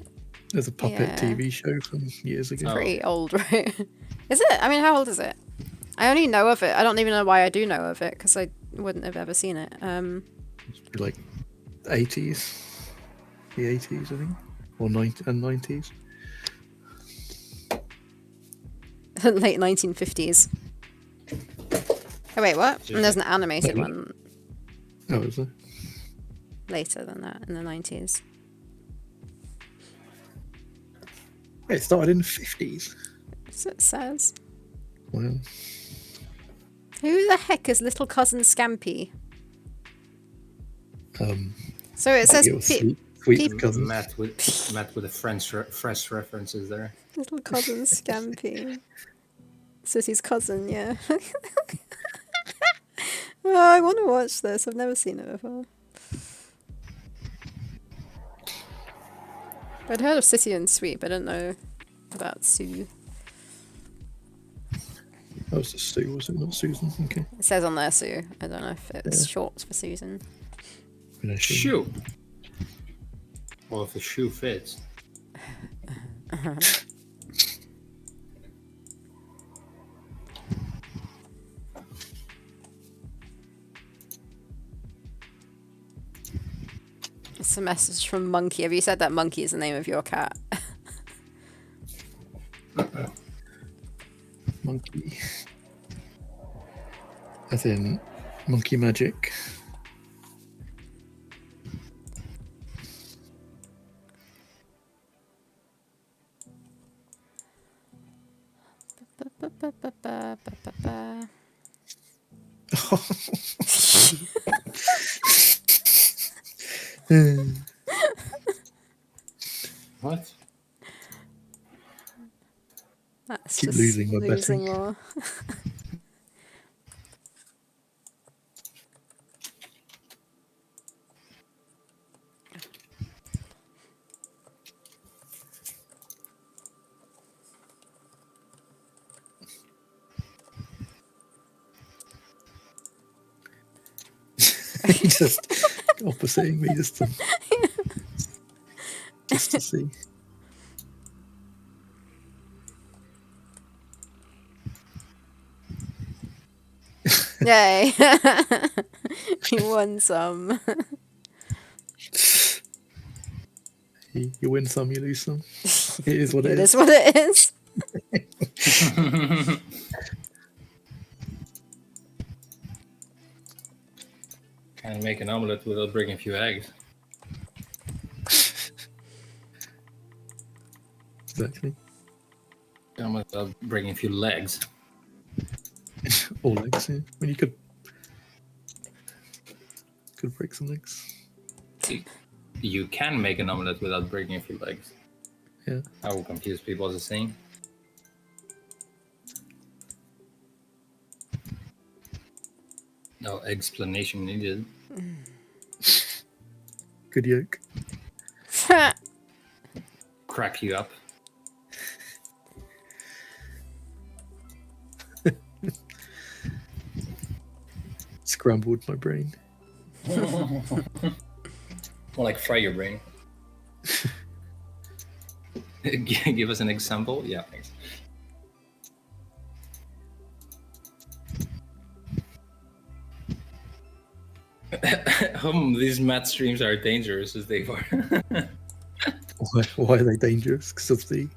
There's a puppet Yeah. TV show from years ago. Pretty old, right? Is it? I mean, how old is it? I only know of it. I don't even know why I do know of it, because I wouldn't have ever seen it. Like 80s. The 80s, I think. Or 90s. Late 1950s. Oh, wait, what? And there's an animated one Oh, is there? later than that, in the 90s. It started in the 50s. So it says. Wow. Who the heck is Little Cousin Scampy? So it I says think it was sweet cousin. Matt with the fresh references there. Little Cousin Scampy. Sissy's cousin, yeah. Oh, I want to watch this. I've never seen it before. I'd heard of City and Sweet, but I didn't know about Sue. That was just Sue, was it? Not Susan. Okay. It says on there Sue. I don't know if it's short for Susan. Shoe. Well, if the shoe fits. It's a message from Monkey. Have you said that Monkey is the name of your cat? Monkey. As in monkey magic. What? That's Keep just losing my losing betting. more. Just oppositeing me just to see. Yay. You won some. You win some, you lose some. It is what it is. It is what it is. Can't make an omelet without breaking a few eggs. Exactly. Omelet without breaking a few legs. Or legs, yeah. I mean, you could break some legs. You can make an omelet without breaking a few legs. Yeah. I will confuse people as a saying. No explanation needed. Good yolk. Crack you up. Scrambled my brain. More like fry your brain. Give us an example. Yeah, thanks. These Matt streams are dangerous as they are. Why are they dangerous? Because of the.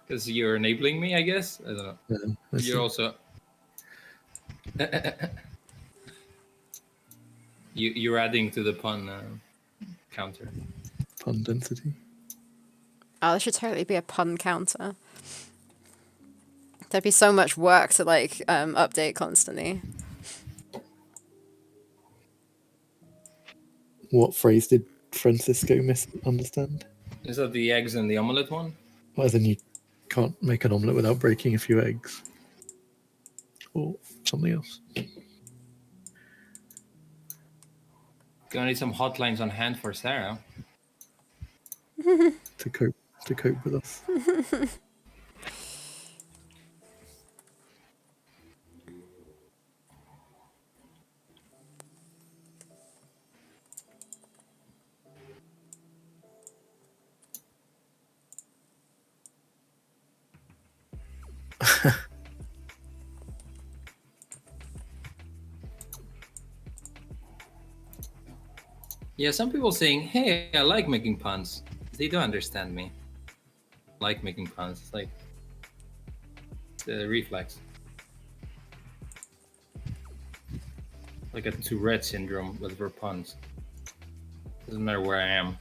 Because you're enabling me, I guess. I don't know. You're also. You're adding to the pun counter. Pun density. Oh, there should totally be a pun counter. There'd be so much work to like update constantly. What phrase did Francisco misunderstand? Is that the eggs and the omelette one? Well, then you can't make an omelette without breaking a few eggs. Or something else. Gonna need some hotlines on hand for Sarah. to cope with us. Yeah, some people saying, "Hey, I like making puns." They don't understand me. I like making puns. It's like the reflex, like a Tourette syndrome, but for puns. Doesn't matter where I am.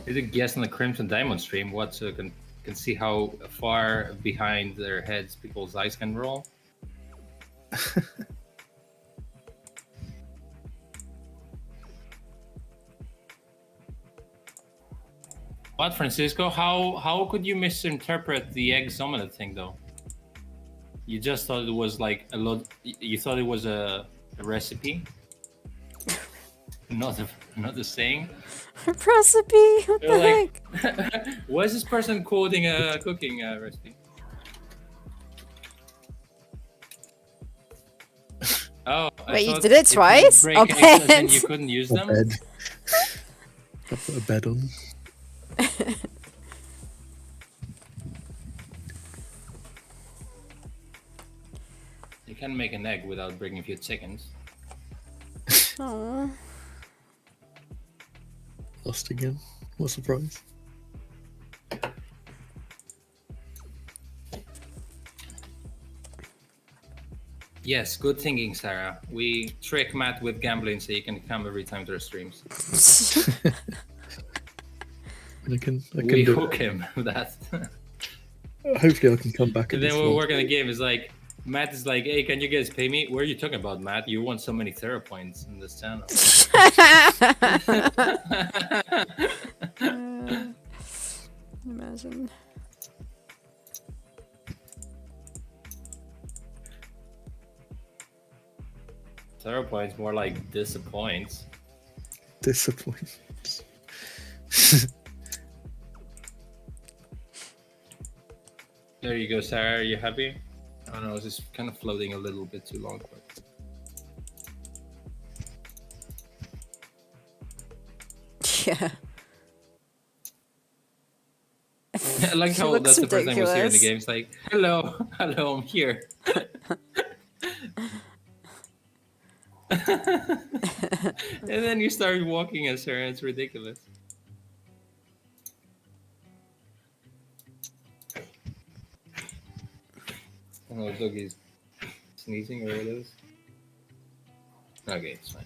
Did a guest on the Crimson Diamond stream what so can see how far behind their heads people's eyes can roll. What, Francisco? How could you misinterpret the egg omelette thing though? You just thought it was like a lot. You thought it was a recipe, not a saying. Recipe? What the Like, heck? why is this person quoting a cooking recipe? Oh, wait, you did it twice? Break Okay. eggs and you couldn't use them. Bed. I put a bed on. You can make an egg without breaking a few chickens. Aww. Lost again. What a surprise. Yes, good thinking, Sarah. We trick Matt with gambling so he can come every time to our streams. And I can We do hook him with that. Hopefully I can come back And at then this we'll one. work on the game. It's like, Matt is like, hey, can you guys pay me? What are you talking about, Matt? You want so many Theropods in this channel. Imagine. Theropods more like disappoints. Disappoint. There you go, Sarah. Are you happy? I don't know. It's just kind of floating a little bit too long. But... Yeah. I like She how looks that's the first time we see her in the ridiculous. game. It's like, hello, hello, I'm here. And then you start walking as her, and it's ridiculous. Oh, doggy's sneezing or what it is. Okay, it's fine.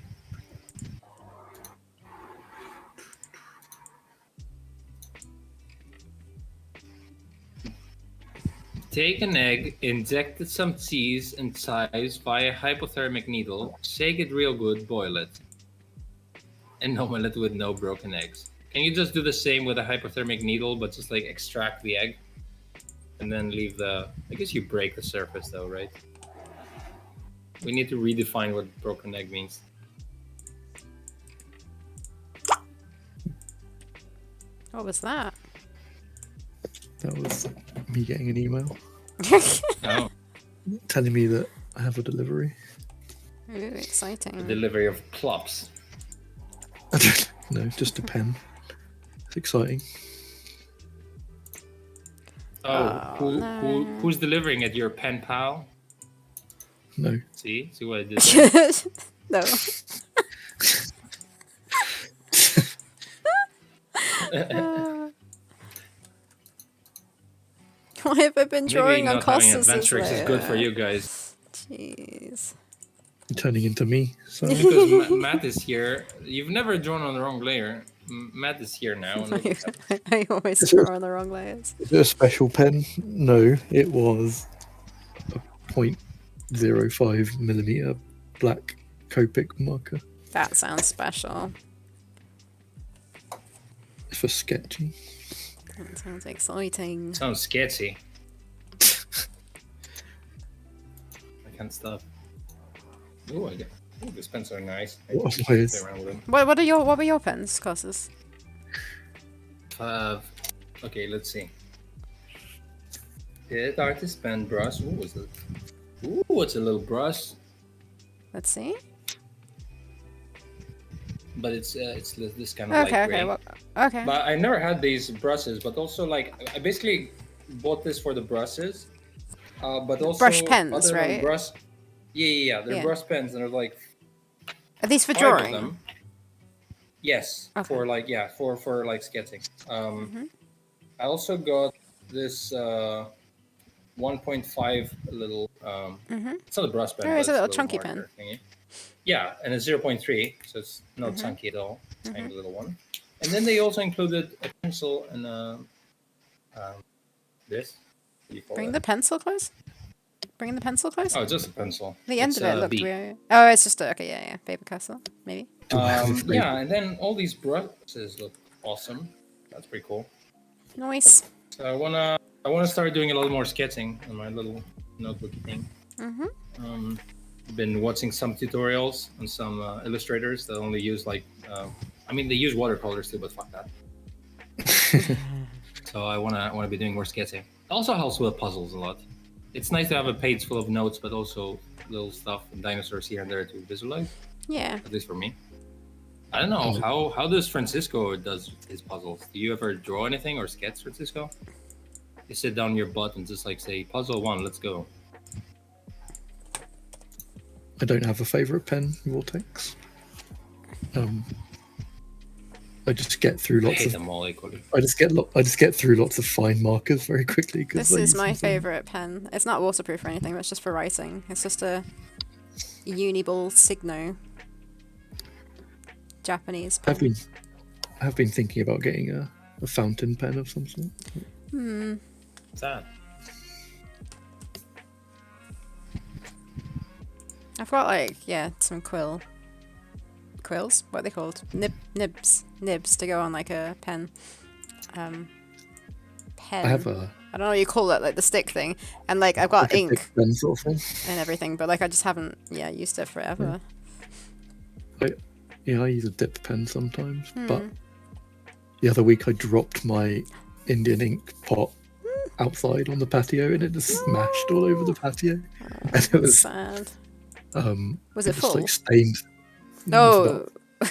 Take an egg, inject some cheese and chives via hypothermic needle, shake it real good, boil it. And omelette with no broken eggs. Can you just do the same with a hypothermic needle, but just like extract the egg? And then leave the... I guess you break the surface though, right? We need to redefine what broken egg means. What was that? That was me getting an email Oh, telling me that I have a delivery. Ooh, exciting. the delivery of plops. No, just a pen. It's exciting. Who's delivering it? Your pen pal? No. See what I did there? No. Why have I been Maybe drawing on not having Costas' Adventurix is good for you guys. Jeez. You're turning into me. So Because Matt is here. You've never drawn on the wrong layer. Matt is here now. And I always draw on the wrong layers. is it a special pen? No, it was a 0.05 millimeter black Copic marker. That sounds special. It's for sketchy. That sounds exciting. sounds sketchy. I can't stop. Ooh, this pens are nice. I What just why is- play around with them. What were your pens, Costas? Okay, let's see. Hit artist pen brush. What was it? Ooh, it's a little brush, Let's see. but it's this kind of Okay, light okay, gray. okay. But I never had these brushes, but also like I basically bought this for the brushes, but also Brush pens, other than right? Yeah. They're Yeah. brush pens, and they're like Are these for 5 of drawing? them. Yes, Okay. for like for like sketching. Mm-hmm. I also got this 1.5 little. Mm-hmm. It's not a brush pen. Oh, but it's a little little chunky marker thingy. Yeah, and it's 0.3, so it's not Mhm. chunky at all. Tiny Mhm. little one. And then they also included a pencil and this. What do you call Bring it? the pencil close. Bring the pencil close. Oh, just a pencil. The end It's of it a looked B. weird. Oh, it's just okay. Yeah. Faber Castell, maybe. Yeah, and then all these brushes look awesome. That's pretty cool. Nice. So I wanna start doing a lot more sketching on my little notebook thing. Mm-hmm. Been watching some tutorials on some illustrators that only use like, I mean they use watercolors too, but fuck that. So I wanna be doing more sketching. It also helps with puzzles a lot. It's nice to have a page full of notes, but also little stuff and dinosaurs here and there to visualize. Yeah. At least for me. I don't know how does Francisco does his puzzles. Do you ever draw anything or sketch, Francisco? You sit down your butt and just like say puzzle 1, let's go. I don't have a favorite pen, Vortex. I just get through I lots hate of. them all equally. I just get through lots of fine markers very quickly. This is my favorite pen. It's not waterproof or anything, but it's just for writing. It's just a Uniball Signo. Japanese pen. I have been thinking about getting a fountain pen of some sort. What's that? I've got like some quills. What are they called? Nibs to go on like a pen. Pen. I have a I don't know what you call it, like the stick thing, and like I've got like a ink big pen sort of thing. and everything, but like I just haven't used it forever. I use a dip pen sometimes, but the other week I dropped my Indian ink pot outside on the patio and it just smashed all over the patio. And it was Sad. Was it it just, full? like stained. Oh.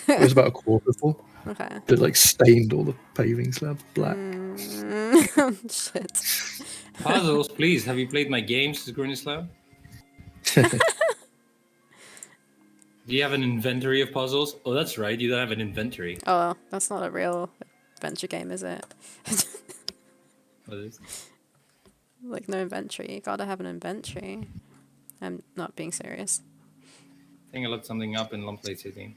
It was about a quarter full. Okay. It like stained all the paving slabs black. Shit. Puzzles, please. Have you played my games, Grunislav? Do you have an inventory of puzzles? Oh, that's right. You don't have an inventory. Oh, that's not a real adventure game, is it? What is? Like, no inventory. You gotta have an inventory. I'm not being serious. I think I looked something up in Lumplay City.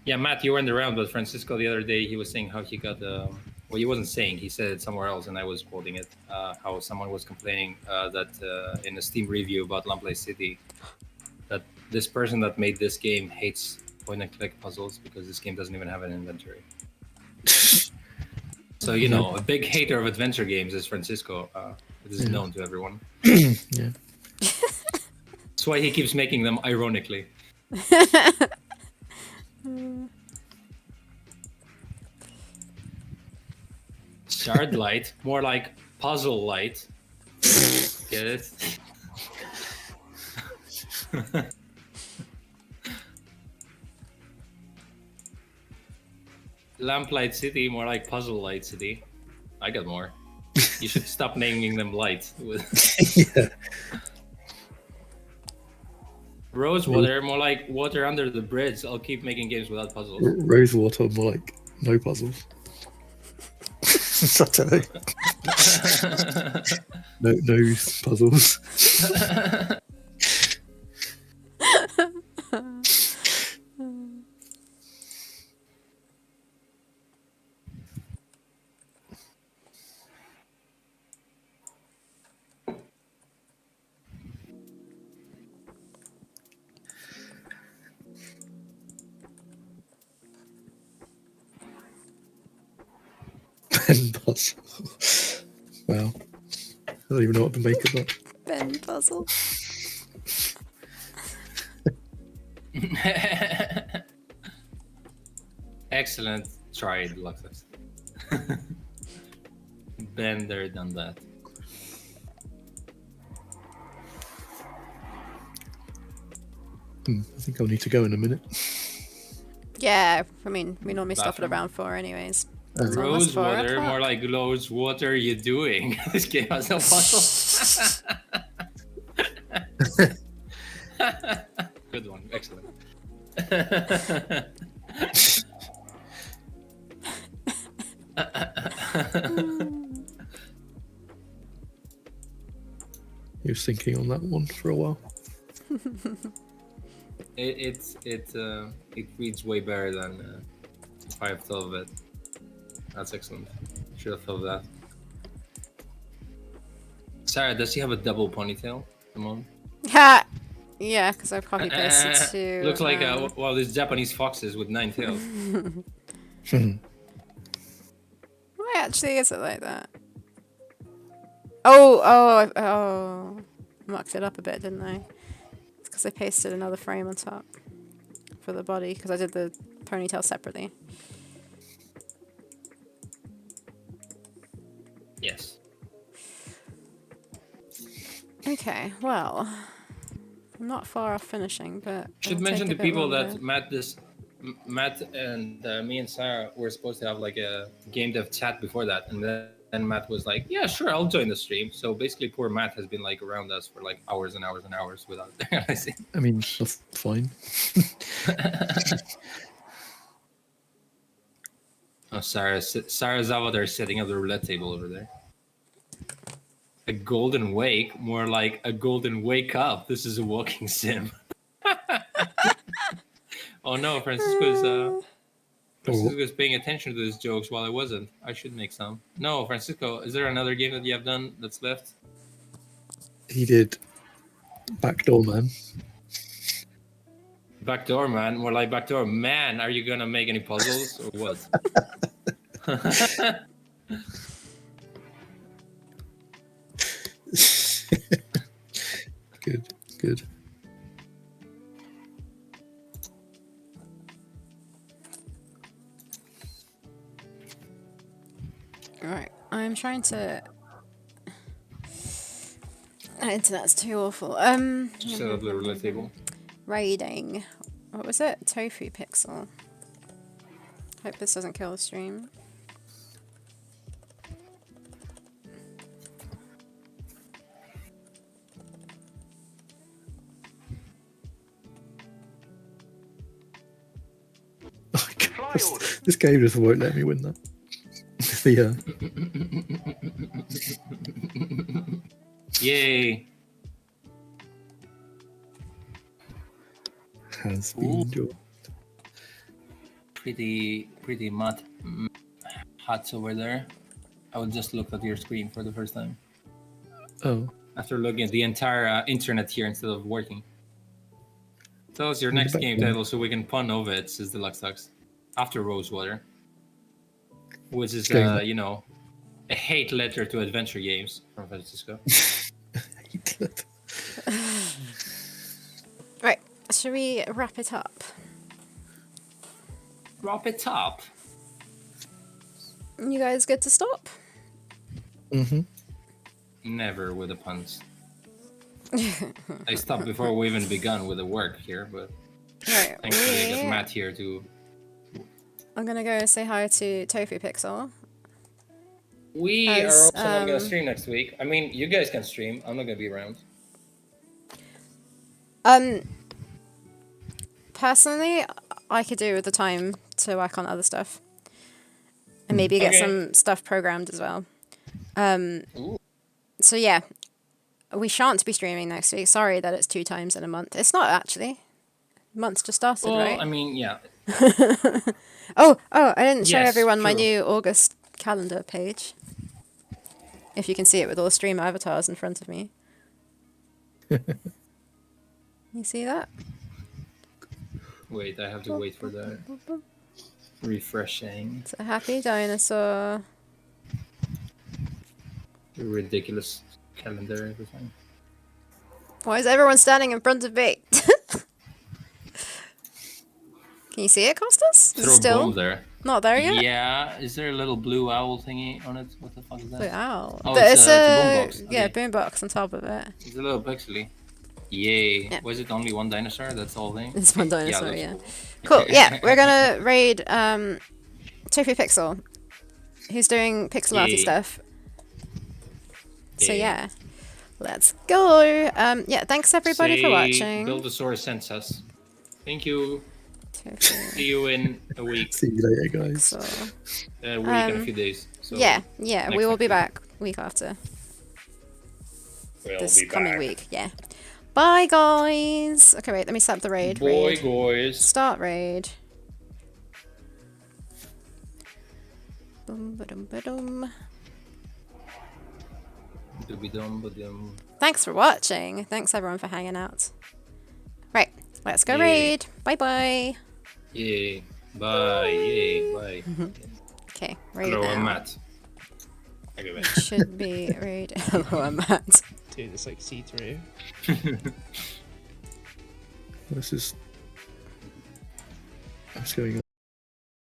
Yeah, Matt, you weren't around, but Francisco the other day, he was saying how he got well, he wasn't saying, he said it somewhere else, and I was quoting it, how someone was complaining that in a Steam review about Lumplay City, that this person that made this game hates point-and-click puzzles because this game doesn't even have an inventory. So, you know, a big hater of adventure games is Francisco. It is known to everyone. Yeah. That's why he keeps making them ironically. Shard light, more like puzzle light. Get it? Lamplight City, more like Puzzle Light City. I got more. You should stop naming them light. Yeah. Rosewater, more like water under the bridge. I'll keep making games without puzzles. Rosewater, more like no puzzles. I don't know. No puzzles. Ben puzzle. Wow. I don't even know what to make of that. Ben puzzle. Excellent. Tried, Luxus. Been there, done that. I think I'll need to go in a minute. Yeah, I mean, we normally stop at Bathroom. around 4 anyways. It's almost 4 Rosewater, o'clock. more like Rose, what are you doing? This game has no puzzle. Good one, excellent. He was thinking on that one for a while. It reads way better than if I have thought of it. That's excellent. Should have thought of that. Sarah, does she have a double ponytail? Come on. Ha! Yeah, because I copy pasted to. Looks like well, these Japanese foxes with 9 tails. Why actually is it like that? Oh! Mucked it up a bit, didn't I? It's because I pasted another frame on top for the body because I did the ponytail separately. Yes. Okay, well, I'm not far off finishing, but Should it'll mention to take a bit people longer. that Matt and me and Sarah were supposed to have like a game dev chat before that, and then Matt was like, "Yeah, sure, I'll join the stream." So basically, poor Matt has been like around us for like hours and hours and hours without realizing. I mean, that's fine. Oh, Sarah's avatar is setting up the roulette table over there. A golden wake, more like a golden wake up. This is a walking sim. Oh no, Francisco's paying attention to these jokes while I wasn't. I should make some. No, Francisco, is there another game that you have done that's left? He did Backdoor Man. Backdoor Man, more like Backdoor Man. Are you gonna make any puzzles or what? Good. Alright, I'm trying to... My internet's too awful. Set up the roulette table. Raiding. What was it? Tofu Pixel. Hope this doesn't kill the stream. This game just won't let me win that. Yay! Has been joined. Pretty mud huts over there. I would just look at your screen for the first time. Oh. After looking at the entire internet here instead of working. Tell us your next game title so we can pun over it, says Deluxe Tux. After Rosewater. Which is, you know, a hate letter to adventure games from Francisco. Right, should we wrap it up? Wrap it up? You guys good to stop? Mm-hmm. Never with the puns. I stopped before we even begun with the work here, but right, thankfully I got Matt here to... I'm gonna go say hi to Tofu Pixel. We are also not gonna stream next week. I mean, you guys can stream. I'm not gonna be around. Personally, I could do with the time to work on other stuff. And maybe get some stuff programmed as well. So yeah, we shan't be streaming next week. Sorry that it's 2 times in a month. It's not actually. Month's just started, well, right? I mean, yeah. Oh, I didn't show everyone my true. new August calendar page. If you can see it with all the stream avatars in front of me. You see that? Wait, I have to wait for the refreshing. It's a happy dinosaur. Ridiculous calendar every time. Why is everyone standing in front of me? Can you see it, Costas? Is it Throw a still bomb there. not there yet? Yeah, is there a little blue owl thingy on it? What the fuck is that? Blue owl. Oh, But it's a boombox. yeah, Okay. boombox on top of it. It's a little pixely. Yay. Yeah. Was it only one dinosaur? That's the whole thing? It's one dinosaur, that's yeah. cool. Cool, yeah, we're gonna raid Tofu Pixel, who's doing pixel arty Yay. stuff. So Yay. yeah, let's go. Yeah, thanks everybody for watching. Buildosaurus sends us. Thank you. Tofu See you in a week. See you later, guys. Pixel. A week and a few days. So Yeah, next we will be week. back week after. We'll This be coming back. week, yeah. Bye guys. Okay, wait, let me set up the raid. Boy, Raid. guys. Start raid. Boom, ba-dum, ba-dum. Doobie-dum, ba-dum. Thanks for watching. Thanks everyone for hanging out. Right, let's go Yay. raid. Bye bye. Yay. Bye. Yay. Bye. Okay, raid Hello, now. I'm Matt. Okay, bye. Should be raid. Hello, I'm Matt. Dude, it's like see-through. This is... What's going on?